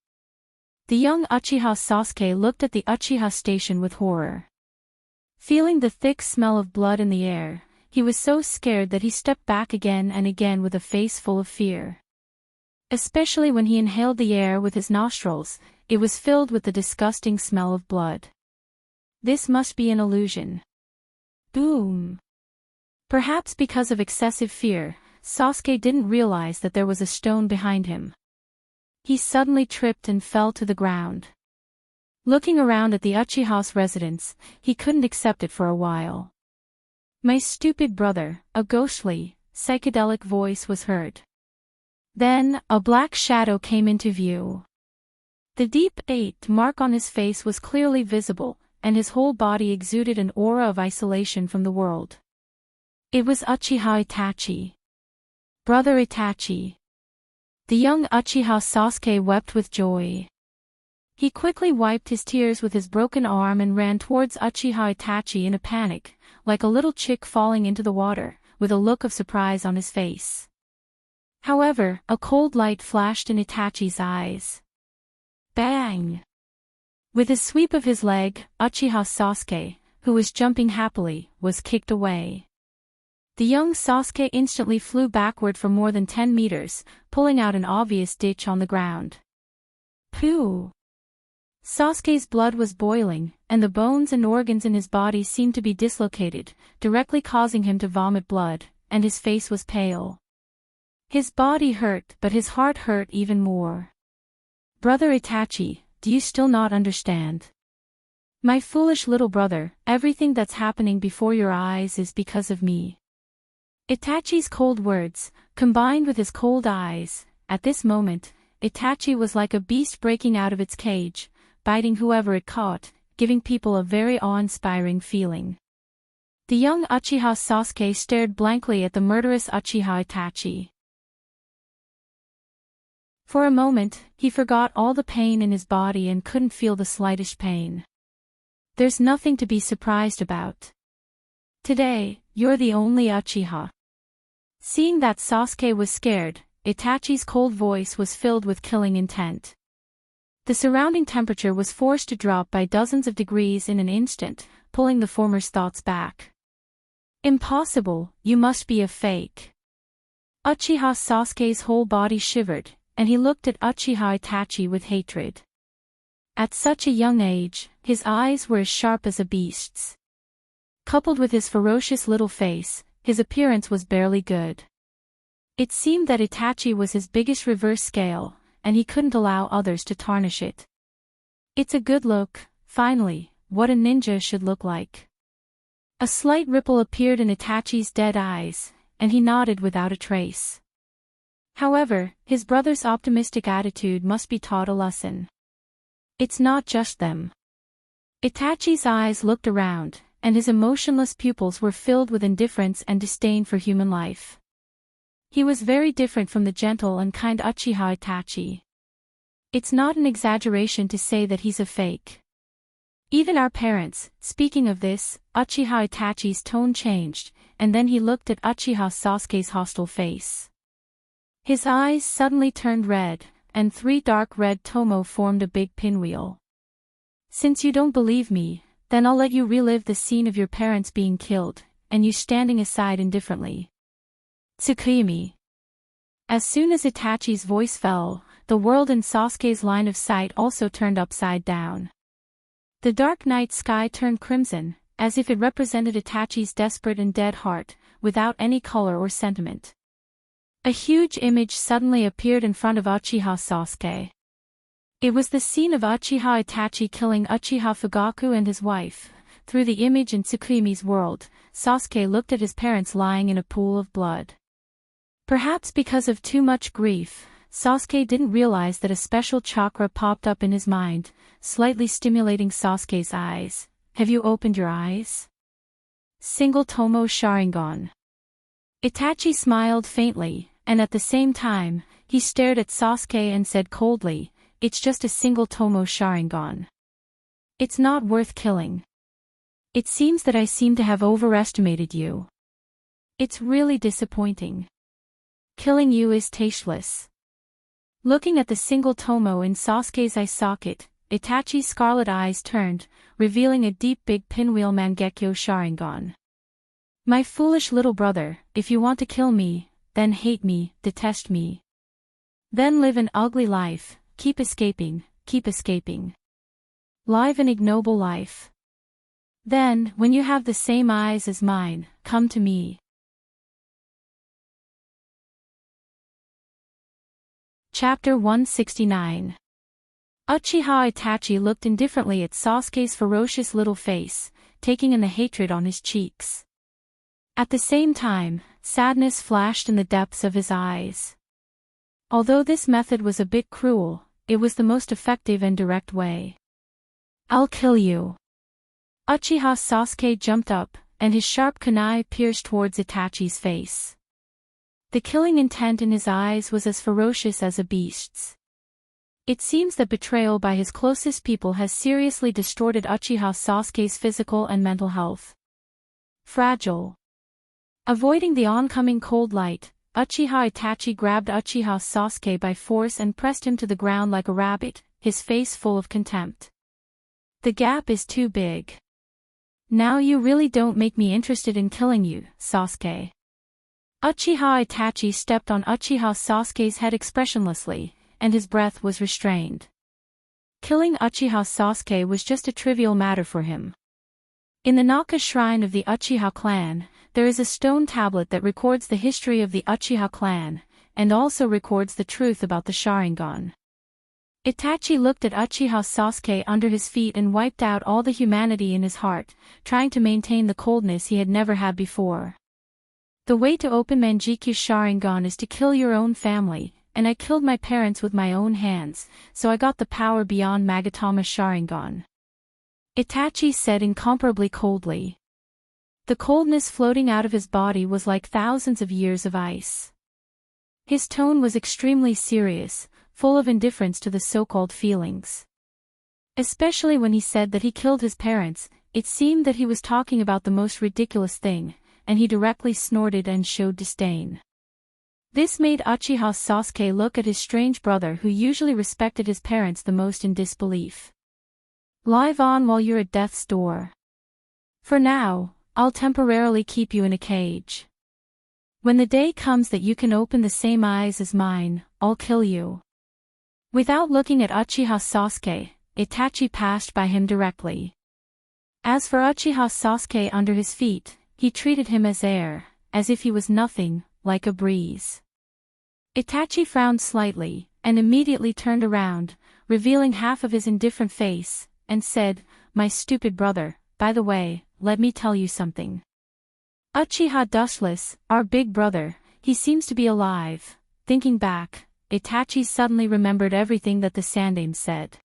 The young Uchiha Sasuke looked at the Uchiha station with horror. Feeling the thick smell of blood in the air, he was so scared that he stepped back again and again with a face full of fear. Especially when he inhaled the air with his nostrils, it was filled with the disgusting smell of blood. This must be an illusion. Boom! Perhaps because of excessive fear, Sasuke didn't realize that there was a stone behind him. He suddenly tripped and fell to the ground. Looking around at the Uchiha's residence, he couldn't accept it for a while. My stupid brother, a ghostly, psychedelic voice was heard. Then, a black shadow came into view. The deep mark on his face was clearly visible, and his whole body exuded an aura of isolation from the world. It was Uchiha Itachi. Brother Itachi. The young Uchiha Sasuke wept with joy. He quickly wiped his tears with his broken arm and ran towards Uchiha Itachi in a panic, like a little chick falling into the water, with a look of surprise on his face. However, a cold light flashed in Itachi's eyes. Bang! With a sweep of his leg, Uchiha Sasuke, who was jumping happily, was kicked away. The young Sasuke instantly flew backward for more than 10 meters, pulling out an obvious ditch on the ground. Pooh! Sasuke's blood was boiling, and the bones and organs in his body seemed to be dislocated, directly causing him to vomit blood, and his face was pale. His body hurt, but his heart hurt even more. Brother Itachi, do you still not understand? My foolish little brother, everything that's happening before your eyes is because of me. Itachi's cold words, combined with his cold eyes, at this moment, Itachi was like a beast breaking out of its cage, biting whoever it caught, giving people a very awe-inspiring feeling. The young Uchiha Sasuke stared blankly at the murderous Uchiha Itachi. For a moment, he forgot all the pain in his body and couldn't feel the slightest pain. There's nothing to be surprised about. Today, you're the only Uchiha. Seeing that Sasuke was scared, Itachi's cold voice was filled with killing intent. The surrounding temperature was forced to drop by dozens of degrees in an instant, pulling the former's thoughts back. Impossible, you must be a fake. Uchiha Sasuke's whole body shivered, and he looked at Uchiha Itachi with hatred. At such a young age, his eyes were as sharp as a beast's. Coupled with his ferocious little face, his appearance was barely good. It seemed that Itachi was his biggest reverse scale, and he couldn't allow others to tarnish it. It's a good look, finally, what a ninja should look like. A slight ripple appeared in Itachi's dead eyes, and he nodded without a trace. However, his brother's optimistic attitude must be taught a lesson. It's not just them. Itachi's eyes looked around, and his emotionless pupils were filled with indifference and disdain for human life. He was very different from the gentle and kind Uchiha Itachi. It's not an exaggeration to say that he's a fake. Even our parents, speaking of this, Uchiha Itachi's tone changed, and then he looked at Uchiha Sasuke's hostile face. His eyes suddenly turned red, and 3 dark red tomo formed a big pinwheel. Since you don't believe me, then I'll let you relive the scene of your parents being killed, and you standing aside indifferently. Tsukimi. As soon as Itachi's voice fell, the world in Sasuke's line of sight also turned upside down. The dark night sky turned crimson, as if it represented Itachi's desperate and dead heart, without any color or sentiment. A huge image suddenly appeared in front of Uchiha Sasuke. It was the scene of Uchiha Itachi killing Uchiha Fugaku and his wife. Through the image in Tsukimi's world, Sasuke looked at his parents lying in a pool of blood. Perhaps because of too much grief, Sasuke didn't realize that a special chakra popped up in his mind, slightly stimulating Sasuke's eyes. Have you opened your eyes? Single Tomo Sharingan. Itachi smiled faintly, and at the same time, he stared at Sasuke and said coldly, "It's just a single Tomo Sharingan. It's not worth killing. It seems that I seem to have overestimated you. It's really disappointing. Killing you is tasteless." Looking at the single Tomo in Sasuke's eye socket, Itachi's scarlet eyes turned, revealing a deep big pinwheel Mangekyo Sharingan. My foolish little brother, if you want to kill me, then hate me, detest me. Then live an ugly life, keep escaping, keep escaping. Live an ignoble life. Then, when you have the same eyes as mine, come to me. Chapter 169. Uchiha Itachi looked indifferently at Sasuke's ferocious little face, taking in the hatred on his cheeks. At the same time, sadness flashed in the depths of his eyes. Although this method was a bit cruel, it was the most effective and direct way. "I'll kill you." Uchiha Sasuke jumped up, and his sharp kunai pierced towards Itachi's face. The killing intent in his eyes was as ferocious as a beast's. It seems that betrayal by his closest people has seriously distorted Uchiha Sasuke's physical and mental health. Fragile. Avoiding the oncoming cold light, Uchiha Itachi grabbed Uchiha Sasuke by force and pressed him to the ground like a rabbit, his face full of contempt. "The gap is too big. Now you really don't make me interested in killing you, Sasuke." Uchiha Itachi stepped on Uchiha Sasuke's head expressionlessly, and his breath was restrained. Killing Uchiha Sasuke was just a trivial matter for him. In the Naka shrine of the Uchiha clan, there is a stone tablet that records the history of the Uchiha clan, and also records the truth about the Sharingan. Itachi looked at Uchiha Sasuke under his feet and wiped out all the humanity in his heart, trying to maintain the coldness he had never had before. "The way to open Manjiku's Sharingan is to kill your own family, and I killed my parents with my own hands, so I got the power beyond Magatama's Sharingan," Itachi said incomparably coldly. The coldness floating out of his body was like thousands of years of ice. His tone was extremely serious, full of indifference to the so-called feelings. Especially when he said that he killed his parents, it seemed that he was talking about the most ridiculous thing, and he directly snorted and showed disdain. This made Uchiha Sasuke look at his strange brother who usually respected his parents the most in disbelief. "Live on while you're at death's door. For now, I'll temporarily keep you in a cage. When the day comes that you can open the same eyes as mine, I'll kill you." Without looking at Uchiha Sasuke, Itachi passed by him directly. As for Uchiha Sasuke under his feet, he treated him as air, as if he was nothing, like a breeze. Itachi frowned slightly, and immediately turned around, revealing half of his indifferent face, and said, "My stupid brother, by the way, let me tell you something. Uchiha Dustless, our big brother, he seems to be alive." Thinking back, Itachi suddenly remembered everything that the Sandaime said.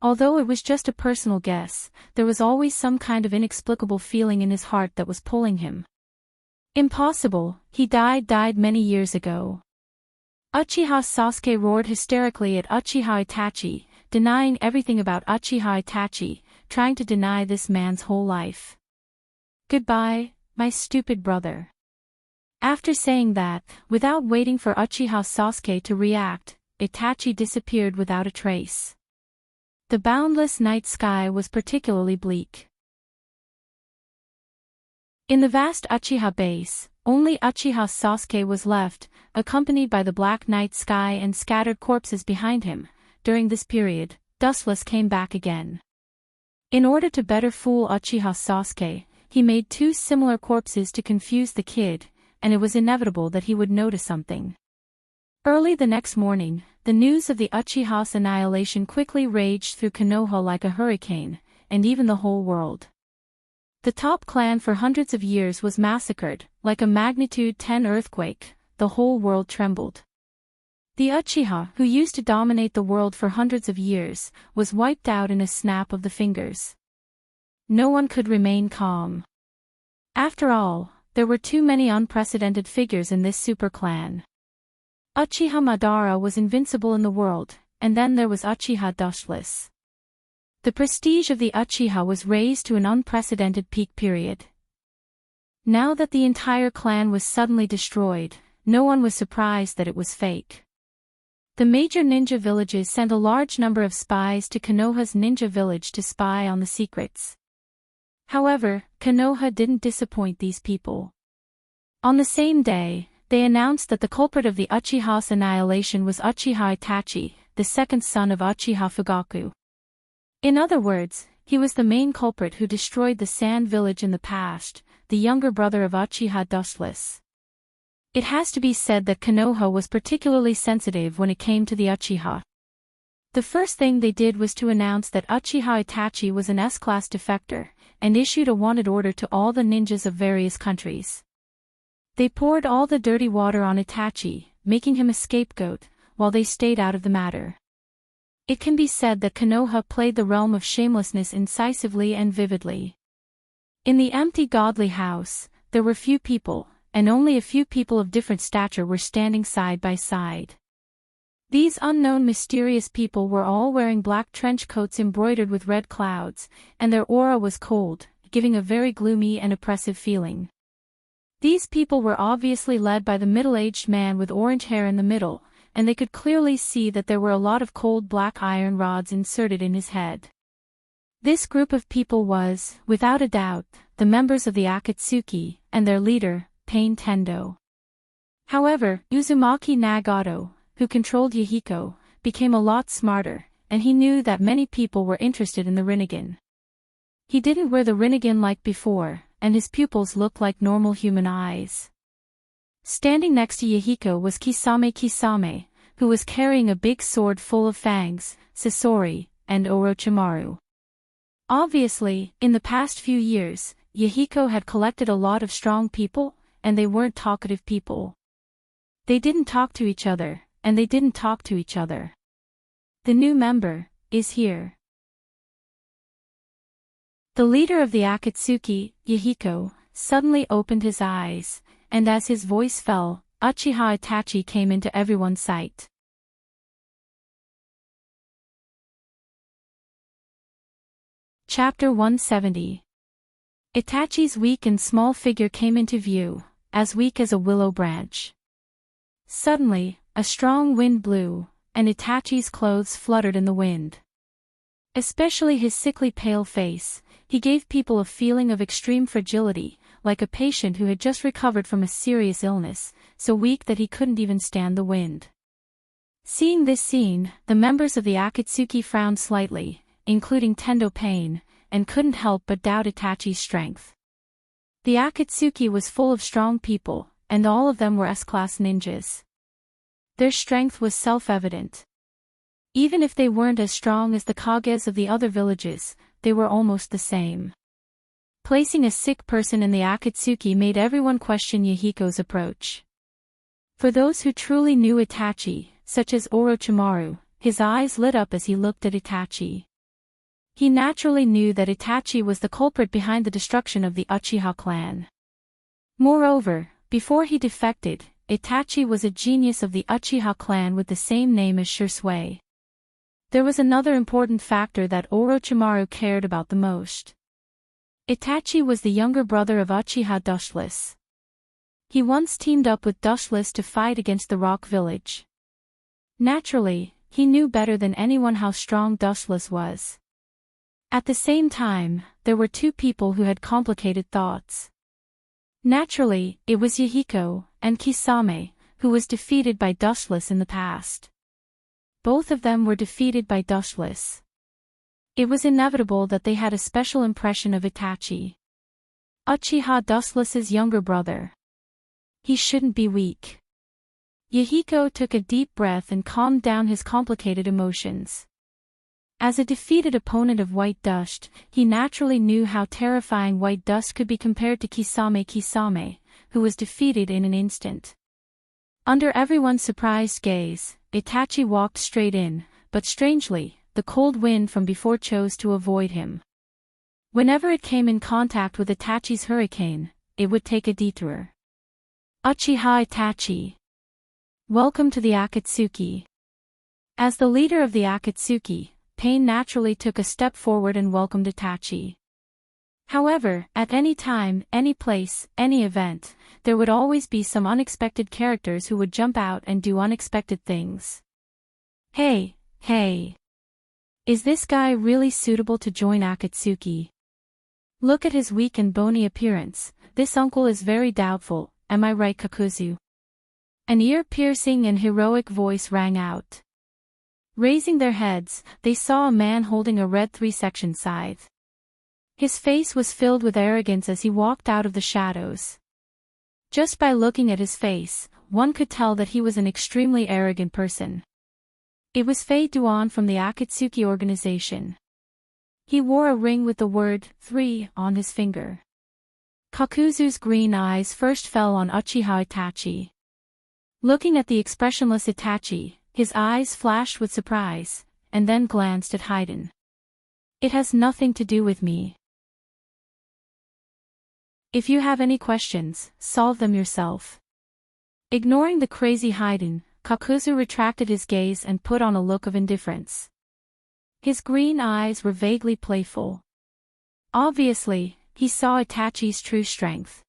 Although it was just a personal guess, there was always some kind of inexplicable feeling in his heart that was pulling him. "Impossible, he died many years ago." Uchiha Sasuke roared hysterically at Uchiha Itachi, denying everything about Uchiha Itachi, trying to deny this man's whole life. "Goodbye, my stupid brother." After saying that, without waiting for Uchiha Sasuke to react, Itachi disappeared without a trace. The boundless night sky was particularly bleak. In the vast Uchiha base, only Uchiha Sasuke was left, accompanied by the black night sky and scattered corpses behind him. During this period, Dustless came back again. In order to better fool Uchiha Sasuke, he made two similar corpses to confuse the kid, and it was inevitable that he would notice something. Early the next morning, the news of the Uchiha's annihilation quickly raged through Konoha like a hurricane, and even the whole world. The top clan for hundreds of years was massacred, like a magnitude 10 earthquake. The whole world trembled. The Uchiha, who used to dominate the world for hundreds of years, was wiped out in a snap of the fingers. No one could remain calm. After all, there were too many unprecedented figures in this super clan. Uchiha Madara was invincible in the world, and then there was Uchiha Dustless. The prestige of the Uchiha was raised to an unprecedented peak period. Now that the entire clan was suddenly destroyed, no one was surprised that it was fake. The major ninja villages sent a large number of spies to Konoha's ninja village to spy on the secrets. However, Konoha didn't disappoint these people. On the same day, they announced that the culprit of the Uchiha's annihilation was Uchiha Itachi, the second son of Uchiha Fugaku. In other words, he was the main culprit who destroyed the Sand Village in the past, the younger brother of Uchiha Dustless. It has to be said that Konoha was particularly sensitive when it came to the Uchiha. The first thing they did was to announce that Uchiha Itachi was an S-class defector, and issued a wanted order to all the ninjas of various countries. They poured all the dirty water on Itachi, making him a scapegoat, while they stayed out of the matter. It can be said that Konoha played the realm of shamelessness incisively and vividly. In the empty godly house, there were few people, and only a few people of different stature were standing side by side. These unknown mysterious people were all wearing black trench coats embroidered with red clouds, and their aura was cold, giving a very gloomy and oppressive feeling. These people were obviously led by the middle-aged man with orange hair in the middle, and they could clearly see that there were a lot of cold black iron rods inserted in his head. This group of people was, without a doubt, the members of the Akatsuki, and their leader, Pain Tendo. However, Uzumaki Nagato, who controlled Yahiko, became a lot smarter, and he knew that many people were interested in the Rinnegan. He didn't wear the Rinnegan like before, and his pupils looked like normal human eyes. Standing next to Yahiko was Kisame, who was carrying a big sword full of fangs, Sasori, and Orochimaru. Obviously, in the past few years, Yahiko had collected a lot of strong people, and they weren't talkative people. They didn't talk to each other, and they didn't talk to each other. The new member is here. The leader of the Akatsuki, Yahiko, suddenly opened his eyes, and as his voice fell, Uchiha Itachi came into everyone's sight. Chapter 170. Itachi's weak and small figure came into view, as weak as a willow branch. Suddenly, a strong wind blew, and Itachi's clothes fluttered in the wind. Especially his sickly pale face, he gave people a feeling of extreme fragility, like a patient who had just recovered from a serious illness, so weak that he couldn't even stand the wind. Seeing this scene, the members of the Akatsuki frowned slightly, including Tendo Pain, and couldn't help but doubt Itachi's strength. The Akatsuki was full of strong people, and all of them were S-class ninjas. Their strength was self-evident. Even if they weren't as strong as the Kages of the other villages, they were almost the same. Placing a sick person in the Akatsuki made everyone question Yahiko's approach. For those who truly knew Itachi, such as Orochimaru, his eyes lit up as he looked at Itachi. He naturally knew that Itachi was the culprit behind the destruction of the Uchiha clan. Moreover, before he defected, Itachi was a genius of the Uchiha clan with the same name as Shisui. There was another important factor that Orochimaru cared about the most. Itachi was the younger brother of Uchiha Dushless. He once teamed up with Dushless to fight against the Rock Village. Naturally, he knew better than anyone how strong Dushless was. At the same time, there were two people who had complicated thoughts. Naturally, it was Yahiko, and Kisame, who was defeated by Dushless in the past. Both of them were defeated by Dushless. It was inevitable that they had a special impression of Itachi. Uchiha Dushless's younger brother. He shouldn't be weak. Yahiko took a deep breath and calmed down his complicated emotions. As a defeated opponent of White Dust, he naturally knew how terrifying White Dust could be compared to Kisame, who was defeated in an instant. Under everyone's surprised gaze, Itachi walked straight in, but strangely, the cold wind from before chose to avoid him. Whenever it came in contact with Itachi's hurricane, it would take a detour. Uchiha Itachi. Welcome to the Akatsuki. As the leader of the Akatsuki, Pain naturally took a step forward and welcomed Itachi. However, at any time, any place, any event, there would always be some unexpected characters who would jump out and do unexpected things. Hey. Is this guy really suitable to join Akatsuki? Look at his weak and bony appearance, this uncle is very doubtful, am I right, Kakuzu? An ear-piercing and heroic voice rang out. Raising their heads, they saw a man holding a red 3-section scythe. His face was filled with arrogance as he walked out of the shadows. Just by looking at his face, one could tell that he was an extremely arrogant person. It was Fei Duan from the Akatsuki organization. He wore a ring with the word 3 on his finger. Kakuzu's green eyes first fell on Uchiha Itachi. Looking at the expressionless Itachi, his eyes flashed with surprise, and then glanced at Haydn. It has nothing to do with me. If you have any questions, solve them yourself. Ignoring the crazy Haydn, Kakuzu retracted his gaze and put on a look of indifference. His green eyes were vaguely playful. Obviously, he saw Itachi's true strength.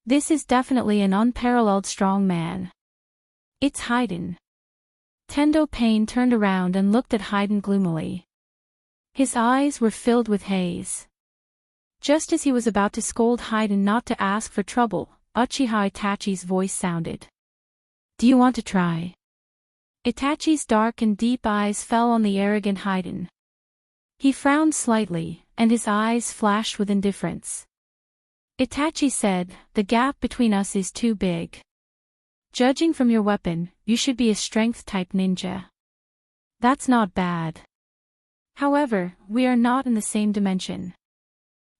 This is definitely an unparalleled strong man. It's Haydn. Tendo Pain turned around and looked at Haydn gloomily. His eyes were filled with haze. Just as he was about to scold Haydn not to ask for trouble, Uchiha Itachi's voice sounded. Do you want to try? Itachi's dark and deep eyes fell on the arrogant Haydn. He frowned slightly, and his eyes flashed with indifference. Itachi said, the gap between us is too big. Judging from your weapon, you should be a strength-type ninja. That's not bad. However, we are not in the same dimension.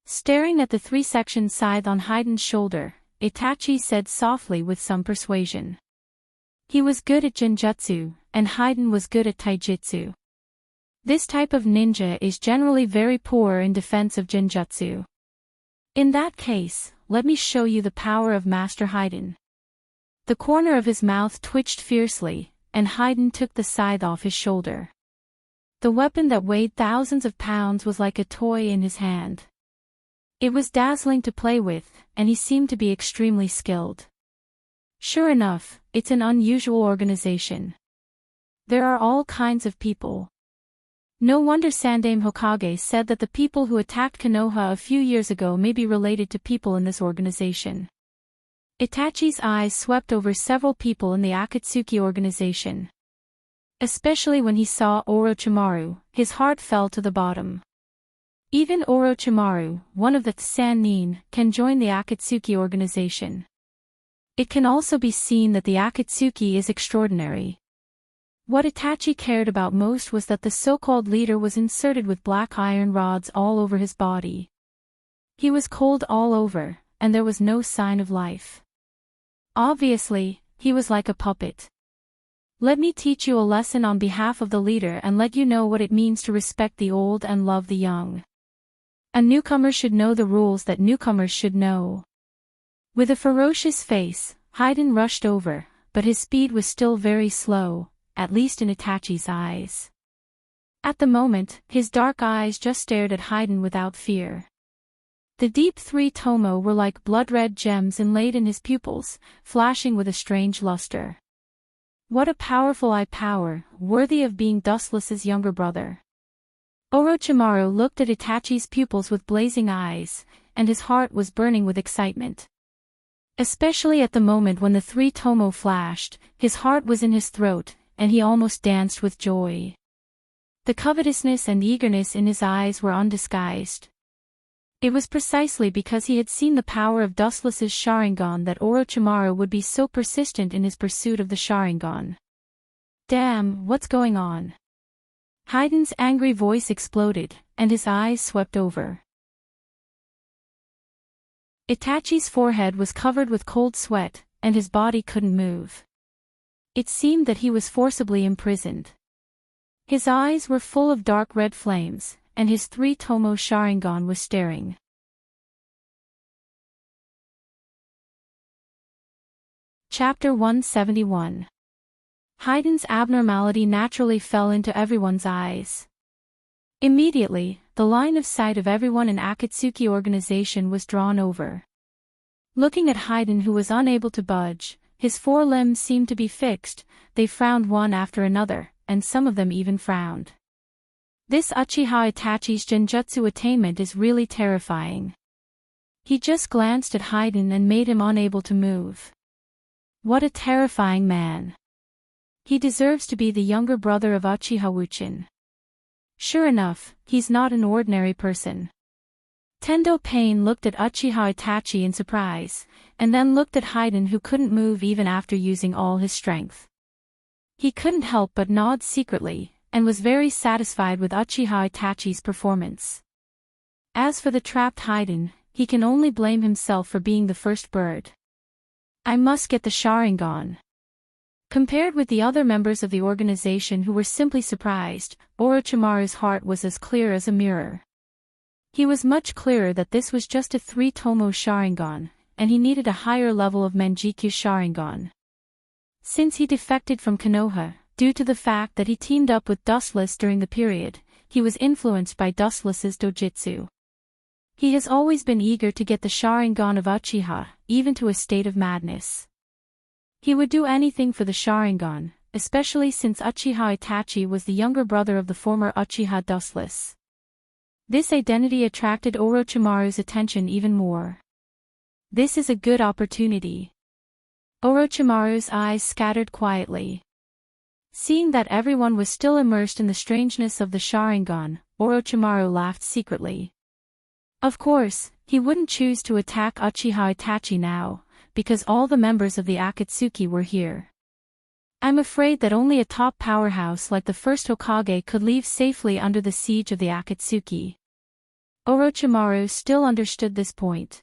Staring at the three-section scythe on Haydn's shoulder, Itachi said softly with some persuasion. He was good at Genjutsu, and Haydn was good at Taijutsu. This type of ninja is generally very poor in defense of Genjutsu. In that case, let me show you the power of Master Haydn. The corner of his mouth twitched fiercely, and Haydn took the scythe off his shoulder. The weapon that weighed thousands of pounds was like a toy in his hand. It was dazzling to play with, and he seemed to be extremely skilled. Sure enough, it's an unusual organization. There are all kinds of people. No wonder Sandaime Hokage said that the people who attacked Konoha a few years ago may be related to people in this organization. Itachi's eyes swept over several people in the Akatsuki organization. Especially when he saw Orochimaru, his heart fell to the bottom. Even Orochimaru, one of the Sannin, can join the Akatsuki organization. It can also be seen that the Akatsuki is extraordinary. What Itachi cared about most was that the so-called leader was inserted with black iron rods all over his body. He was cold all over, and there was no sign of life. Obviously, he was like a puppet. Let me teach you a lesson on behalf of the leader and let you know what it means to respect the old and love the young. A newcomer should know the rules that newcomers should know. With a ferocious face, Haydn rushed over, but his speed was still very slow, at least in Itachi's eyes. At the moment, his dark eyes just stared at Haydn without fear. The deep three tomo were like blood-red gems inlaid in his pupils, flashing with a strange luster. What a powerful eye power, worthy of being Dustless's younger brother. Orochimaru looked at Itachi's pupils with blazing eyes, and his heart was burning with excitement. Especially at the moment when the three tomo flashed, his heart was in his throat, and he almost danced with joy. The covetousness and eagerness in his eyes were undisguised. It was precisely because he had seen the power of Dustless's Sharingan that Orochimaru would be so persistent in his pursuit of the Sharingan. Damn, what's going on? Haydn's angry voice exploded, and his eyes swept over. Itachi's forehead was covered with cold sweat, and his body couldn't move. It seemed that he was forcibly imprisoned. His eyes were full of dark red flames, and his three tomo Sharingan was staring. Chapter 171. Haydn's abnormality naturally fell into everyone's eyes. Immediately, the line of sight of everyone in Akatsuki organization was drawn over. Looking at Haydn, who was unable to budge, his four limbs seemed to be fixed, they frowned one after another, and some of them even frowned. This Uchiha Itachi's Genjutsu attainment is really terrifying. He just glanced at Haydn and made him unable to move. What a terrifying man. He deserves to be the younger brother of Uchiha Uchin. Sure enough, he's not an ordinary person. Tendo Pain looked at Uchiha Itachi in surprise, and then looked at Haydn, who couldn't move even after using all his strength. He couldn't help but nod secretly, and was very satisfied with Uchiha Itachi's performance. As for the trapped Haiden, he can only blame himself for being the first bird. I must get the Sharingan. Compared with the other members of the organization who were simply surprised, Orochimaru's heart was as clear as a mirror. He was much clearer that this was just a 3-tomo Sharingan, and he needed a higher level of Manjikyu Sharingan. Since he defected from Konoha, due to the fact that he teamed up with Dustless during the period, he was influenced by Dustless's dojutsu. He has always been eager to get the Sharingan of Uchiha, even to a state of madness. He would do anything for the Sharingan, especially since Uchiha Itachi was the younger brother of the former Uchiha Dustless. This identity attracted Orochimaru's attention even more. This is a good opportunity. Orochimaru's eyes scattered quietly. Seeing that everyone was still immersed in the strangeness of the Sharingan, Orochimaru laughed secretly. Of course, he wouldn't choose to attack Uchiha Itachi now, because all the members of the Akatsuki were here. I'm afraid that only a top powerhouse like the first Hokage could leave safely under the siege of the Akatsuki. Orochimaru still understood this point.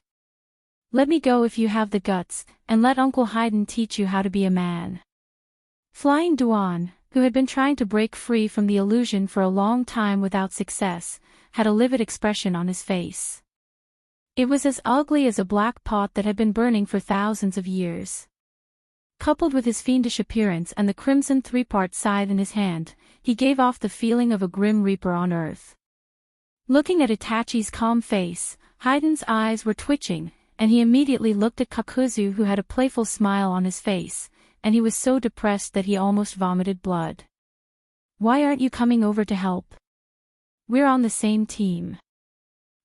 Let me go if you have the guts, and let Uncle Haiden teach you how to be a man. Flying Duan, who had been trying to break free from the illusion for a long time without success, had a livid expression on his face. It was as ugly as a black pot that had been burning for thousands of years. Coupled with his fiendish appearance and the crimson 3-part scythe in his hand, he gave off the feeling of a grim reaper on earth. Looking at Itachi's calm face, Haiden's eyes were twitching, and he immediately looked at Kakuzu, who had a playful smile on his face, and he was so depressed that he almost vomited blood. Why aren't you coming over to help? We're on the same team.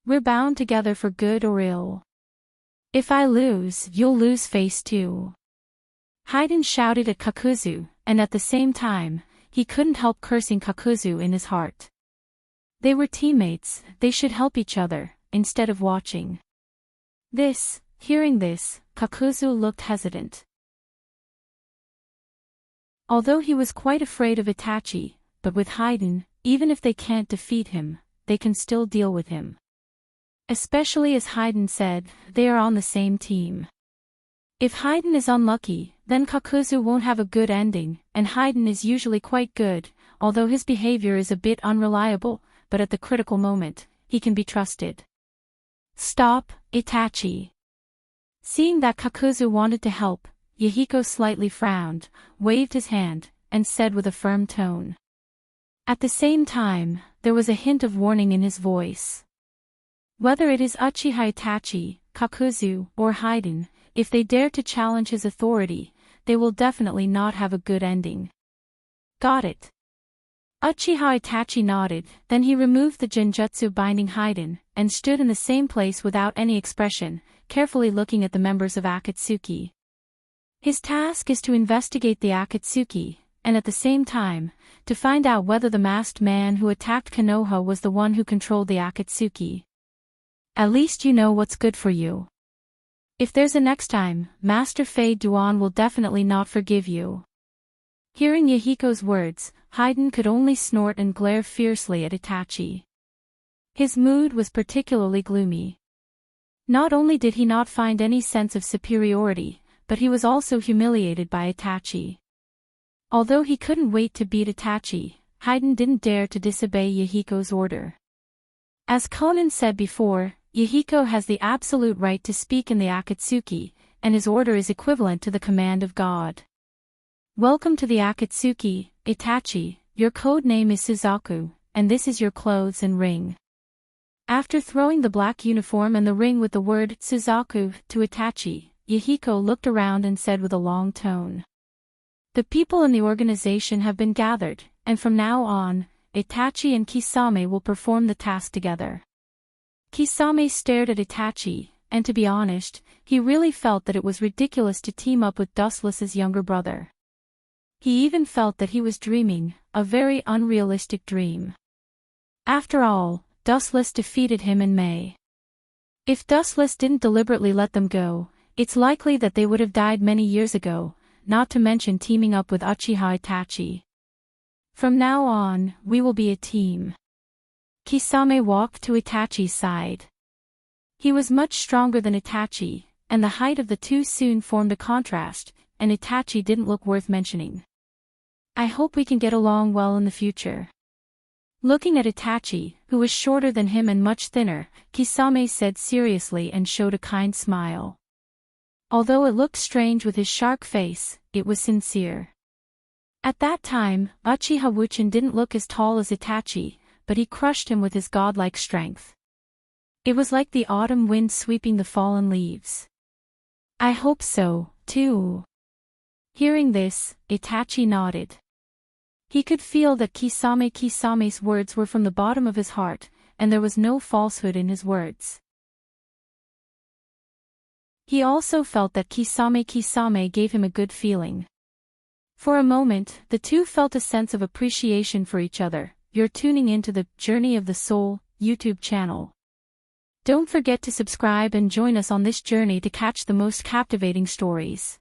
We're bound together for good or ill. If I lose, you'll lose face too. Haiden shouted at Kakuzu, and at the same time, he couldn't help cursing Kakuzu in his heart. They were teammates, they should help each other, instead of watching. Hearing this, Kakuzu looked hesitant. Although he was quite afraid of Itachi, but with Haiden, even if they can't defeat him, they can still deal with him. Especially as Haiden said, they are on the same team. If Haiden is unlucky, then Kakuzu won't have a good ending, and Haiden is usually quite good, although his behavior is a bit unreliable, but at the critical moment, he can be trusted. Stop, Itachi. Seeing that Kakuzu wanted to help, Yahiko slightly frowned, waved his hand, and said with a firm tone. At the same time, there was a hint of warning in his voice. Whether it is Uchiha Itachi, Kakuzu, or Haiden, if they dare to challenge his authority, they will definitely not have a good ending. Got it. Uchiha Itachi nodded, then he removed the genjutsu binding Haiden, and stood in the same place without any expression, carefully looking at the members of Akatsuki. His task is to investigate the Akatsuki, and at the same time, to find out whether the masked man who attacked Konoha was the one who controlled the Akatsuki. At least you know what's good for you. If there's a next time, Master Fei Duan will definitely not forgive you. Hearing Yahiko's words, Haiden could only snort and glare fiercely at Itachi. His mood was particularly gloomy. Not only did he not find any sense of superiority, but he was also humiliated by Itachi. Although he couldn't wait to beat Itachi, Haiden didn't dare to disobey Yahiko's order. As Conan said before, Yahiko has the absolute right to speak in the Akatsuki, and his order is equivalent to the command of God. Welcome to the Akatsuki, Itachi, your code name is Suzaku, and this is your clothes and ring. After throwing the black uniform and the ring with the word Suzaku to Itachi, Yahiko looked around and said with a long tone. The people in the organization have been gathered, and from now on, Itachi and Kisame will perform the task together. Kisame stared at Itachi, and to be honest, he really felt that it was ridiculous to team up with Dustless's younger brother. He even felt that he was dreaming, a very unrealistic dream. After all, Dustless defeated him in May. If Dustless didn't deliberately let them go, it's likely that they would have died many years ago, not to mention teaming up with Uchiha Itachi. From now on, we will be a team. Kisame walked to Itachi's side. He was much stronger than Itachi, and the height of the two soon formed a contrast, and Itachi didn't look worth mentioning. I hope we can get along well in the future. Looking at Itachi, who was shorter than him and much thinner, Kisame said seriously and showed a kind smile. Although it looked strange with his shark face, it was sincere. At that time, Uchiha Wuchen didn't look as tall as Itachi, but he crushed him with his godlike strength. It was like the autumn wind sweeping the fallen leaves. I hope so, too. Hearing this, Itachi nodded. He could feel that Kisame's words were from the bottom of his heart, and there was no falsehood in his words. He also felt that Kisame gave him a good feeling. For a moment, the two felt a sense of appreciation for each other. You're tuning into the Journey of the Soul YouTube channel. Don't forget to subscribe and join us on this journey to catch the most captivating stories.